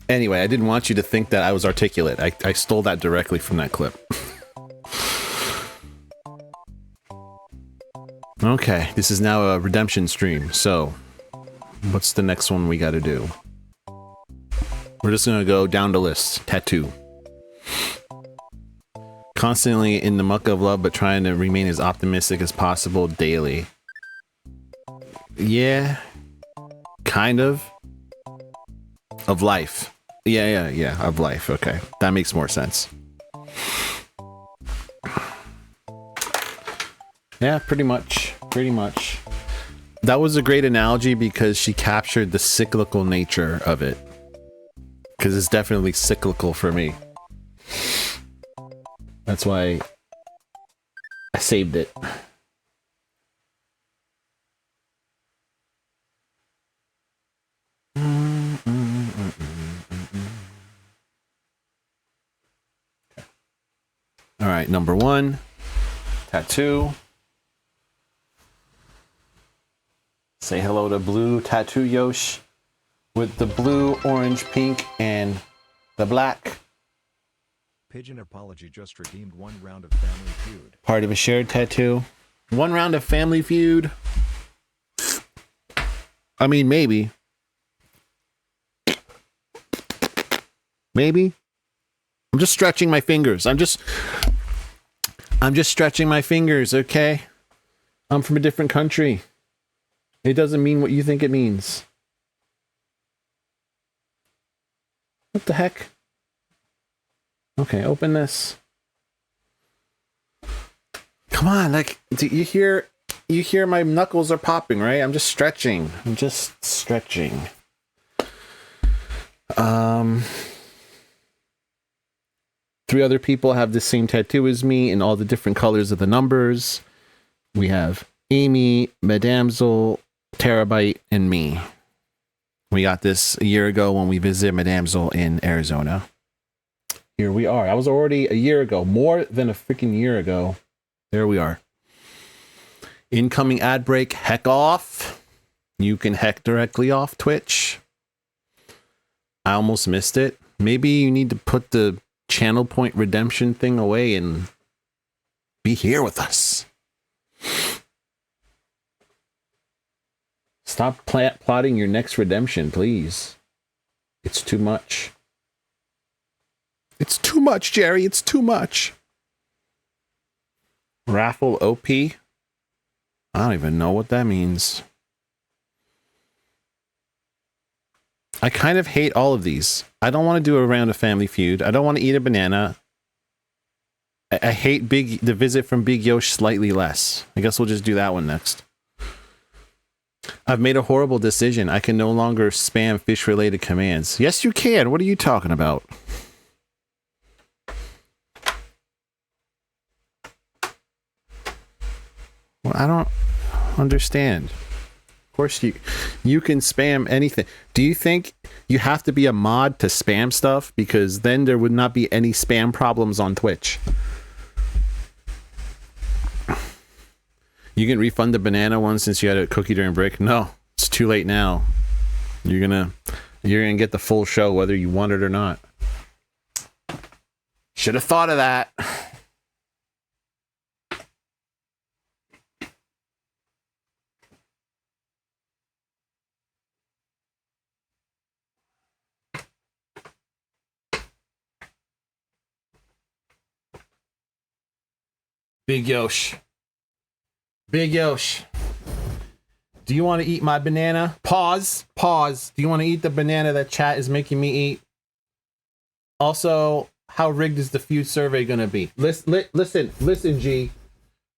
Anyway, I didn't want you to think that I was articulate. I stole that directly from that clip. Okay, this is now a redemption stream. So, what's the next one we got to do? We're just gonna go down the list. Tattoo. Constantly in the muck of love, but trying to remain as optimistic as possible daily. Yeah. Kind of. Of life. Yeah, of life. Okay. That makes more sense. Yeah, pretty much. That was a great analogy because she captured the cyclical nature of it. Because it's definitely cyclical for me. That's why I saved it. All right, number 1, tattoo. Say hello to Blue Tattoo Yosh with the blue, orange, pink, and the black.
Pigeon apology just redeemed 1 round of Family Feud.
Part of a shared tattoo. 1 round of Family Feud. I mean, maybe. Maybe. I'm just stretching my fingers. I'm just stretching my fingers, okay? I'm from a different country. It doesn't mean what you think it means. What the heck? Okay, open this. Come on, like, do you hear my knuckles are popping, right? I'm just stretching. 3 other people have the same tattoo as me in all the different colors of the numbers. We have Amy, Madamsel, Terabyte, and me. We got this a year ago when we visited Madamsel in Arizona. Here we are. I was already a year ago, more than a freaking year ago. There we are. Incoming ad break, heck off. You can heck directly off Twitch. I almost missed it. Maybe you need to put the channel point redemption thing away and be here with us. Stop plotting your next redemption, please. It's too much. It's too much, Jerry. It's too much. Raffle OP? I don't even know what that means. I kind of hate all of these. I don't want to do a round of Family Feud. I don't want to eat a banana. I hate the visit from Big Yosh slightly less. I guess we'll just do that one next. I've made a horrible decision. I can no longer spam fish-related commands. Yes, you can. What are you talking about? Well, I don't understand. Of course, you can spam anything. Do you think you have to be a mod to spam stuff? Because then there would not be any spam problems on Twitch. You can refund the banana one since you had a cookie during break. No, it's too late now. You're gonna get the full show whether you want it or not. Should have thought of that. Big Yosh. Big Yosh. Do you want to eat my banana? Pause. Pause. Do you want to eat the banana that chat is making me eat? Also, how rigged is the feud survey going to be? Listen, G.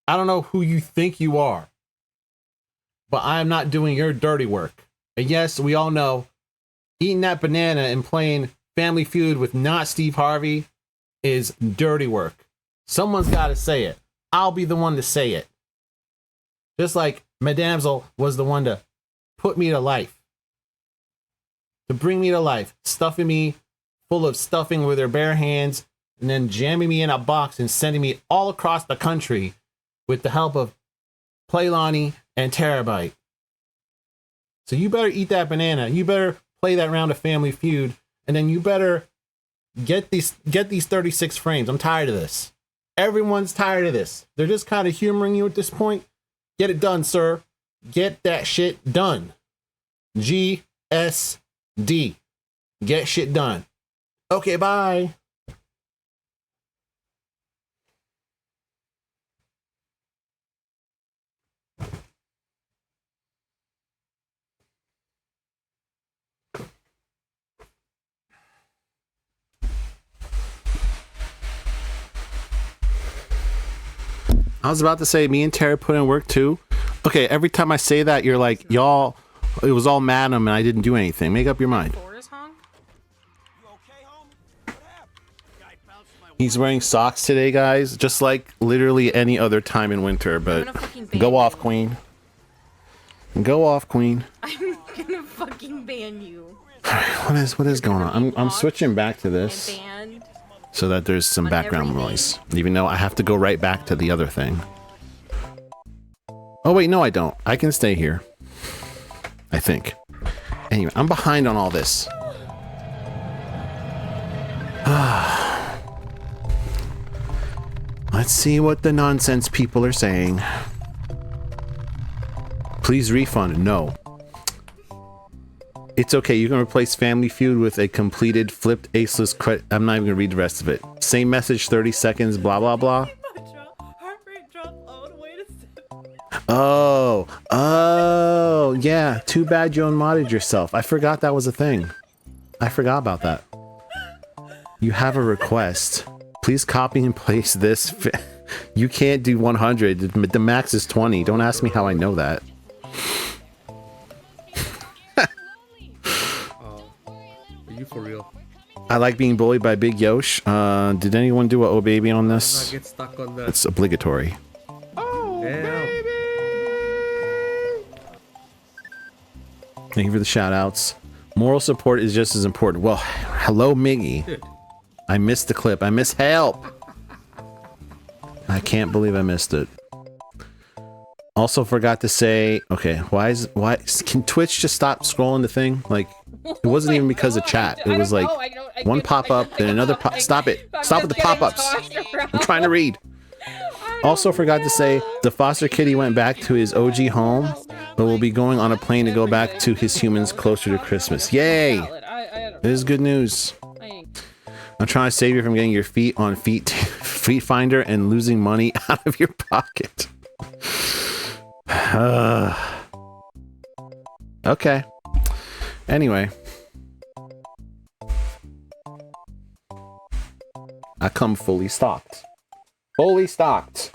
I don't know who you think you are, but I'm not doing your dirty work. And yes, we all know eating that banana and playing Family Feud with not Steve Harvey is dirty work. Someone's got to say it. I'll be the one to say it. Just like Madamsel was the one to put me to life. To bring me to life. Stuffing me full of stuffing with her bare hands and then jamming me in a box and sending me all across the country with the help of Playlani and Terabyte. So you better eat that banana. You better play that round of Family Feud, and then you better get these 36 frames. I'm tired of this. Everyone's tired of this. They're just kind of humoring you at this point. Get it done, sir. Get that shit done. GSD. Get shit done. Okay, bye. I was about to say, me and Tara put in work too. Okay, every time I say that, you're like, y'all, it was all madam and I didn't do anything. Make up your mind. He's wearing socks today, guys, just like literally any other time in winter, but go off, queen. Go off, queen.
I'm gonna fucking ban you.
What is going on? I'm switching back to this so that there's some background noise, even though I have to go right back to the other thing. Oh wait, no I don't. I can stay here, I think. Anyway, I'm behind on all this. Let's see what the nonsense people are saying. Please refund. No. It's okay. You can replace Family Feud with a completed flipped aceless credit. I'm not even gonna read the rest of it. Same message, 30 seconds, blah, blah, blah. Oh, yeah. Too bad you unmodded yourself. I forgot that was a thing. I forgot about that. You have a request. Please copy and paste this. You can't do 100. The max is 20. Don't ask me how I know that.
Are you for real?
I like being bullied by Big Yosh. Did anyone do a oh baby on this?
Get stuck on that.
It's obligatory.
Oh, baby!
Thank you for the shout outs. Moral support is just as important. Well, hello, Miggy.
Dude.
I missed the clip. I missed help. I can't believe I missed it. Also forgot to say, okay, why can Twitch just stop scrolling the thing? Like, it wasn't even because of chat. It was like one pop-up, then another pop. Stop it. Stop with the pop-ups. I'm trying to read. Also forgot to say, the foster kitty went back to his OG home, but will be going on a plane to go back to his humans closer to Christmas. Yay! This is good news. I'm trying to save you from getting your feet on Feet Finder and losing money out of your pocket. Okay. Anyway. I come fully stocked. Fully stocked.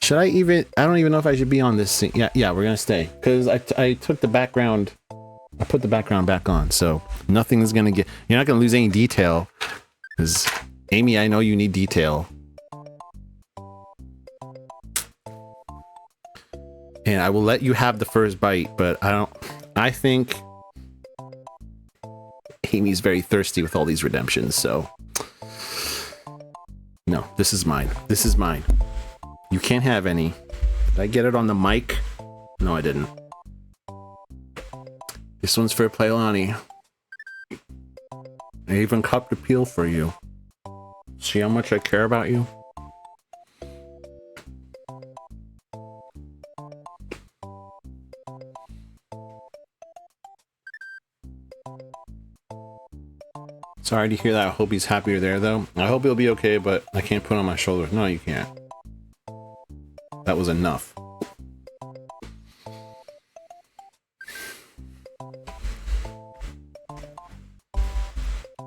Should I even... I don't even know if I should be on this scene. Yeah, we're gonna stay. Because I took the background... I put the background back on, so nothing is gonna get... You're not gonna lose any detail. Because, Amy, I know you need detail. And I will let you have the first bite, but I think Amy's very thirsty with all these redemptions, so... No, this is mine. This is mine. You can't have any. Did I get it on the mic? No, I didn't. This one's for Playlani. I even cupped a peel for you. See how much I care about you? Sorry to hear that. I hope he's happier there, though. I hope he'll be okay, but I can't put it on my shoulder. No, you can't. That was enough.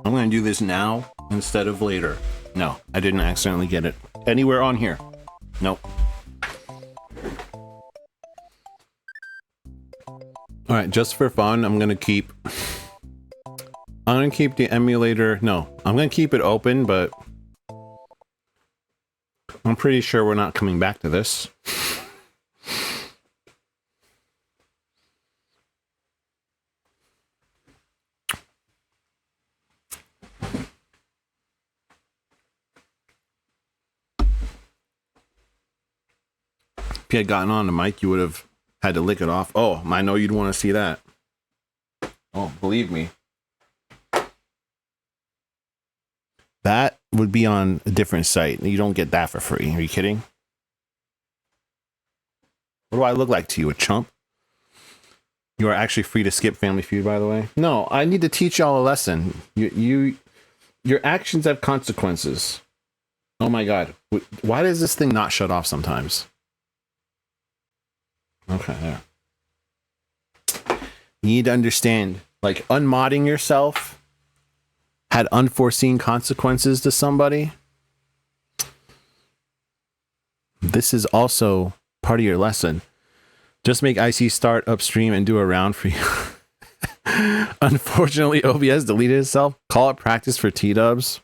I'm gonna do this now instead of later. No, I didn't accidentally get it anywhere on here. Nope. Alright, just for fun, I'm gonna keep the emulator. No, I'm gonna keep it open, but I'm pretty sure we're not coming back to this. If you had gotten on the mic, you would have had to lick it off. Oh, I know you'd want to see that. Oh, believe me. That would be on a different site. You don't get that for free. Are you kidding? What do I look like to you, a chump? You are actually free to skip Family Feud, by the way. No, I need to teach y'all a lesson. Your actions have consequences. Oh my God. Why does this thing not shut off sometimes? Okay, there. You need to understand, like, unmodding yourself had unforeseen consequences to somebody. This is also part of your lesson. Just make IC start upstream and do a round for you. Unfortunately, OBS deleted itself. Call it practice for T-dubs.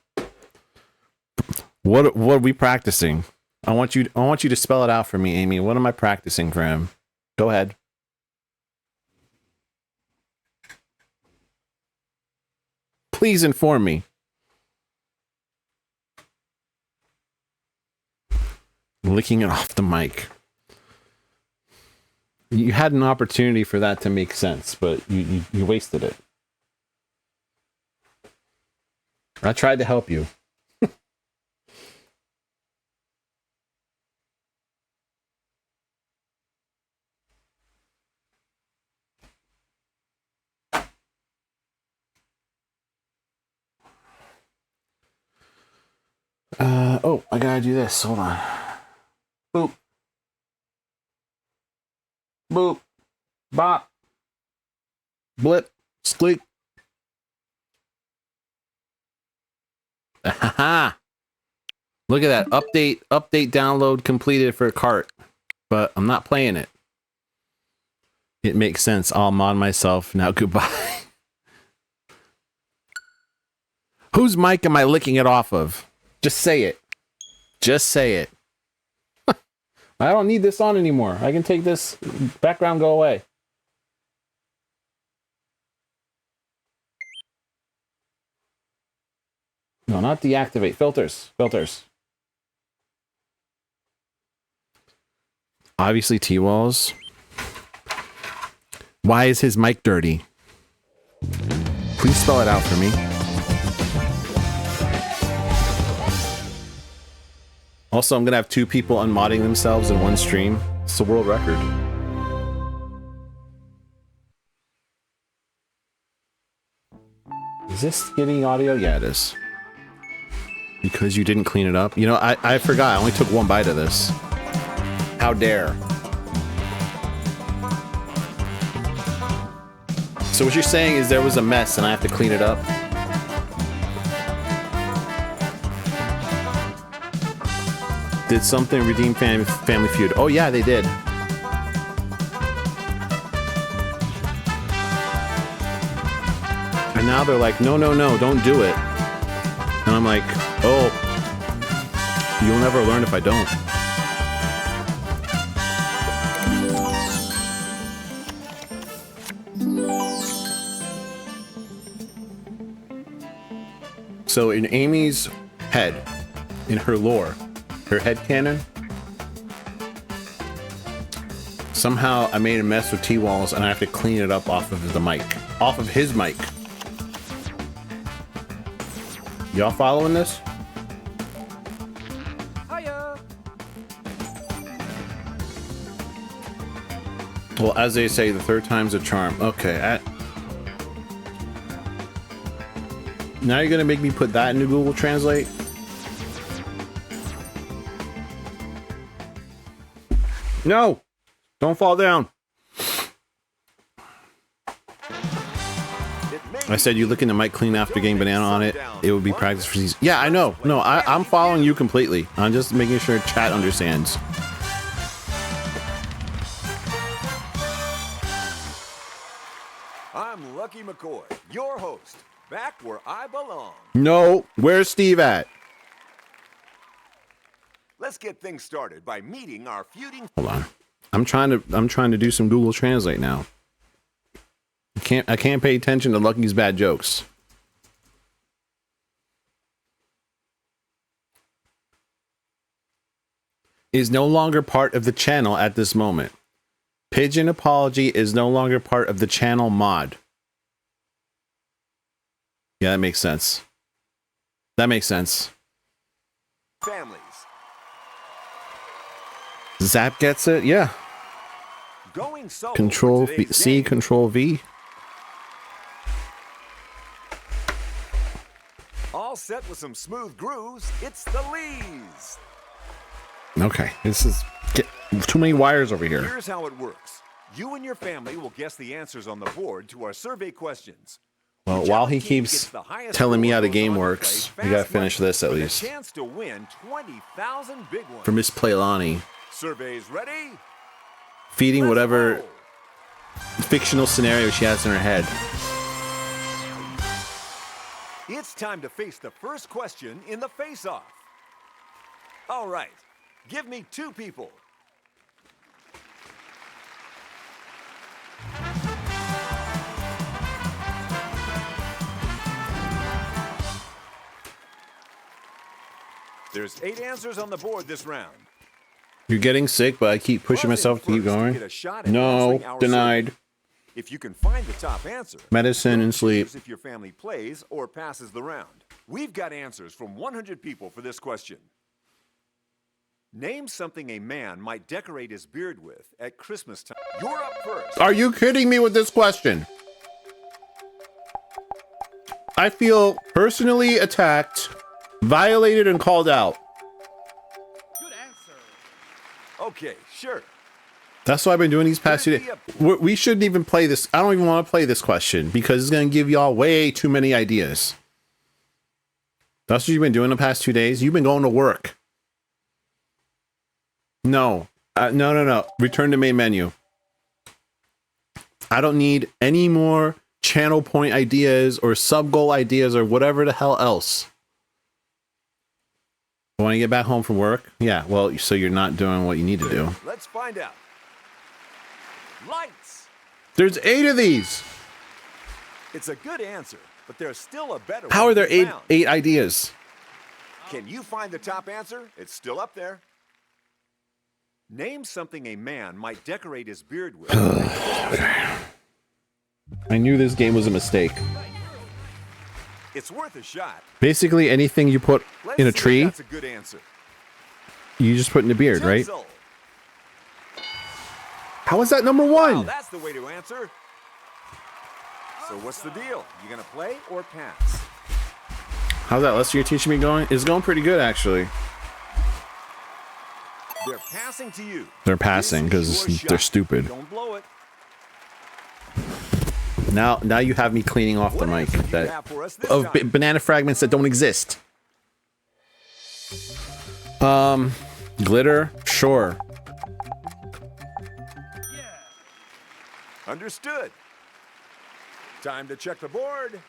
What are we practicing? I want you to spell it out for me, Amy. What am I practicing for him? Go ahead. Please inform me. Licking it off the mic. You had an opportunity for that to make sense, but you wasted it. I tried to help you. Oh, I gotta do this. Hold on. Boop. Boop. Bop. Blip. Squeak. Aha. Look at that. Update download completed for a cart. But I'm not playing it. It makes sense. I'll mod myself. Now goodbye. Whose mic am I licking it off of? Just say it. Just say it. I don't need this on anymore. I can take this background, go away. No, not deactivate. Filters. Filters. Obviously T-Walls. Why is his mic dirty? Please spell it out for me. Also, I'm going to have 2 people unmodding themselves in one stream. It's a world record. Is this getting audio? Yeah, it is. Because you didn't clean it up? You know, I forgot. I only took 1 bite of this. How dare. So what you're saying is there was a mess and I have to clean it up? Did something redeem Family Feud? Oh yeah, they did. And now they're like, no, don't do it. And I'm like, oh, you'll never learn if I don't. So in Amy's head, in her lore, her headcanon, somehow I made a mess with T-Walls and I have to clean it up off of the mic. Off of his mic. Y'all following this?
Hiya.
Well, as they say, the 3rd time's a charm. Okay, now you're gonna make me put that into Google Translate? No! Don't fall down. I said you licking the mic clean after getting banana on it. It would be practice for season. Yeah, I know. No, I'm following you completely. I'm just making sure chat understands.
I'm Lucky McCoy, your host, back where I belong.
No, where's Steve at?
Let's get things started by meeting our feuding.
Hold on. I'm trying to do some Google Translate now. I can't pay attention to Lucky's bad jokes. is no longer part of the channel at this moment. Pigeon Apology is no longer part of the channel mod. Yeah, that makes sense. That makes sense.
Families.
Zap gets it? Yeah.
Going solo
Control
for
V,
today's
C,
game.
Control V.
All set with some smooth grooves. It's the Lees.
Okay, this is too many wires over here.
Here's how it works. You and your family will guess the answers on the board to our survey questions.
Well, while he keeps telling me how the game works, we gotta finish this at least.
Chance to win 20,000 big ones.
For Miss Playlani.
Surveys ready?
Feeding whatever fictional scenario she has in her head.
It's time to face the first question in the face-off. All right, give me 2 people. There's 8 answers on the board this round.
You're getting sick, but I keep pushing myself to keep going. No, denied.
If you can find the top answer,
Medicine and sleep.
if your family plays or passes the round. We've got answers from 100 people for this question. Name something a man might decorate his beard with at Christmas time. You're up first.
Are you kidding me with this question? I feel personally attacked, violated, and called out.
Okay, sure.
That's why I've been doing these past 2 days. We shouldn't even play this. I don't even want to play this question because it's going to give y'all way too many ideas. That's what you've been doing the past 2 days. You've been going to work. No. No. Return to main menu. I don't need any more channel point ideas or sub goal ideas or whatever the hell else. Want to get back home from work? Yeah, well, so you're not doing what you need to do.
Let's find out. Lights.
There's 8 of these.
It's a good answer, but there's still a better
How
one
are there
to be
eight
found.
ideas?
Can you find the top answer? It's still up there. Name something a man might decorate his beard with.
I knew this game was a mistake.
It's worth a shot.
Basically, anything you put in a
Let's see if
tree,
that's a good answer.
you just put in the beard, right?
Tinsel.
How is that number 1?
Wow, that's the way to answer. So what's the deal? You gonna play or pass?
How's that lesson you're teaching me going? It's going pretty good, actually.
They're passing to you.
They're passing because
Your shot.
they're stupid.
Don't blow it.
Now you have me cleaning off the mic of banana fragments that don't exist. Glitter, sure.
Understood. Time to check the board.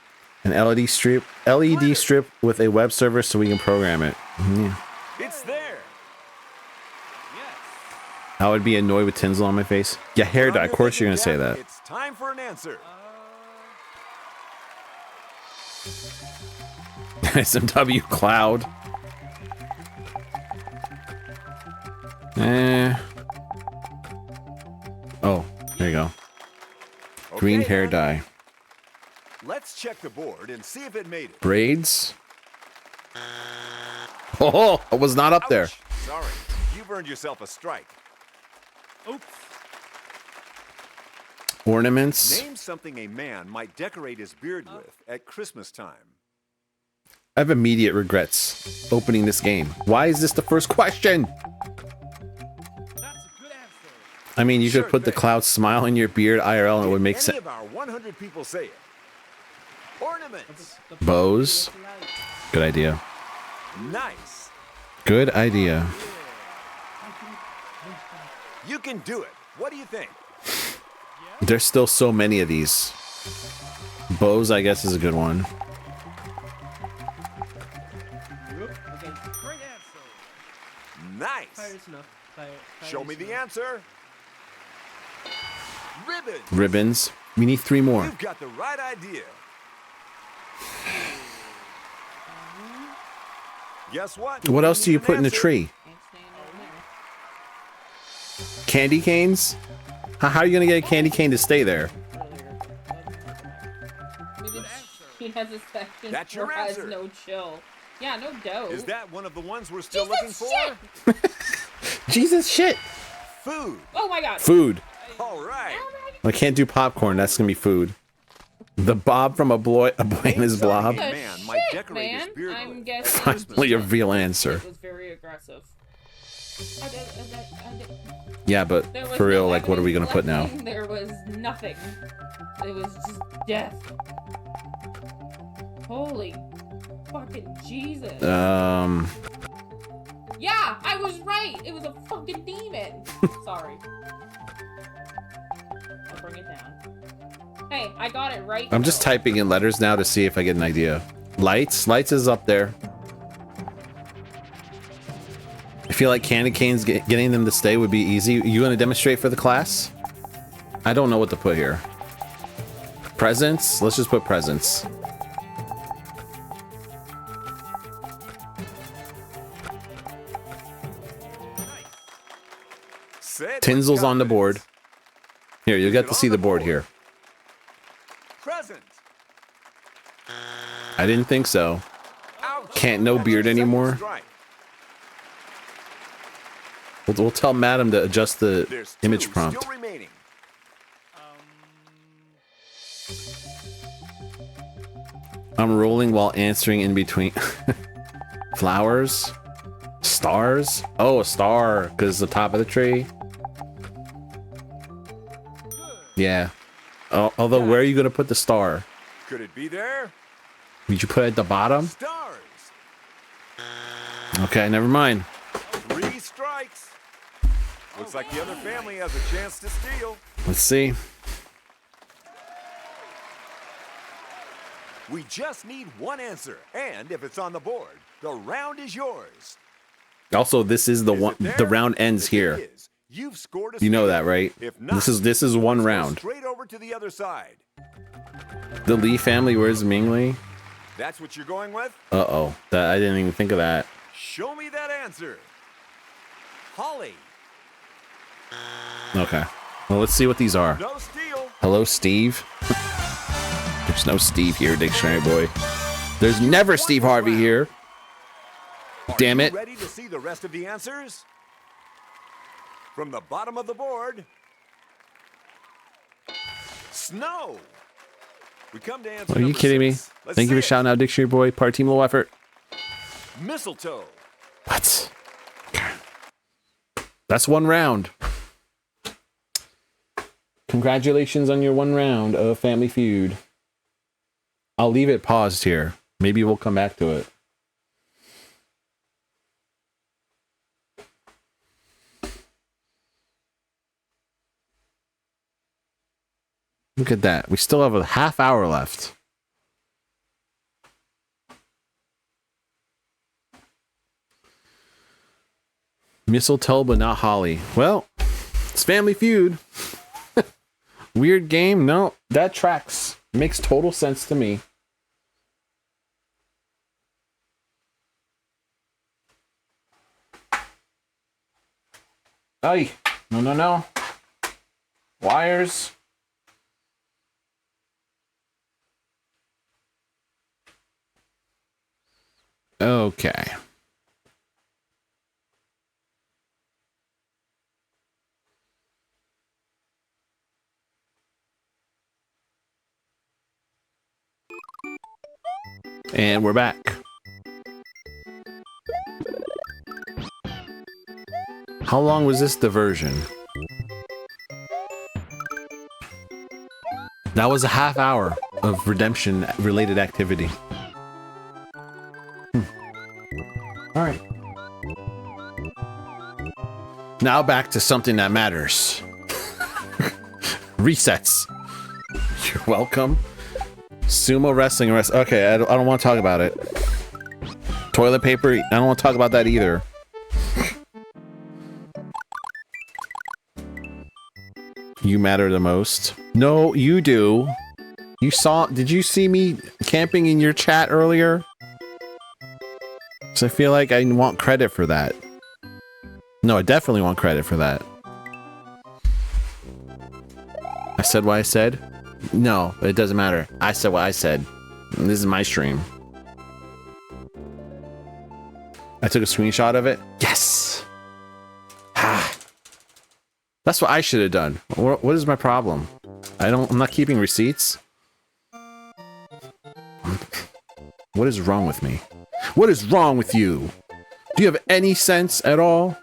An LED strip with a web server so we can program it. Yeah.
It's there.
I would be annoyed with tinsel on my face. Yeah, hair dye. Of course you're gonna say that.
It's time for an answer.
SMW cloud. Oh, there you go. Green
Okay,
hair
then.
dye.
Let's check the board and see if it made it.
Braids. Oh, it was not up there.
Sorry, you've earned yourself a strike.
Oops.
Ornaments.
Name something a man might decorate his beard with at Christmas time.
I have immediate regrets opening this game. Why is this the first question? I mean, you could put the cloud smile in your beard IRL and it would make
Any
sense.
of our 100 people say it. Ornaments.
Bows. Good idea.
Nice.
Good idea.
You can do it. What do you think?
There's still so many of these. Bows, I guess, is a good one.
Okay, great answer.
Nice.
Fire's enough.
Show me the answer. Ribbon.
Ribbons. We need 3 more.
You've got the right idea. Guess what?
What else do you
Need an
put in the
answer?
tree? Candy canes? How are you gonna get a candy cane to stay there?
Maybe she has a section
That's
for
your
has
answer.
no chill. Yeah, no dough.
Is that one of the ones we're still looking for?
Jesus shit.
Food.
Oh my god.
Food.
All right.
I can't do popcorn. That's gonna be food. The Bob from a boy and his blob.
Man might decorate his beard
I'm
with
guessing
Finally, a real answer.
it was very aggressive.
Yeah, but
There was
for real,
no
like, what are we gonna put now?
evidence collecting, There was nothing. It was just death. Holy fucking Jesus. Yeah, I was right. It was a fucking demon. Sorry. I'll bring it down. Hey, I got it right.
I'm just typing in letters now to see if I get an idea. Lights? Lights is up there. I feel like candy canes, getting them to stay would be easy. You gonna demonstrate for the class? I don't know what to put here. Presents? Let's just put presents. Tinsel's on the board. Here, you'll get to see the board here.
Present.
I didn't think so. Can't no beard anymore. We'll tell Madam to adjust the image prompt.
Still remaining.
I'm rolling while answering in between. Flowers? Stars? Oh, a star, because the top of the tree. Yeah. Oh, although, where are you going to put the star?
Could it be there?
Did you put it at the bottom?
Stars.
Okay, never mind.
3 strikes. Looks like the other family has a chance to steal.
Let's see.
We just need one answer, and if it's on the board, the round is yours.
Also, this is the one. The round ends here.
You've scored a
You know
steal.
that, right?
If not,
This is one
let's go
round.
Straight over to the other side.
The Lee family. Where's Ming Lee?
That's what you're going with?
Uh-oh. That I didn't even think of that.
Show me that answer. Holly.
Okay. Well, let's see what these are.
No steal.
Hello, Steve. There's no Steve here, Dictionary Boy. There's never Steve Harvey here. Damn it.
Ready to see the rest of the answers? From the bottom of the board. Snow. We come to answer
Are you
number
kidding me?
6. Let's
Thank you
see
for shouting out Dictionary Boy. Part team low effort.
it. Mistletoe.
What? That's one round. Congratulations on your one round of Family Feud. I'll leave it paused here. Maybe we'll come back to it. Look at that. We still have a half hour left. Mistletoe, but not holly. Well, it's Family Feud. Weird game. No, that tracks. Makes total sense to me. Ay, no, no, no. Wires. Okay. And we're back. How long was this diversion? That was a half hour of redemption related activity. All right. Now back to something that matters. Resets. You're welcome. Sumo wrestling. Okay, I don't want to talk about it. Toilet paper. I don't want to talk about that either. You matter the most. No, you do. You saw. Did you see me camping in your chat earlier? So I feel like I want credit for that. No, I definitely want credit for that. said what I said? No, it doesn't matter. I said what I said. This is my stream. I took a screenshot of it. Yes! That's what I should have done. What is my problem? I'm not keeping receipts. What is wrong with me? What is wrong with you? Do you have any sense at all?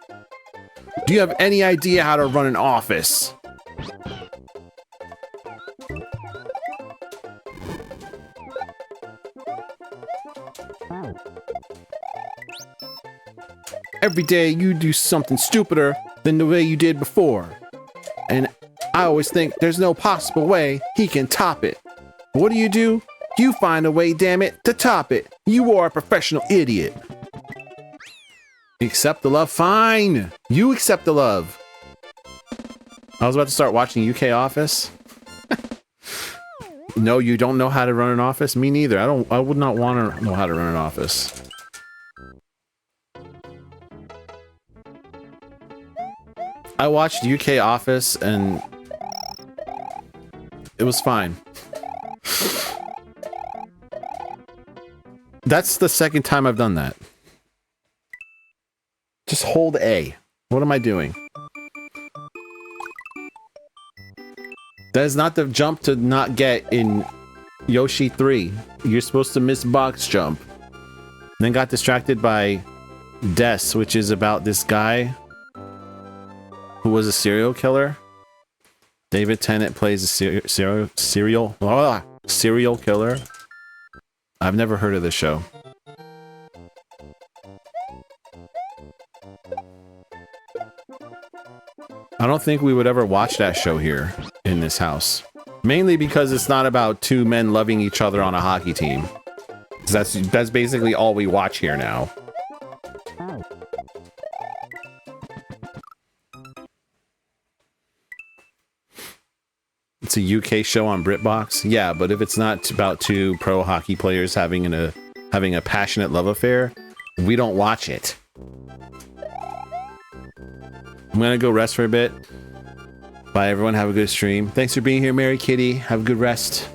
Do you have any idea how to run an office? Every day you do something stupider than the way you did before. And I always think there's no possible way he can top it. What do? You find a way, damn it, to top it. You are a professional idiot. Accept the love? Fine. You accept the love. I was about to start watching UK Office. No, you don't know how to run an office? Me neither. I would not want to know how to run an office. I watched UK Office and it was fine. That's the second time I've done that. Just hold A. What am I doing? That is not the jump to not get in Yoshi 3. You're supposed to miss box jump. Then got distracted by Des, which is about this guy who was a serial killer. David Tennant plays a serial killer. I've never heard of this show. I don't think we would ever watch that show here in this house. Mainly because it's not about two men loving each other on a hockey team. That's basically all we watch here now. It's a UK show on BritBox. Yeah, but if it's not about two pro hockey players having a passionate love affair, we don't watch it. I'm gonna go rest for a bit. Bye everyone, have a good stream. Thanks for being here, Mary Kitty. Have a good rest.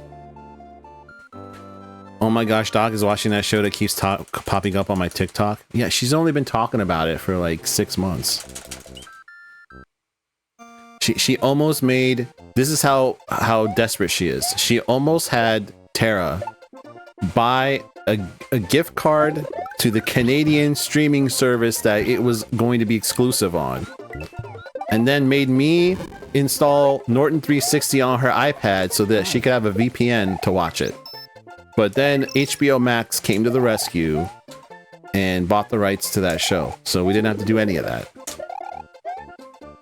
Oh my gosh, Doc is watching that show that keeps popping up on my TikTok. Yeah, she's only been talking about it for like 6 months. She almost made... This is how desperate she is. She almost had Tara buy a gift card to the Canadian streaming service that it was going to be exclusive on. And then made me install Norton 360 on her iPad so that she could have a VPN to watch it. But then HBO Max came to the rescue and bought the rights to that show. So we didn't have to do any of that.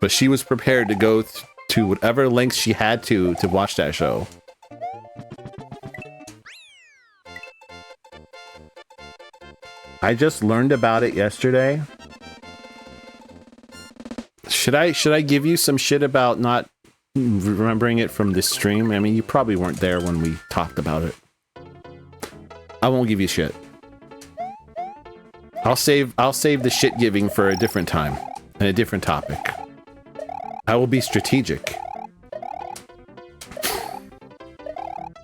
But she was prepared to go to whatever lengths she had to watch that show. I just learned about it yesterday. Should I give you some shit about not remembering it from this stream? I mean, you probably weren't there when we talked about it. I won't give you shit. I'll save the shit giving for a different time and a different topic. I will be strategic.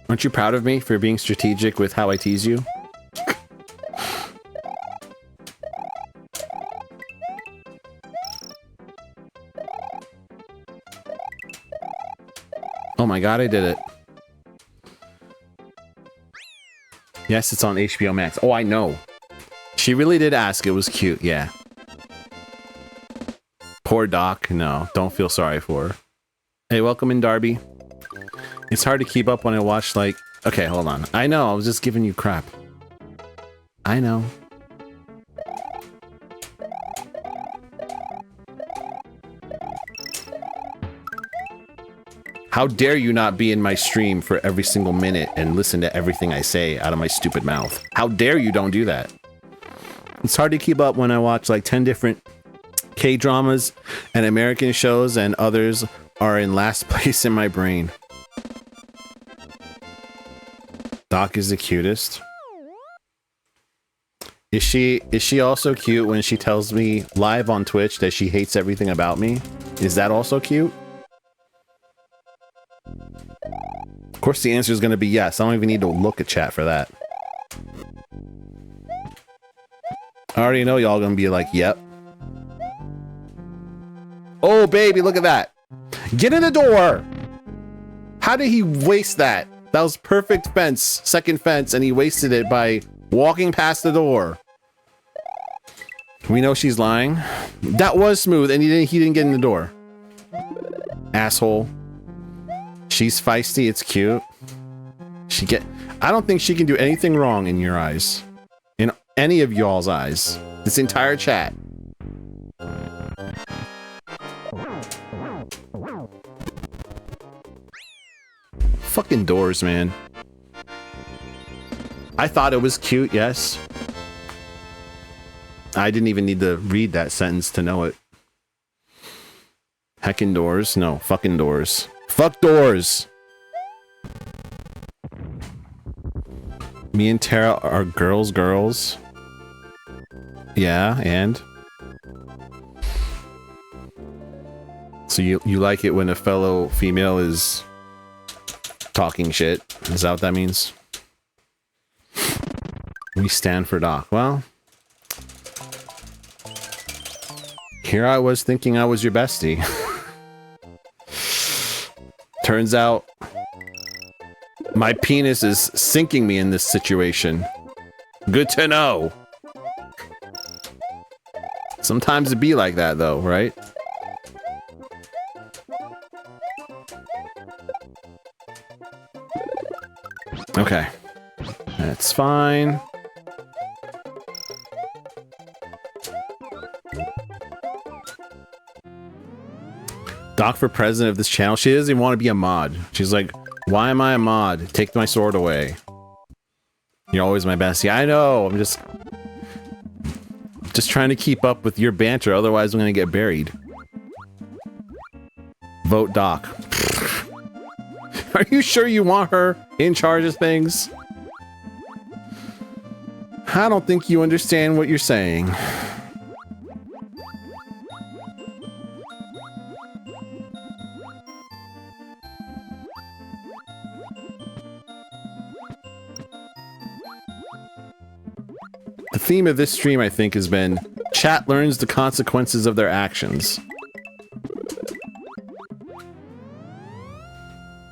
Aren't you proud of me for being strategic with how I tease you? Oh my god, I did it. Yes, it's on HBO Max. Oh, I know. She really did ask. It was cute, yeah. Poor Doc. No, don't feel sorry for her. Hey, welcome in, Darby. It's hard to keep up when I watch, like... Okay, hold on. I know, I was just giving you crap. I know. How dare you not be in my stream for every single minute and listen to everything I say out of my stupid mouth? How dare you don't do that? It's hard to keep up when I watch like 10 different K-dramas and American shows and others are in last place in my brain. Doc is the cutest. Is she also cute when she tells me live on Twitch that she hates everything about me? Is that also cute? Of course, the answer is going to be yes. I don't even need to look at chat for that. I already know y'all going to be like, yep. Oh, baby, look at that. Get in the door. How did he waste that? That was perfect fence, second fence, and he wasted it by walking past the door. We know she's lying. That was smooth, and he didn't get in the door. Asshole. She's feisty, it's cute. I don't think she can do anything wrong in your eyes. In any of y'all's eyes. This entire chat. Fucking doors, man. I thought it was cute, yes. I didn't even need to read that sentence to know it. Heckin' doors? No, fucking doors. Fuck doors! Me and Tara are girls. Yeah, and? So you like it when a fellow female is talking shit? Is that what that means? We stand for Doc. Well, here I was thinking I was your bestie. Turns out my penis is sinking me in this situation. Good to know. Sometimes it be like that though, right? Okay. That's fine. Doc for president of this channel. She doesn't even want to be a mod. She's like, why am I a mod? Take my sword away. You're always my bestie. I know. I'm just trying to keep up with your banter. Otherwise, I'm going to get buried. Vote Doc. Are you sure you want her in charge of things? I don't think you understand what you're saying. The theme of this stream, I think, has been chat learns the consequences of their actions.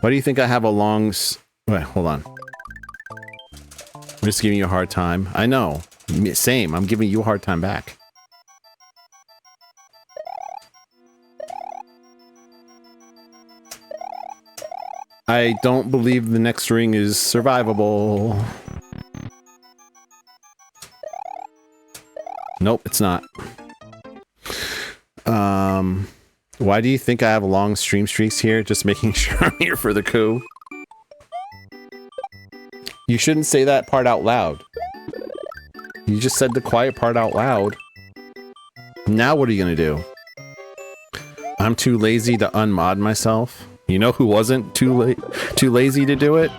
Why do you think I have a long wait, hold on. I'm just giving you a hard time. I know. Same. I'm giving you a hard time back. I don't believe the next ring is survivable. Nope, it's not. Why do you think I have long stream streaks here? Just making sure I'm here for the coup. You shouldn't say that part out loud. You just said the quiet part out loud. Now what are you gonna do? I'm too lazy to unmod myself. You know who wasn't too lazy to do it?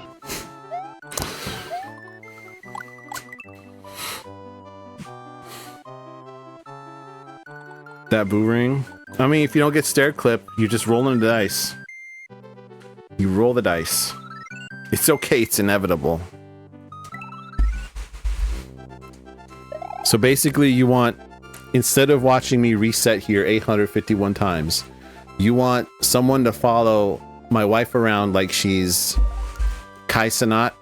That boo ring? I mean, if you don't get stair clip, you just roll the dice. You roll the dice. It's okay, it's inevitable. So basically you want, instead of watching me reset here 851 times, you want someone to follow my wife around like she's Kai Cenat?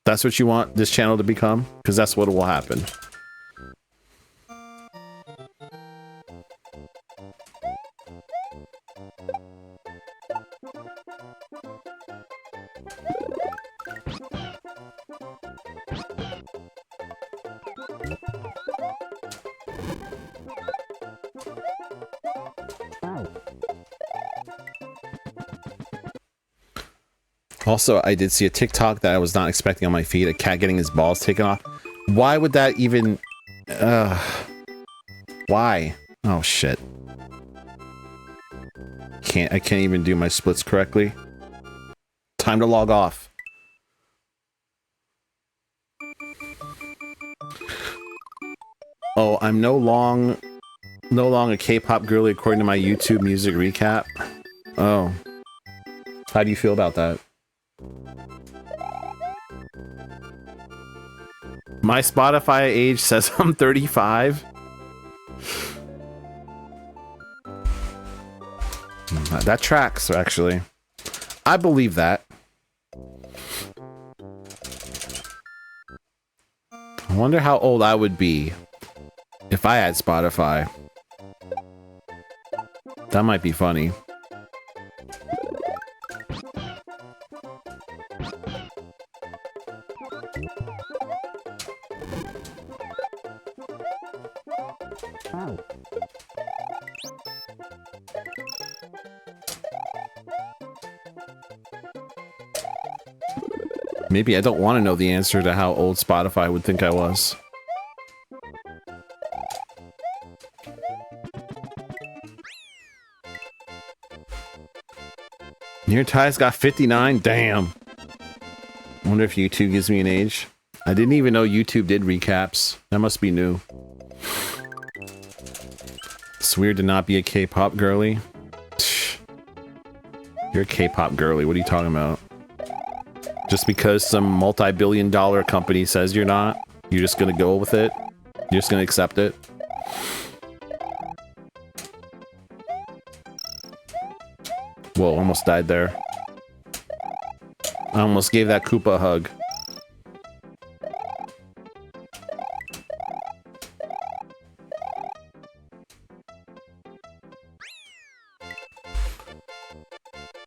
That's what you want this channel to become? Because that's what will happen. Also, I did see a TikTok that I was not expecting on my feed, a cat getting his balls taken off. Why would that even... why? Oh, shit. I can't even do my splits correctly. Time to log off. Oh, I'm no long a K-pop girly according to my YouTube music recap. Oh. How do you feel about that? My Spotify age says I'm 35. That tracks, actually. I believe that. I wonder how old I would be if I had Spotify. That might be funny. Maybe I don't want to know the answer to how old Spotify would think I was. Near Ty's got 59? Damn. I wonder if YouTube gives me an age. I didn't even know YouTube did recaps. That must be new. It's weird to not be a K-pop girly. You're a K-pop girly. What are you talking about? Just because some multi-billion-dollar company says you're not, you're just gonna go with it? You're just gonna accept it? Whoa, almost died there. I almost gave that Koopa a hug.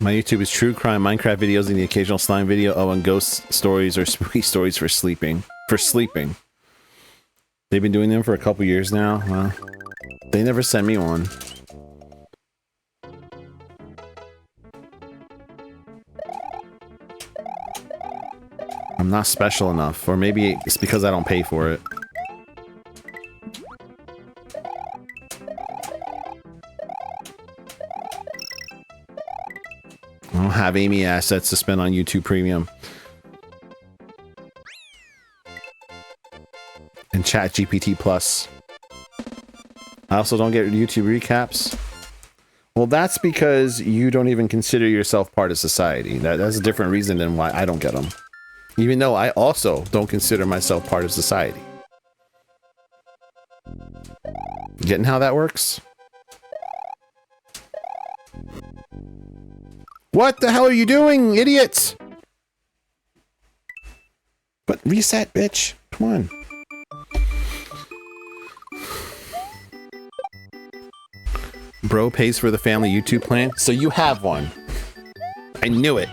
My YouTube is true crime, Minecraft videos, and the occasional slime video. Oh, and ghost stories or spooky stories for sleeping. They've been doing them for a couple years now. Well, they never sent me one. I'm not special enough, or maybe it's because I don't pay for it. I don't have Amy assets to spend on YouTube Premium. And ChatGPT Plus. I also don't get YouTube recaps. Well, that's because you don't even consider yourself part of society. That's a different reason than why I don't get them. Even though I also don't consider myself part of society. Getting how that works? What the hell are you doing, idiots? But reset, bitch. Come on. Bro pays for the family YouTube plan, so you have one. I knew it.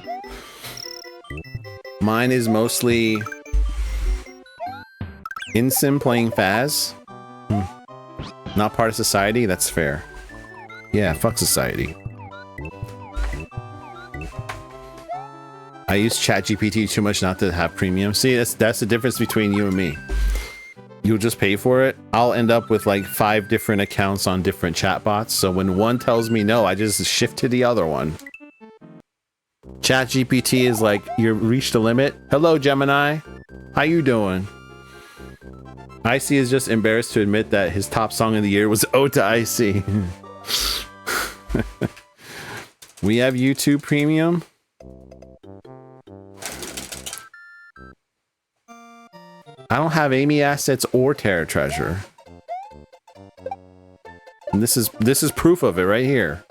Mine is mostly in-sim playing Faz. Not part of society, that's fair. Yeah, fuck society. I use ChatGPT too much not to have premium. See, that's the difference between you and me. You'll just pay for it. I'll end up with like 5 different accounts on different chatbots. So when one tells me no, I just shift to the other one. ChatGPT is like, you reached the limit. Hello, Gemini. How you doing? Icy is just embarrassed to admit that his top song of the year was Ode to Icy. We have YouTube Premium. I don't have Amy assets or Terra Treasure. And this is proof of it right here.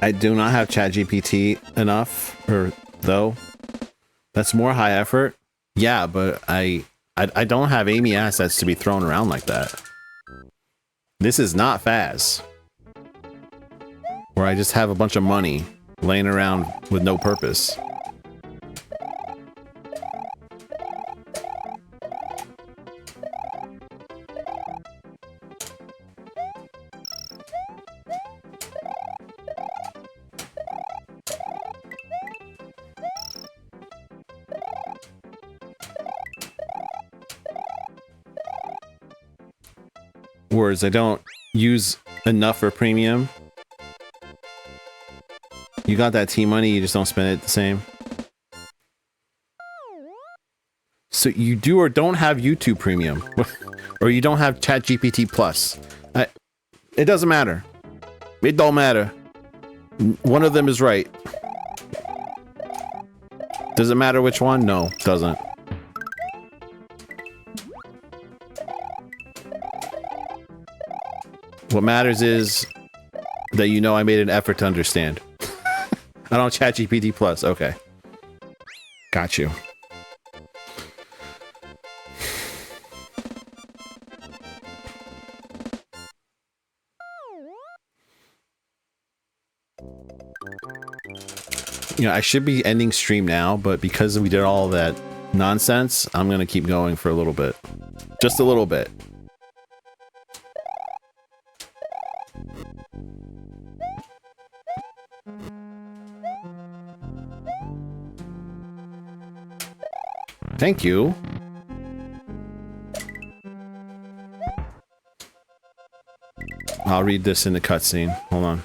I do not have ChatGPT enough, or though. That's more high effort. Yeah, but I don't have Amy assets to be thrown around like that. This is not Faz, where I just have a bunch of money laying around with no purpose. words. I don't use enough for premium. You got that T-money, you just don't spend it the same. So you do or don't have YouTube Premium. Or you don't have ChatGPT Plus. It doesn't matter. It don't matter. One of them is right. Does it matter which one? No, it doesn't. What matters is that you know I made an effort to understand. I don't ChatGPT Plus. Okay. Got you. You know, I should be ending stream now, but because we did all that nonsense, I'm gonna keep going for a little bit. Just a little bit. Thank you. I'll read this in the cutscene. Hold on.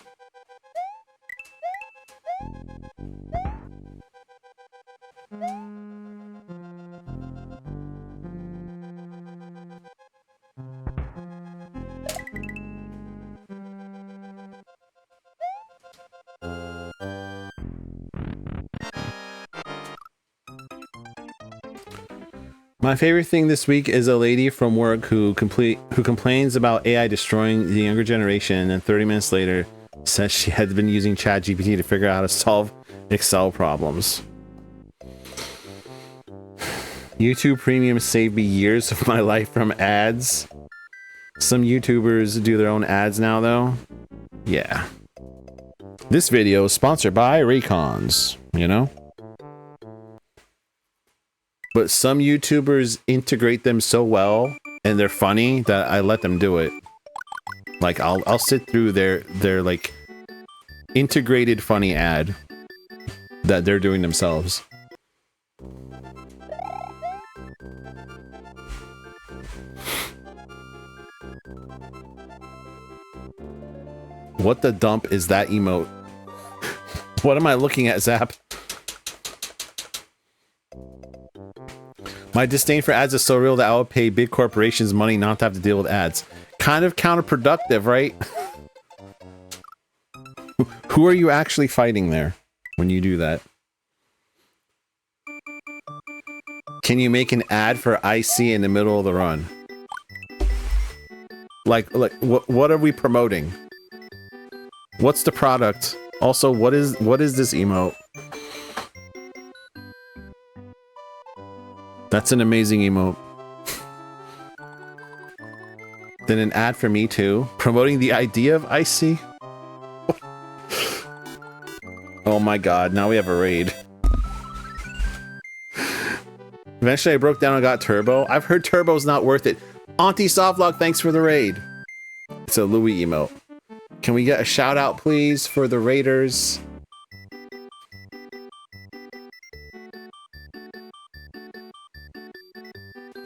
My favorite thing this week is a lady from work who complains about AI destroying the younger generation, and then 30 minutes later says she had been using ChatGPT to figure out how to solve Excel problems. YouTube Premium saved me years of my life from ads. Some YouTubers do their own ads now, though. Yeah. This video is sponsored by Raycons, you know? But some YouTubers integrate them so well and they're funny that I let them do it. Like I'll sit through their like integrated funny ad that they're doing themselves. What the dump is that emote? What am I looking at, Zap? My disdain for ads is so real that I would pay big corporations money not to have to deal with ads. Kind of counterproductive, right? Who are you actually fighting there when you do that? Can you make an ad for IC in the middle of the run? Like what are we promoting? What's the product? Also, what is this emote? That's an amazing emote. Then an ad for me too, promoting the idea of IC. Oh my god, now we have a raid. Eventually I broke down and got Turbo. I've heard Turbo's not worth it. Auntie Softlog, thanks for the raid. It's a Louis emote. Can we get a shout out please for the raiders?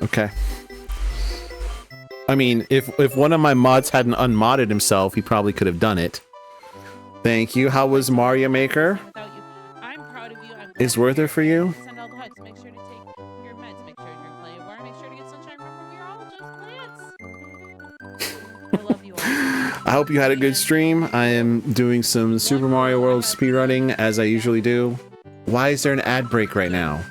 Okay. I mean, if one of my mods hadn't unmodded himself, he probably could have done it. Thank you. How was Mario Maker?
I'm proud of you.
Is worth it for you?
Send all the hugs. Make sure to take your meds. Make sure you're playing water. Make sure to get sunshine. Remember, we're all just plants. I love you all.
I hope you had a good stream. I am doing some Super Mario World speedrunning as I usually do. Why is there an ad break right now?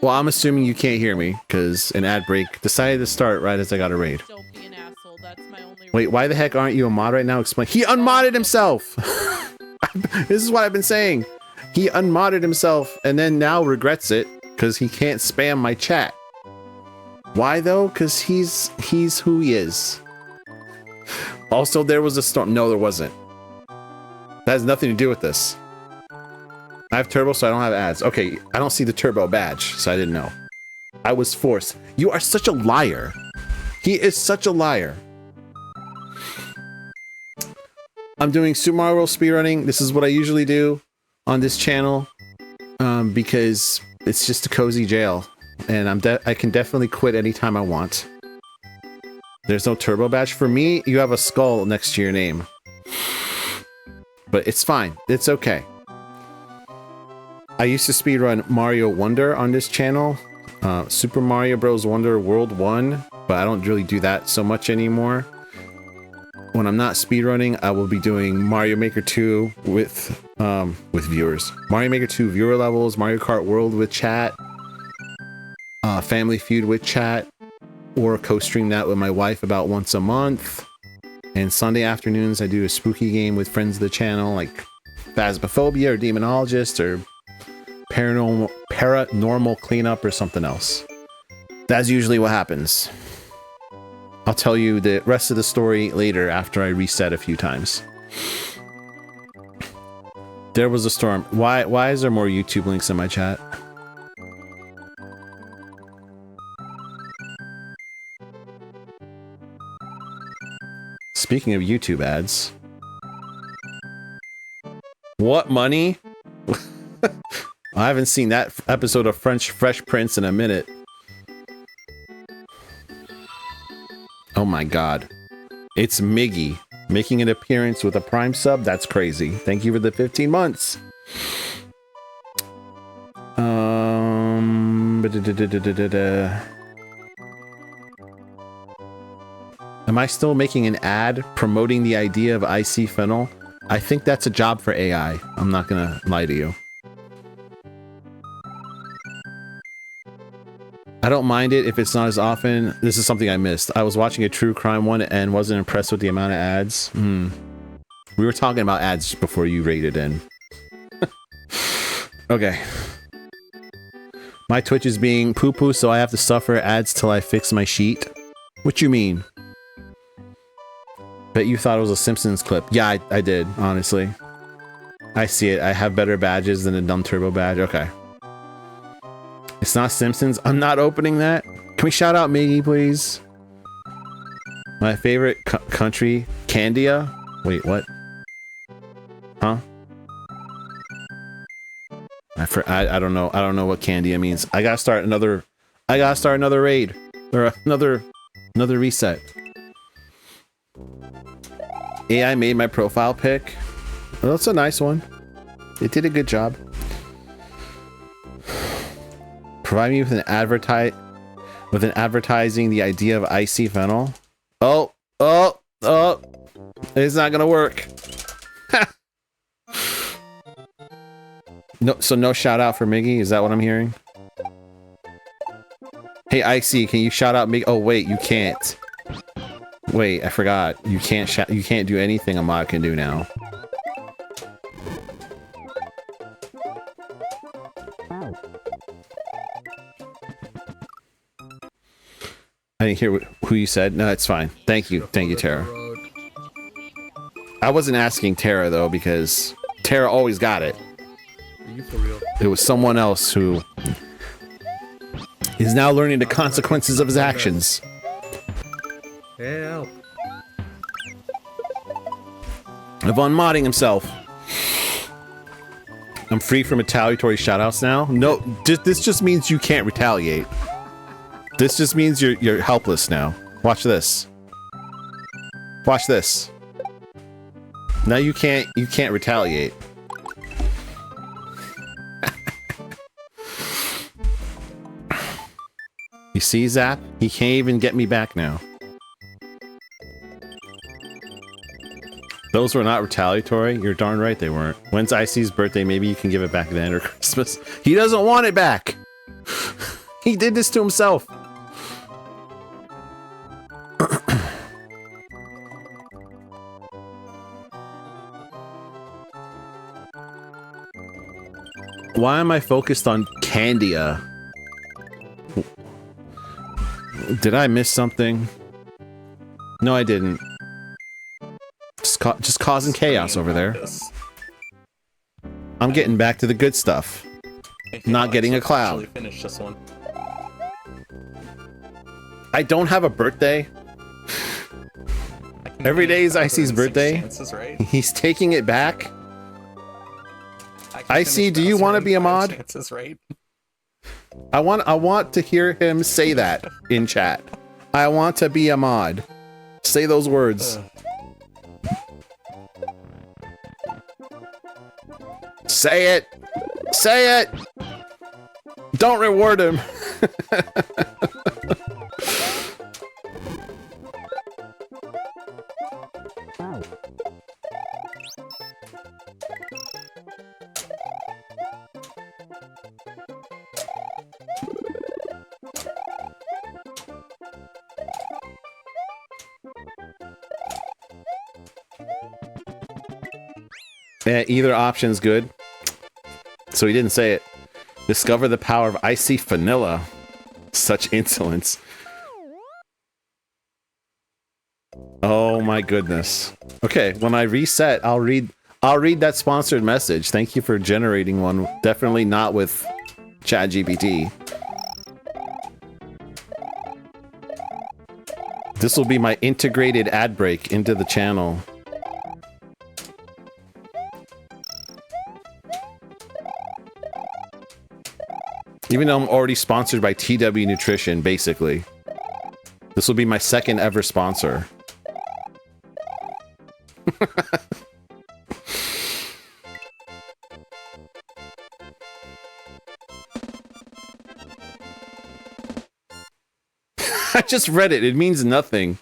Well, I'm assuming you can't hear me, because an ad break decided to start right as I got a raid.
Don't be an asshole. That's my only.
Wait, why the heck aren't you a mod right now? Explain. He unmodded himself! This is what I've been saying. He unmodded himself, and then now regrets it, because he can't spam my chat. Why though? Because he's who he is. Also, there was a storm. No, there wasn't. That has nothing to do with this. I have Turbo, so I don't have ads. Okay, I don't see the Turbo badge, so I didn't know. I was forced. You are such a liar. He is such a liar. I'm doing Super Mario World speedrunning. This is what I usually do on this channel, because it's just a cozy jail, and I can definitely quit anytime I want. There's no turbo badge. For me, you have a skull next to your name. But it's fine. It's okay. I used to speedrun Mario Wonder on this channel. Super Mario Bros. Wonder World 1. But I don't really do that so much anymore. When I'm not speedrunning, I will be doing Mario Maker 2 with viewers. Mario Maker 2 viewer levels, Mario Kart World with chat, Family Feud with chat, or co-stream that with my wife about once a month. And Sunday afternoons, I do a spooky game with friends of the channel, like Phasmophobia or Demonologist or Paranormal Cleanup or something else. That's usually what happens. I'll tell you the rest of the story later after I reset a few times. There was a storm. Why is there more YouTube links in my chat? Speaking of YouTube ads. What money? I haven't seen that episode of Fresh Prince in a minute. Oh my god. It's Miggy making an appearance with a Prime sub. That's crazy. Thank you for the 15 months. Am I still making an ad promoting the idea of IC Fennel? I think that's a job for AI. I'm not gonna lie to you. I don't mind it if it's not as often. This is something I missed. I was watching a true crime one and wasn't impressed with the amount of ads. We were talking about ads before you rated in. Okay. My Twitch is being poo-poo, so I have to suffer ads till I fix my sheet. What you mean? Bet you thought it was a Simpsons clip. Yeah, I did, honestly. I see it. I have better badges than a dumb turbo badge. Okay. It's not Simpsons. I'm not opening that. Can we shout out Miggy, please? My favorite country, Candia. Wait, what? Huh? I don't know. I don't know what Candia means. I gotta start another raid or another reset. AI made my profile pic. Well, that's a nice one. It did a good job. Provide me with an advertising the idea of IC Fennel. Oh, it's not gonna work. No, so no shout out for Miggy. Is that what I'm hearing? Hey, IC, can you shout out Miggy? Oh wait, you can't. Wait, I forgot. You can't do anything a mod can do now. I didn't hear who you said. No, it's fine. Thank you, Tara. I wasn't asking Tara though because Tara always got it.
Are you for real?
It was someone else who is now learning the consequences of his actions.
Help.
Of unmodding himself. I'm free from retaliatory shoutouts now. No, this just means you can't retaliate. This just means you're helpless now. Watch this. Watch this. Now you can't retaliate. You see, Zap? He can't even get me back now. Those were not retaliatory. You're darn right they weren't. When's IC's birthday? Maybe you can give it back at the end of Christmas. He doesn't want it back. He did this to himself. Why am I focused on Candia? Did I miss something? No, I didn't. Just causing chaos over there. I'm getting back to the good stuff. Not getting a cloud.
Finish this one.
I don't have a birthday. Every day is IC's birthday.
Chances, right?
He's taking it back. IC, do you want to be a mod?
Chances, right?
I want to hear him say that in chat. I want to be a mod. Say those words. Say it. Say it. Don't reward him. Yeah, either option's good. So he didn't say it. Discover the power of icy vanilla. Such insolence. Oh my goodness. Okay, when I reset, I'll read that sponsored message. Thank you for generating one. Definitely not with ChatGPT. This will be my integrated ad break into the channel. Even though I'm already sponsored by TW Nutrition, basically. This will be my second ever sponsor. I just read it. It means nothing.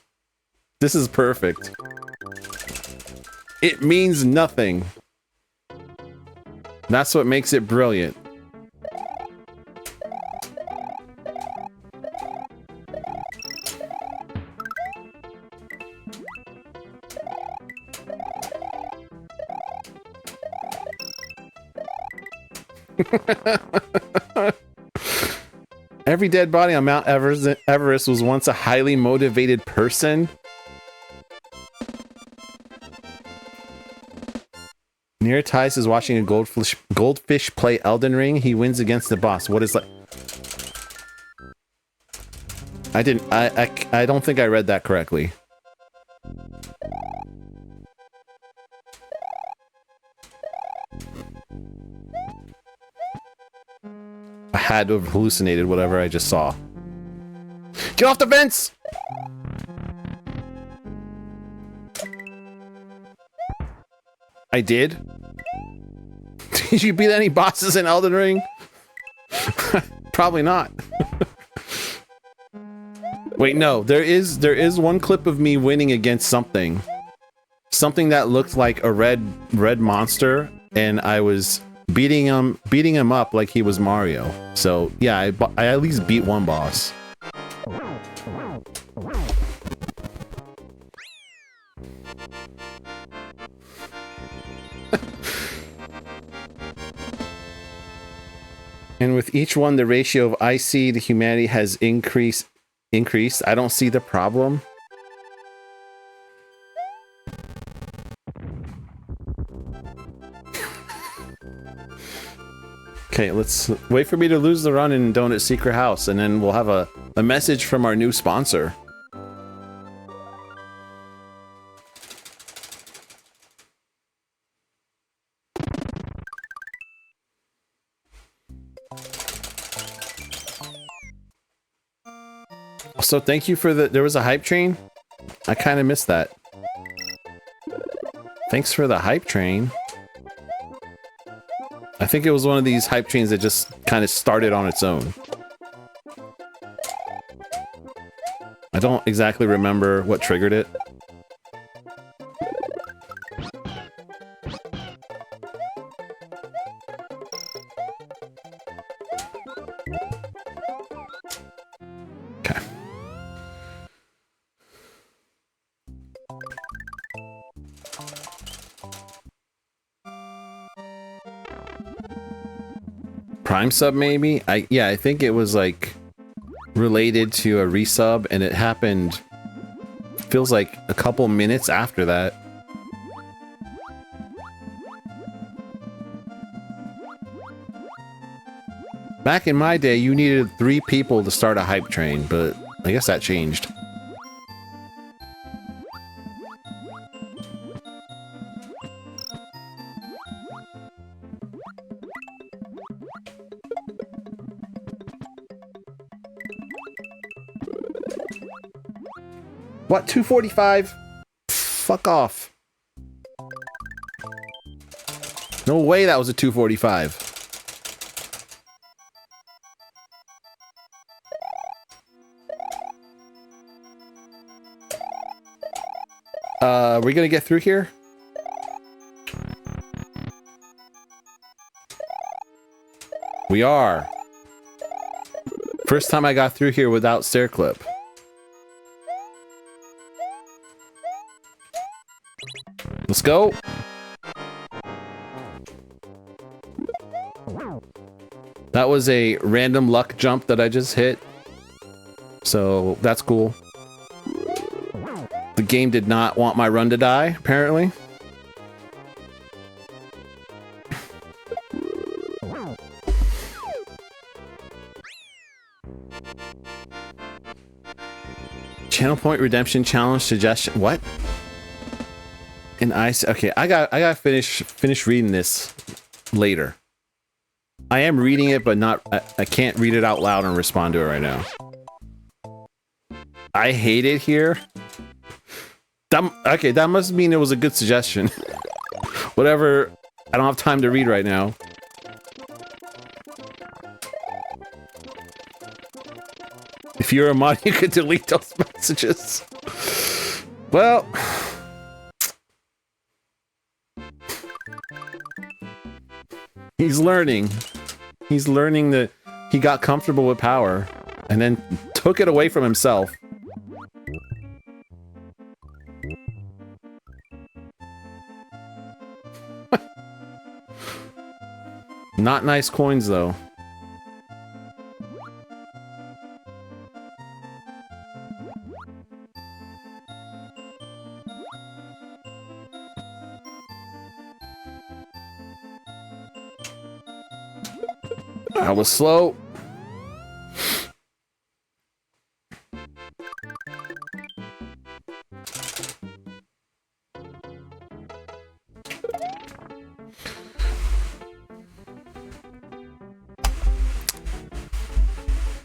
This is perfect. It means nothing. That's what makes it brilliant. Every dead body on Mount Everest was once a highly motivated person. Neartice is watching a goldfish play Elden Ring. He wins against the boss. What is that? I don't think I read that correctly. I had to have hallucinated whatever I just saw. Get off the vents! I did? Did you beat any bosses in Elden Ring? Probably not. Wait, no. There is one clip of me winning against something. Something that looked like a red monster, and I was beating him up like he was Mario. So yeah, I at least beat one boss. And with each one, the ratio of IC to humanity has increased. I don't see the problem. Okay, let's wait for me to lose the run in Donut Secret House, and then we'll have a message from our new sponsor. So thank you for there was a hype train? I kind of missed that. Thanks for the hype train. I think it was one of these hype trains that just kind of started on its own. I don't exactly remember what triggered it. Prime sub maybe? Yeah, I think it was like related to a resub, and it happened feels like a couple minutes after that. Back in my day, you needed 3 people to start a hype train, but I guess that changed. What, 245? Fuck off. No way that was a 245. Are we gonna get through here? We are. First time I got through here without stair clip. Let's go. That was a random luck jump that I just hit. So that's cool. The game did not want my run to die, apparently. Channel Point Redemption Challenge suggestion. What? And okay, I gotta finish reading this later. I am reading it, but not. I can't read it out loud and respond to it right now. I hate it here. Okay, that must mean it was a good suggestion. Whatever. I don't have time to read right now. If you're a mod, you could delete those messages. Well. He's learning. He's learning that he got comfortable with power and then took it away from himself. Not nice coins, though. I was slow.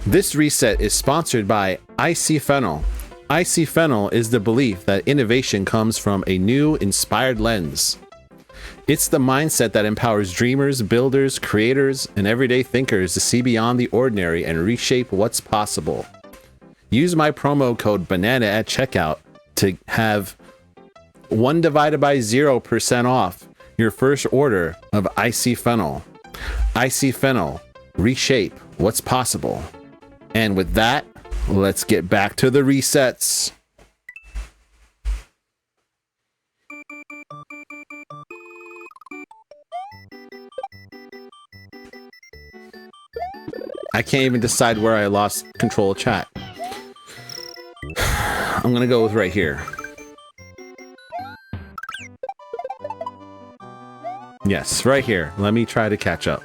This reset is sponsored by Icy Fennel. Icy Fennel is the belief that innovation comes from a new, inspired lens. It's the mindset that empowers dreamers, builders, creators, and everyday thinkers to see beyond the ordinary and reshape what's possible. Use my promo code BANANA at checkout to have 1 divided by 0% off your first order of Icy Fennel. Icy Fennel, reshape what's possible. And with that, let's get back to the resets. I can't even decide where I lost control of chat. I'm gonna go with right here. Yes, right here. Let me try to catch up.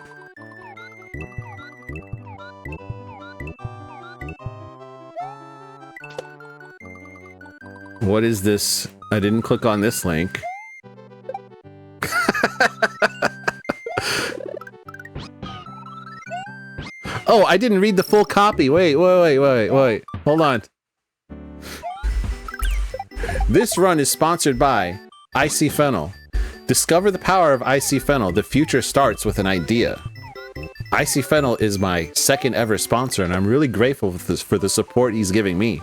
What is this? I didn't click on this link. Oh, I didn't read the full copy. Wait. Hold on. This run is sponsored by Icy Fennel. Discover the power of Icy Fennel. The future starts with an idea. Icy Fennel is my second ever sponsor, and I'm really grateful for the support he's giving me.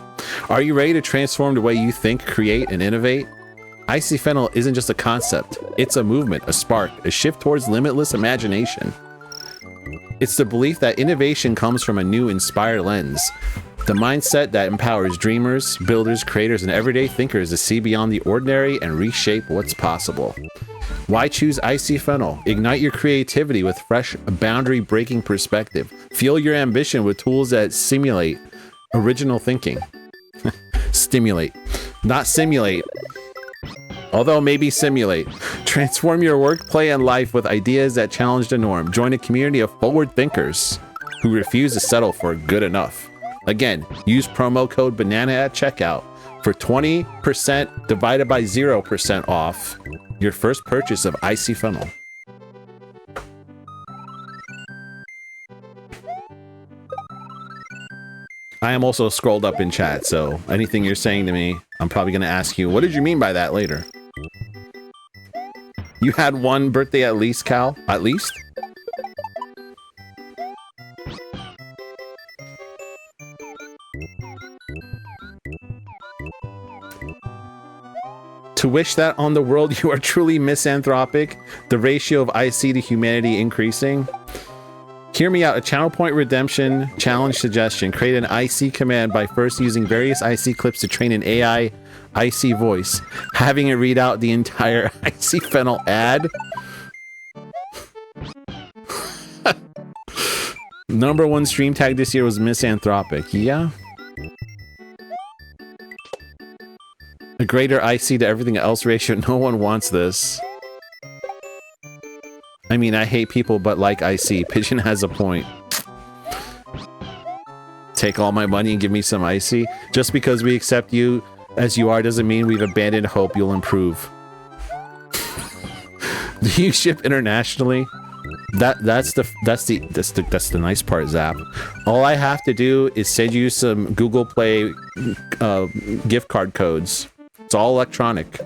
Are you ready to transform the way you think, create, and innovate? Icy Fennel isn't just a concept. It's a movement, a spark, a shift towards limitless imagination. It's the belief that innovation comes from a new, inspired lens. The mindset that empowers dreamers, builders, creators, and everyday thinkers to see beyond the ordinary and reshape what's possible. Why choose Icy Fennel? Ignite your creativity with fresh, boundary-breaking perspective. Fuel your ambition with tools that simulate original thinking. Stimulate, not simulate. Although maybe simulate. Transform your work, play, and life with ideas that challenge the norm. Join a community of forward thinkers who refuse to settle for good enough. Again, use promo code BANANA at checkout for 20% divided by 0% off your first purchase of Icy Fennel. I am also scrolled up in chat, so anything you're saying to me, I'm probably going to ask you, what did you mean by that later? You had one birthday at least, Cal? At least? To wish that on the world you are truly misanthropic, the ratio of IC to humanity increasing. Hear me out, a channel point redemption challenge suggestion. Create an IC command by first using various IC clips to train an AI IC voice, having it read out the entire IC Fennel ad. #1 stream tag this year was misanthropic. Yeah. A greater IC to everything else ratio. No one wants this. I mean, I hate people, but like IC. Pigeon has a point. Take all my money and give me some IC. Just because we accept you as you are doesn't mean we've abandoned hope you'll improve. Do you ship internationally? That's the nice part, Zap. All I have to do is send you some Google Play gift card codes. It's all electronic.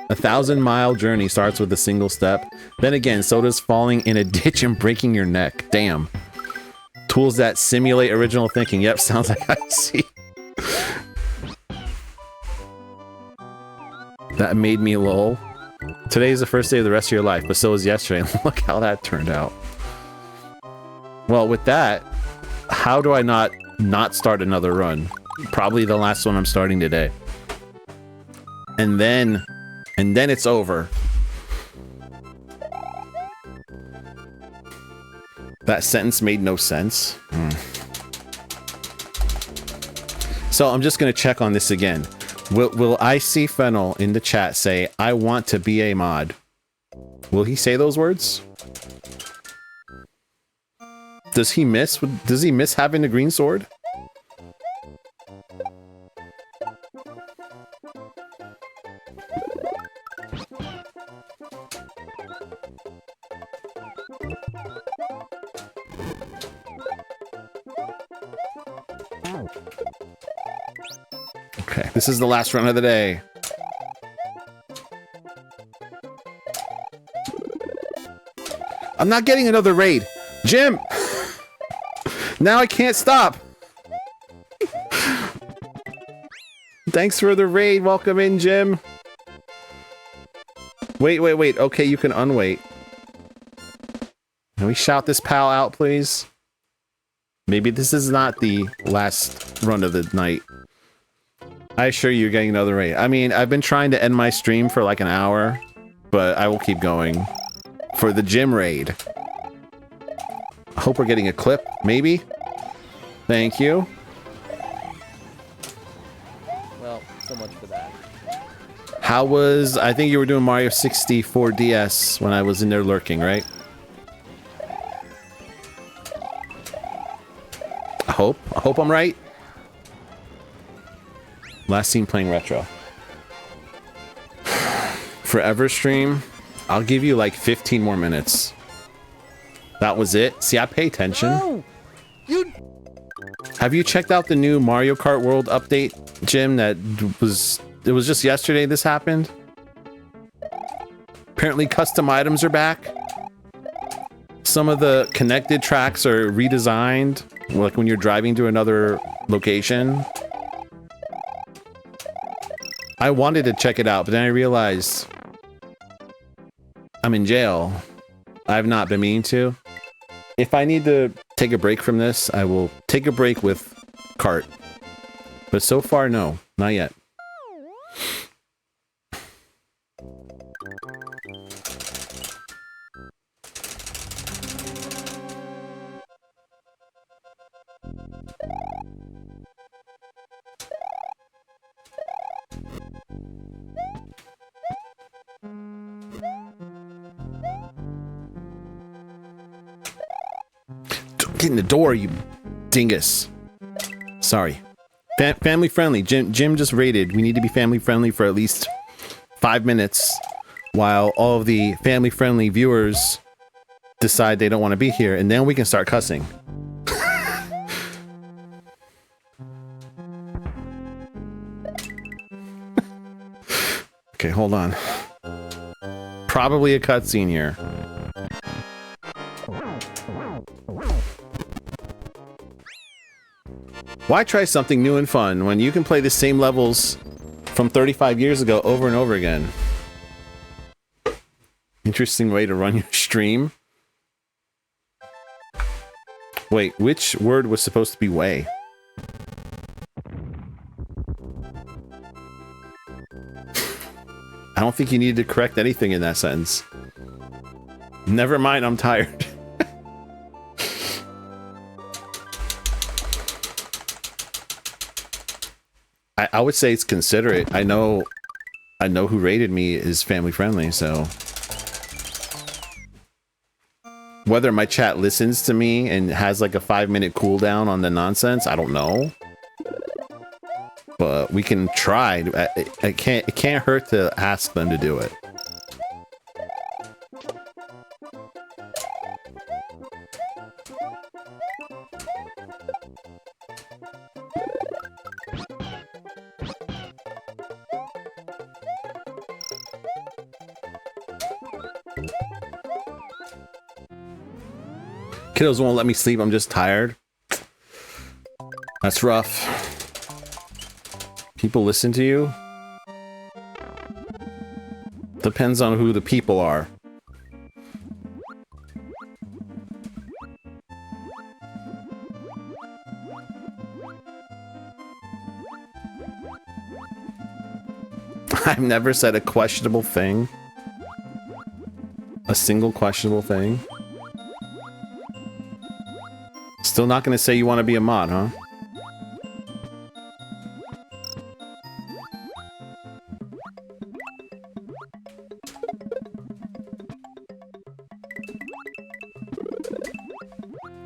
1,000-mile journey starts with a single step. Then again, so does falling in a ditch and breaking your neck. Damn. Tools that simulate original thinking. Yep, sounds like I see. That made me lol. Today is the first day of the rest of your life, but so was yesterday. Look how that turned out. Well, with that, how do I not start another run? Probably the last one I'm starting today. And then it's over. That sentence made no sense. So I'm just gonna check on this again. Will I see Fennel in the chat say, I want to be a mod? Will he say those words? Does he miss having the green sword? Okay, this is the last run of the day. I'm not getting another raid. Jim! Now I can't stop. Thanks for the raid. Welcome in, Jim. Wait. Okay, you can unwait. Can we shout this pal out, please? Maybe this is not the last run of the night. I assure you, you're getting another raid. I mean, I've been trying to end my stream for like an hour, but I will keep going for the gym raid. I hope we're getting a clip, maybe? Thank you.
Well, so much for that.
How was... I think you were doing Mario 64 DS when I was in there lurking, right? I hope I'm right. Last seen playing retro. Forever stream. I'll give you like 15 more minutes. That was it. See, I pay attention.
No!
Have you checked out the new Mario Kart World update, Jim? It was just yesterday this happened. Apparently custom items are back. Some of the connected tracks are redesigned, like when you're driving to another location. I wanted to check it out, but then I realized I'm in jail. I've not been meaning to. If I need to take a break from this, I will take a break with Kart. But so far, no. Not yet. Get in the door, you dingus. Sorry. Family friendly. Jim just rated. We need to be family friendly for at least 5 minutes while all of the family friendly viewers decide they don't want to be here, and then we can start cussing. Okay, hold on. Probably a cutscene here. Why try something new and fun when you can play the same levels from 35 years ago over and over again? Interesting way to run your stream. Wait, which word was supposed to be way? I don't think you needed to correct anything in that sentence. Never mind, I'm tired. I would say it's considerate. I know who rated me is family friendly, so whether my chat listens to me and has like a 5-minute cooldown on the nonsense, I don't know. But we can try. It can't hurt to ask them to do it. Kiddos won't let me sleep. I'm just tired. That's rough. People listen to you? Depends on who the people are. I've never said a questionable thing. A single questionable thing. Still not gonna say you want to be a mod, huh?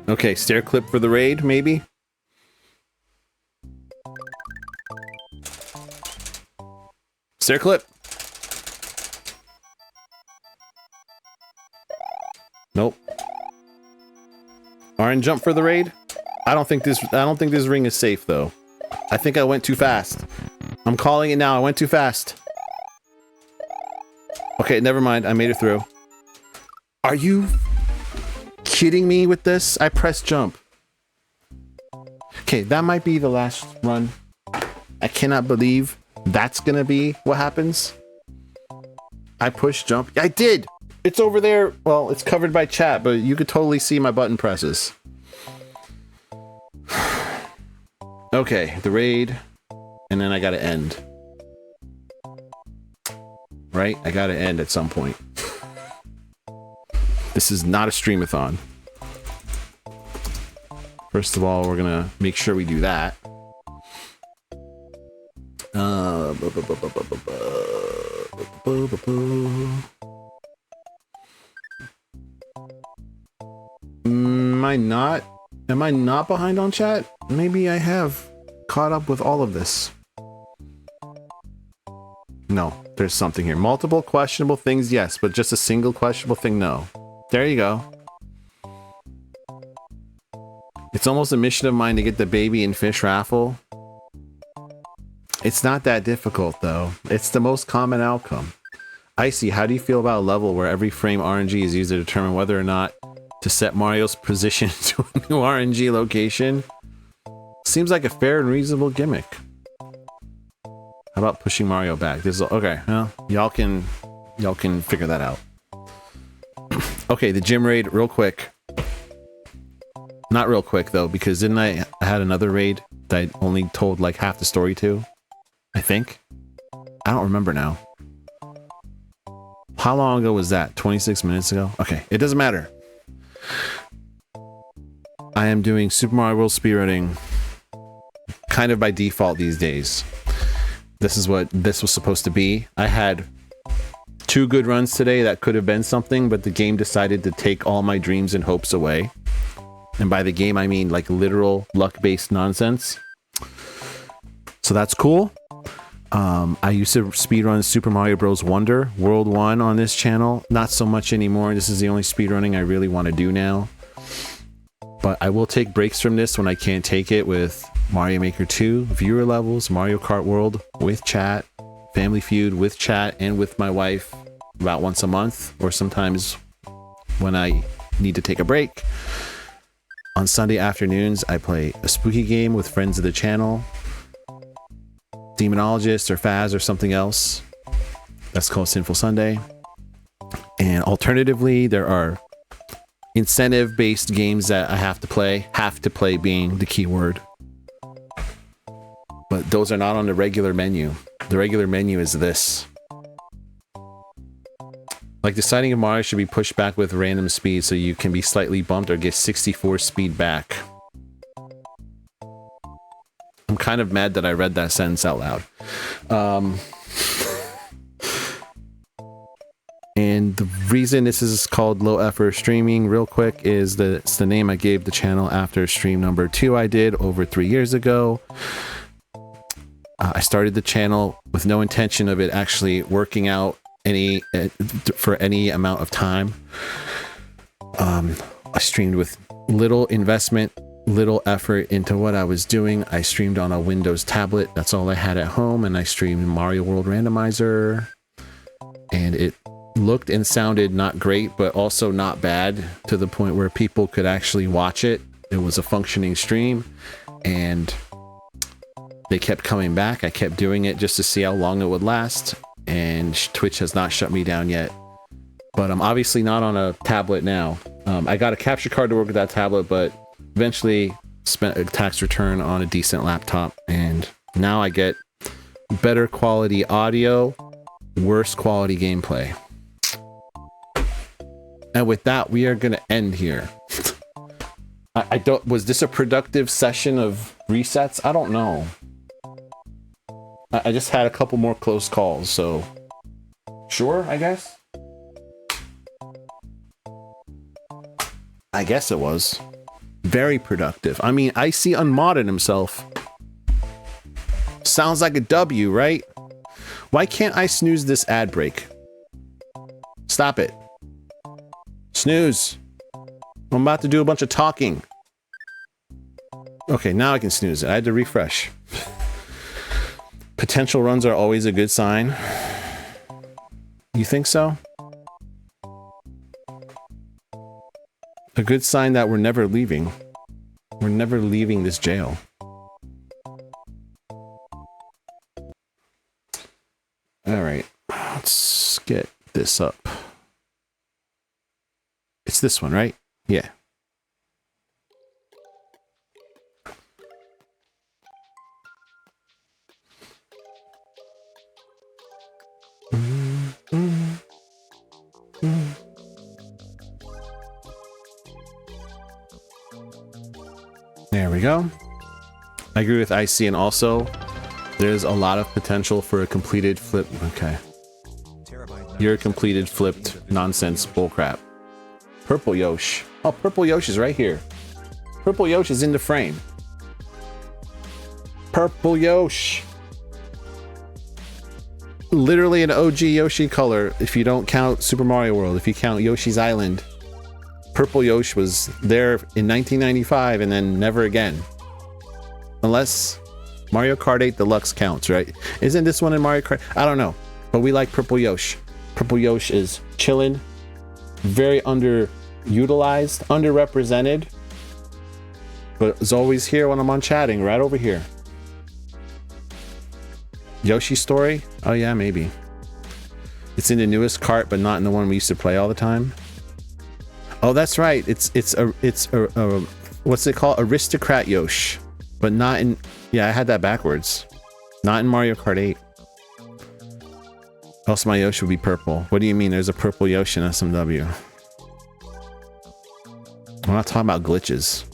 Okay, stair clip for the raid, maybe? Stair clip. Nope. Orange jump for the raid? I don't think this ring is safe though. I think I went too fast. I'm calling it now. I went too fast. Okay, never mind. I made it through. Are you kidding me with this? I pressed jump. Okay, that might be the last run. I cannot believe that's gonna be what happens. I pushed jump. I did! It's over there. Well, it's covered by chat, but you could totally see my button presses. Okay, the raid. And then I gotta end. Right? I gotta end at some point. This is not a streamathon. First of all, we're gonna make sure we do that. Am I not behind on chat? Maybe I have caught up with all of this. No, there's something here. Multiple questionable things, yes, but just a single questionable thing, no. There you go. It's almost a mission of mine to get the baby and fish raffle. It's not that difficult, though. It's the most common outcome. Icy, how do you feel about a level where every frame RNG is used to determine whether or not to set Mario's position to a new RNG location? Seems like a fair and reasonable gimmick. How about pushing Mario back? This is okay. Well, y'all can figure that out. Okay, the gym raid, real quick. Not real quick though, because didn't I had another raid that I only told like half the story to? I think. I don't remember now. How long ago was that? 26 minutes ago? Okay, it doesn't matter. I am doing Super Mario World speedrunning kind of by default these days. This is what this was supposed to be. I had 2 good runs today that could have been something, but the game decided to take all my dreams and hopes away. And by the game, I mean like literal luck-based nonsense. So that's cool. I used to speedrun Super Mario Bros. Wonder World 1 on this channel. Not so much anymore. This is the only speedrunning I really want to do now. But I will take breaks from this when I can't take it with Mario Maker 2, viewer levels, Mario Kart World with chat, Family Feud with chat and with my wife about once a month, or sometimes when I need to take a break. On Sunday afternoons, I play a spooky game with friends of the channel, Demonologist or Faz or something else. That's called Sinful Sunday. And alternatively, there are incentive-based games that I have to play. Have to play being the key word. But those are not on the regular menu. The regular menu is this. Like deciding if Mario should be pushed back with random speed so you can be slightly bumped or get 64 speed back. I'm kind of mad that I read that sentence out loud. And the reason this is called Low Effort Streaming, real quick, is that it's the name I gave the channel after stream number 2 I did over 3 years ago. I started the channel with no intention of it actually working out for any amount of time. I streamed with little investment, little effort into what I was doing. I streamed on a Windows tablet. That's all I had at home, and I streamed Mario World Randomizer, and it looked and sounded not great, but also not bad, to the point where people could actually watch it. It was a functioning stream, and they kept coming back. I kept doing it just to see how long it would last, and Twitch has not shut me down yet. But I'm obviously not on a tablet now. I got a capture card to work with that tablet, but eventually spent a tax return on a decent laptop, and now I get better quality audio, worse quality gameplay. And with that, we are gonna end here. I don't, was this a productive session of resets? I don't know. I just had a couple more close calls, so sure, I guess. I guess it was very productive. I mean, Icy unmodded himself. Sounds like a W, right? Why can't I snooze this ad break? Stop it. Snooze. I'm about to do a bunch of talking. Okay, now I can snooze it. I had to refresh. Potential runs are always a good sign. You think so? A good sign that we're never leaving. We're never leaving this jail. Alright, let's get this up. It's this one, right? Yeah. There we go. I agree with Icy, and also there's a lot of potential for a completed flip. Okay. You're a completed flipped nonsense bullcrap. Purple Yosh. Oh, Purple Yosh is right here. Purple Yosh is in the frame. Purple Yosh. Literally an OG Yoshi color if you don't count Super Mario World. If you count Yoshi's Island. Purple Yosh was there in 1995 and then never again. Unless Mario Kart 8 Deluxe counts, right? Isn't this one in Mario Kart? I don't know. But we like Purple Yosh. Purple Yosh is chillin'. Very underutilized, underrepresented. But is always here when I'm on chatting, right over here. Yoshi Story? Oh yeah, maybe. It's in the newest cart, but not in the one we used to play all the time. Oh, that's right. It's a what's it called? Aristocrat Yosh, but not in. Yeah, I had that backwards. Not in Mario Kart 8. Else my Yoshi would be purple. What do you mean? There's a purple Yoshi in SMW. I'm not talking about glitches.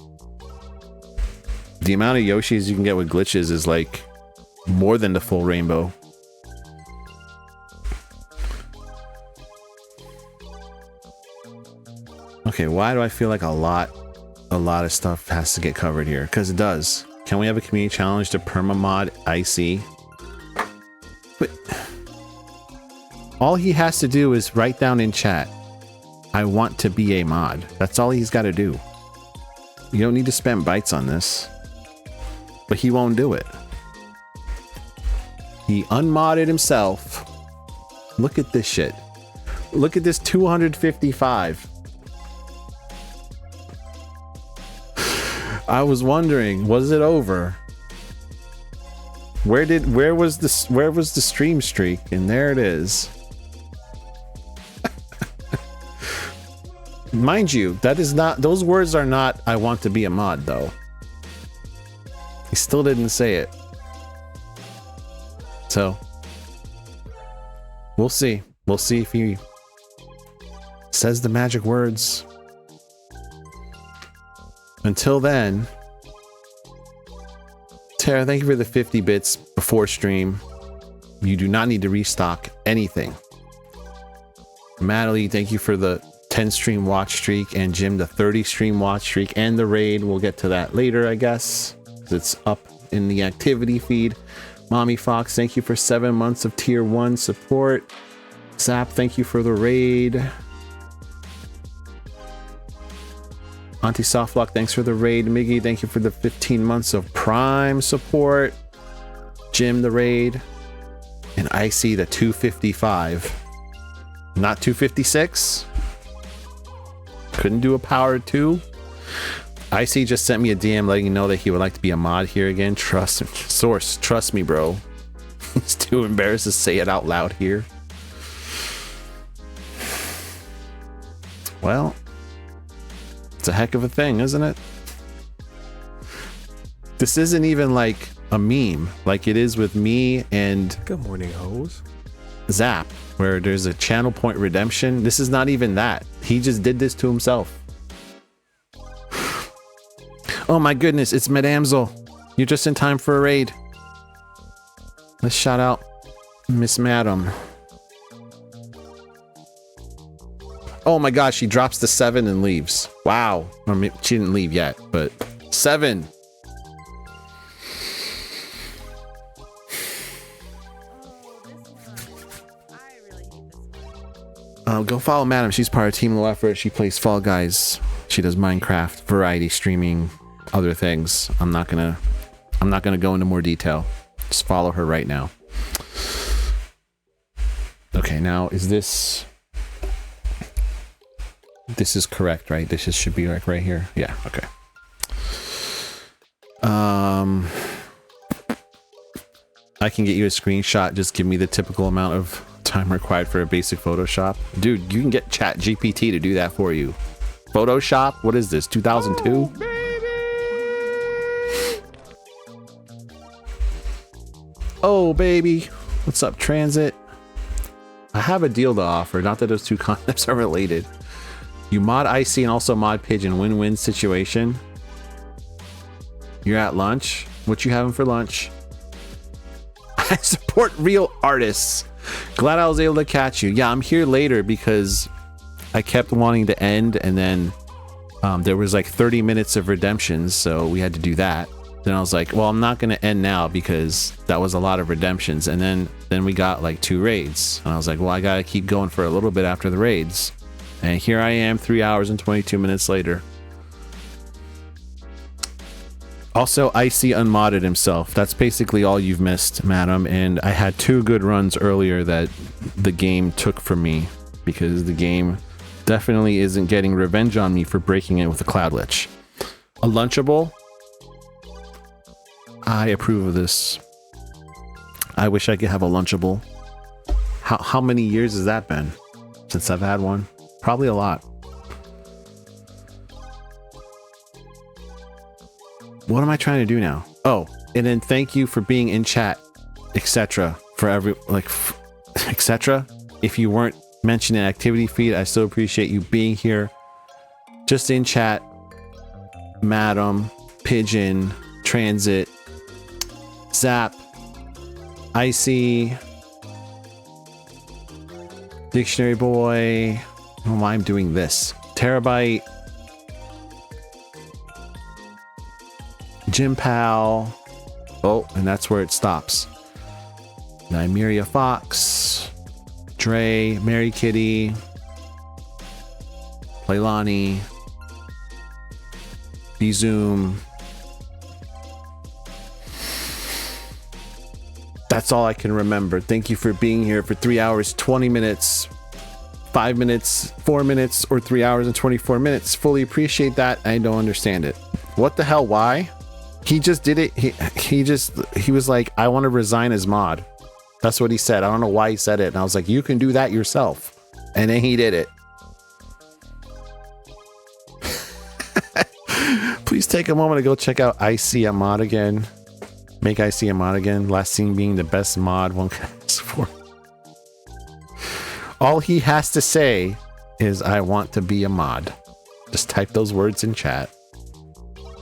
The amount of Yoshis you can get with glitches is like more than the full rainbow. Okay, why do I feel like a lot of stuff has to get covered here? Because it does. Can we have a community challenge to permamod IC? But all he has to do is write down in chat, I want to be a mod. That's all he's got to do. You don't need to spend bytes on this. But he won't do it. He unmodded himself. Look at this shit. Look at this 255. I was wondering, was it over? Where was the stream streak? And there it is. Mind you, that is not, those words are not I want to be a mod though. He still didn't say it. So we'll see. We'll see if he says the magic words. Until then, Tara, thank you for the 50 bits before stream. You do not need to restock anything. Madeline, thank you for the 10 stream watch streak, and Jim, the 30 stream watch streak and the raid. We'll get to that later, I guess. It's up in the activity feed. Mommy Fox, thank you for 7 months of tier 1 support. Zap, thank you for the raid. Auntie Softlock, thanks for the raid. Miggy, thank you for the 15 months of Prime support. Jim, the raid. And Icy, the 255. Not 256. Couldn't do a power 2. Icy just sent me a DM letting me know that he would like to be a mod here again. Trust Source, trust me, bro. He's too embarrassed to say it out loud here. Well, it's a heck of a thing, isn't it? This isn't even like a meme like it is with me and
Good morning, hoes.
Zap, where there's a channel point redemption. This is not even that. He just did this to himself. Oh my goodness, it's Madamsel. You're just in time for a raid. Let's shout out Miss Madam. Oh my gosh, she drops the 7 and leaves. Wow. I mean, she didn't leave yet, but 7. Go follow Madam. She's part of Team Low Effort. She plays Fall Guys. She does Minecraft, variety streaming, other things. I'm not gonna go into more detail. Just follow her right now. Okay, now is this is correct, right? This should be like right here. Yeah, okay. I can get you a screenshot. Just give me the typical amount of time required for a basic Photoshop. Dude, you can get Chat GPT to do that for you. Photoshop? What is this? 2002? Oh, baby. What's up, Transit? I have a deal to offer. Not that those two concepts are related. You mod IC and also mod Pigeon. Win-win situation. You're at lunch. What you having for lunch? I support real artists. Glad I was able to catch you. Yeah, I'm here later because I kept wanting to end, and then there was like 30 minutes of redemptions, so we had to do that. Then I was like, well, I'm not going to end now because that was a lot of redemptions. And then we got like 2 raids. And I was like, well, I got to keep going for a little bit after the raids. And here I am 3 hours and 22 minutes later. Also, Icy unmodded himself. That's basically all you've missed, madam. And I had 2 good runs earlier that the game took from me because the game definitely isn't getting revenge on me for breaking it with a Cloud Lich. A Lunchable? I approve of this. I wish I could have a Lunchable. How many years has that been since I've had one? Probably a lot. What am I trying to do now? Oh, and then thank you for being in chat, etc. For every, like, etc. If you weren't mentioned in activity feed, I still appreciate you being here. Just in chat, Madam, Pigeon, Transit, Zap, Icy, Dictionary Boy. Oh, why I'm doing this? Terabyte, Jim Pal. Oh, and that's where it stops. Nymeria Fox, Dre, Mary Kitty, Playlani, Bzoom, That's all I can remember. Thank you for being here for 3 hours, 20 minutes, 5 minutes, 4 minutes, or 3 hours and 24 minutes. Fully appreciate that. I don't understand it. What the hell? Why? He just did it. He was like, I want to resign as mod. That's what he said. I don't know why he said it. And I was like, you can do that yourself. And then he did it. Please take a moment to go check out I See a Mod again. Make I See a Mod again. Last scene being the best mod one can ask for. All he has to say is, I want to be a mod. Just type those words in chat.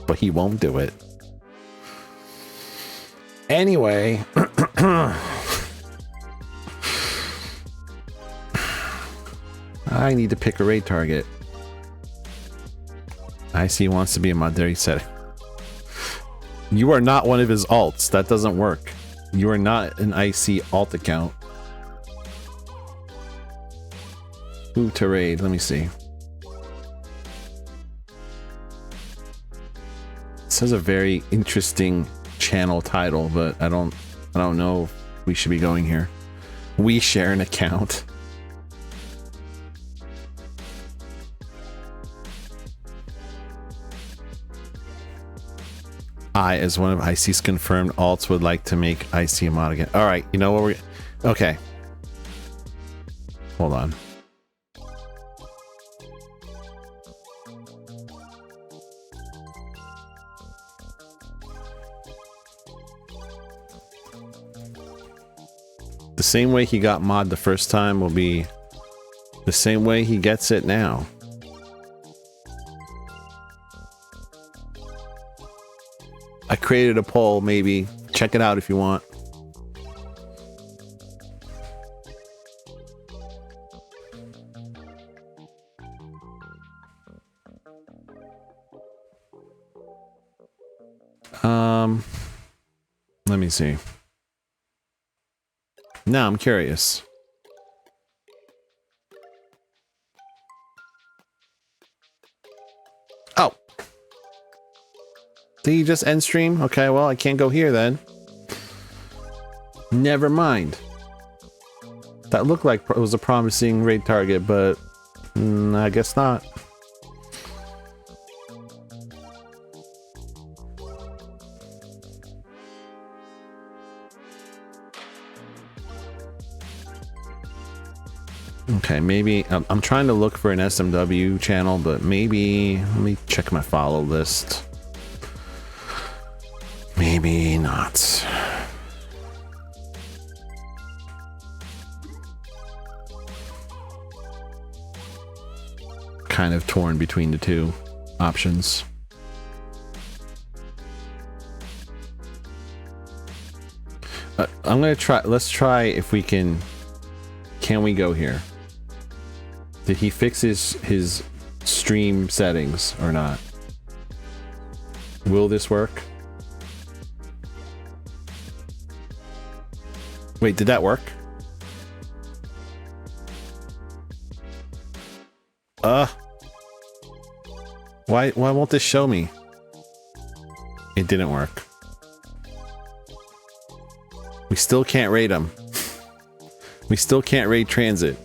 But he won't do it. Anyway. I need to pick a raid target. I see he wants to be a mod. There, he said it. You are not one of his alts. That doesn't work. You are not an IC alt account. Who to raid? Let me see. This is a very interesting channel title, but I don't know if we should be going here. We share an account. I, as one of IC's confirmed alts, would like to make IC a mod again. All right, you know what we're... Okay. Hold on. The same way he got mod the first time will be the same way he gets it now. I created a poll, maybe. Check it out if you want. Let me see. Now I'm curious. Oh. Did you just end stream? Okay, well, I can't go here then. Never mind. That looked like it was a promising raid target, but I guess not. Okay, maybe I'm trying to look for an SMW channel, but maybe let me check my follow list. Maybe not. Kind of torn between the two options. I'm gonna try. Let's try if we can. Can we go here? Did he fix his stream settings or not? Will this work? Wait, did that work? Why won't this show me? It didn't work. We still can't raid him. We still can't raid transit.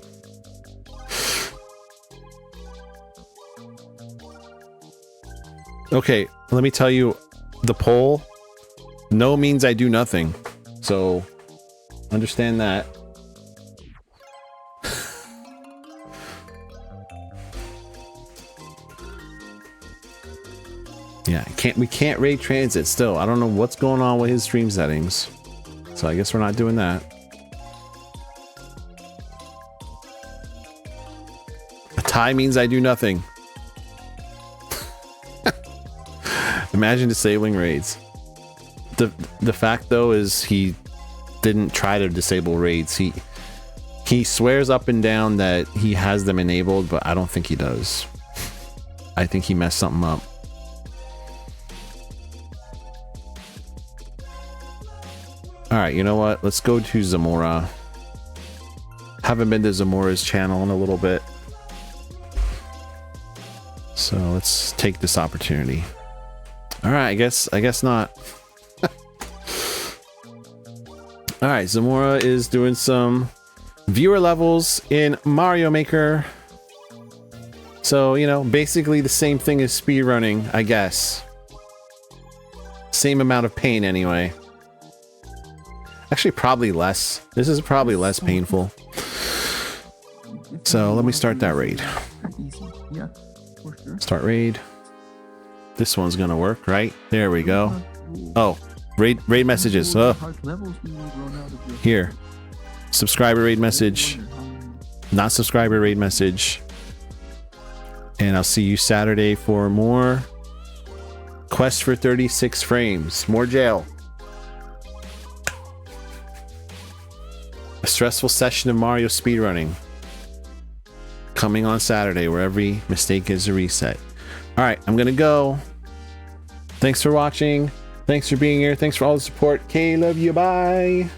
Okay, let me tell you, the poll, no means I do nothing. So, understand that. Yeah, we can't raid transit still. I don't know what's going on with his stream settings. So I guess we're not doing that. A tie means I do nothing. Imagine disabling raids. The fact though is he didn't try to disable raids. He swears up and down that he has them enabled, but I don't think he does. I think he messed something up. Alright, you know what? Let's go to Zamora. Haven't been to Zamora's channel in a little bit. So let's take this opportunity. Alright, I guess not. All right, Zamora is doing some viewer levels in Mario Maker. So, you know, basically the same thing as speedrunning, I guess. Same amount of pain anyway. Actually, probably less. This is probably less painful. So let me start that raid.
Yeah, for sure.
Start raid. This one's gonna work, right? There we go. Oh, raid messages. Oh, here. Subscriber raid message. Not subscriber raid message. And I'll see you Saturday for more Quest for 36 frames. More jail. A stressful session of Mario speedrunning. Coming on Saturday, where every mistake is a reset. Alright, I'm gonna go. Thanks for watching. Thanks for being here. Thanks for all the support. K, love you. Bye.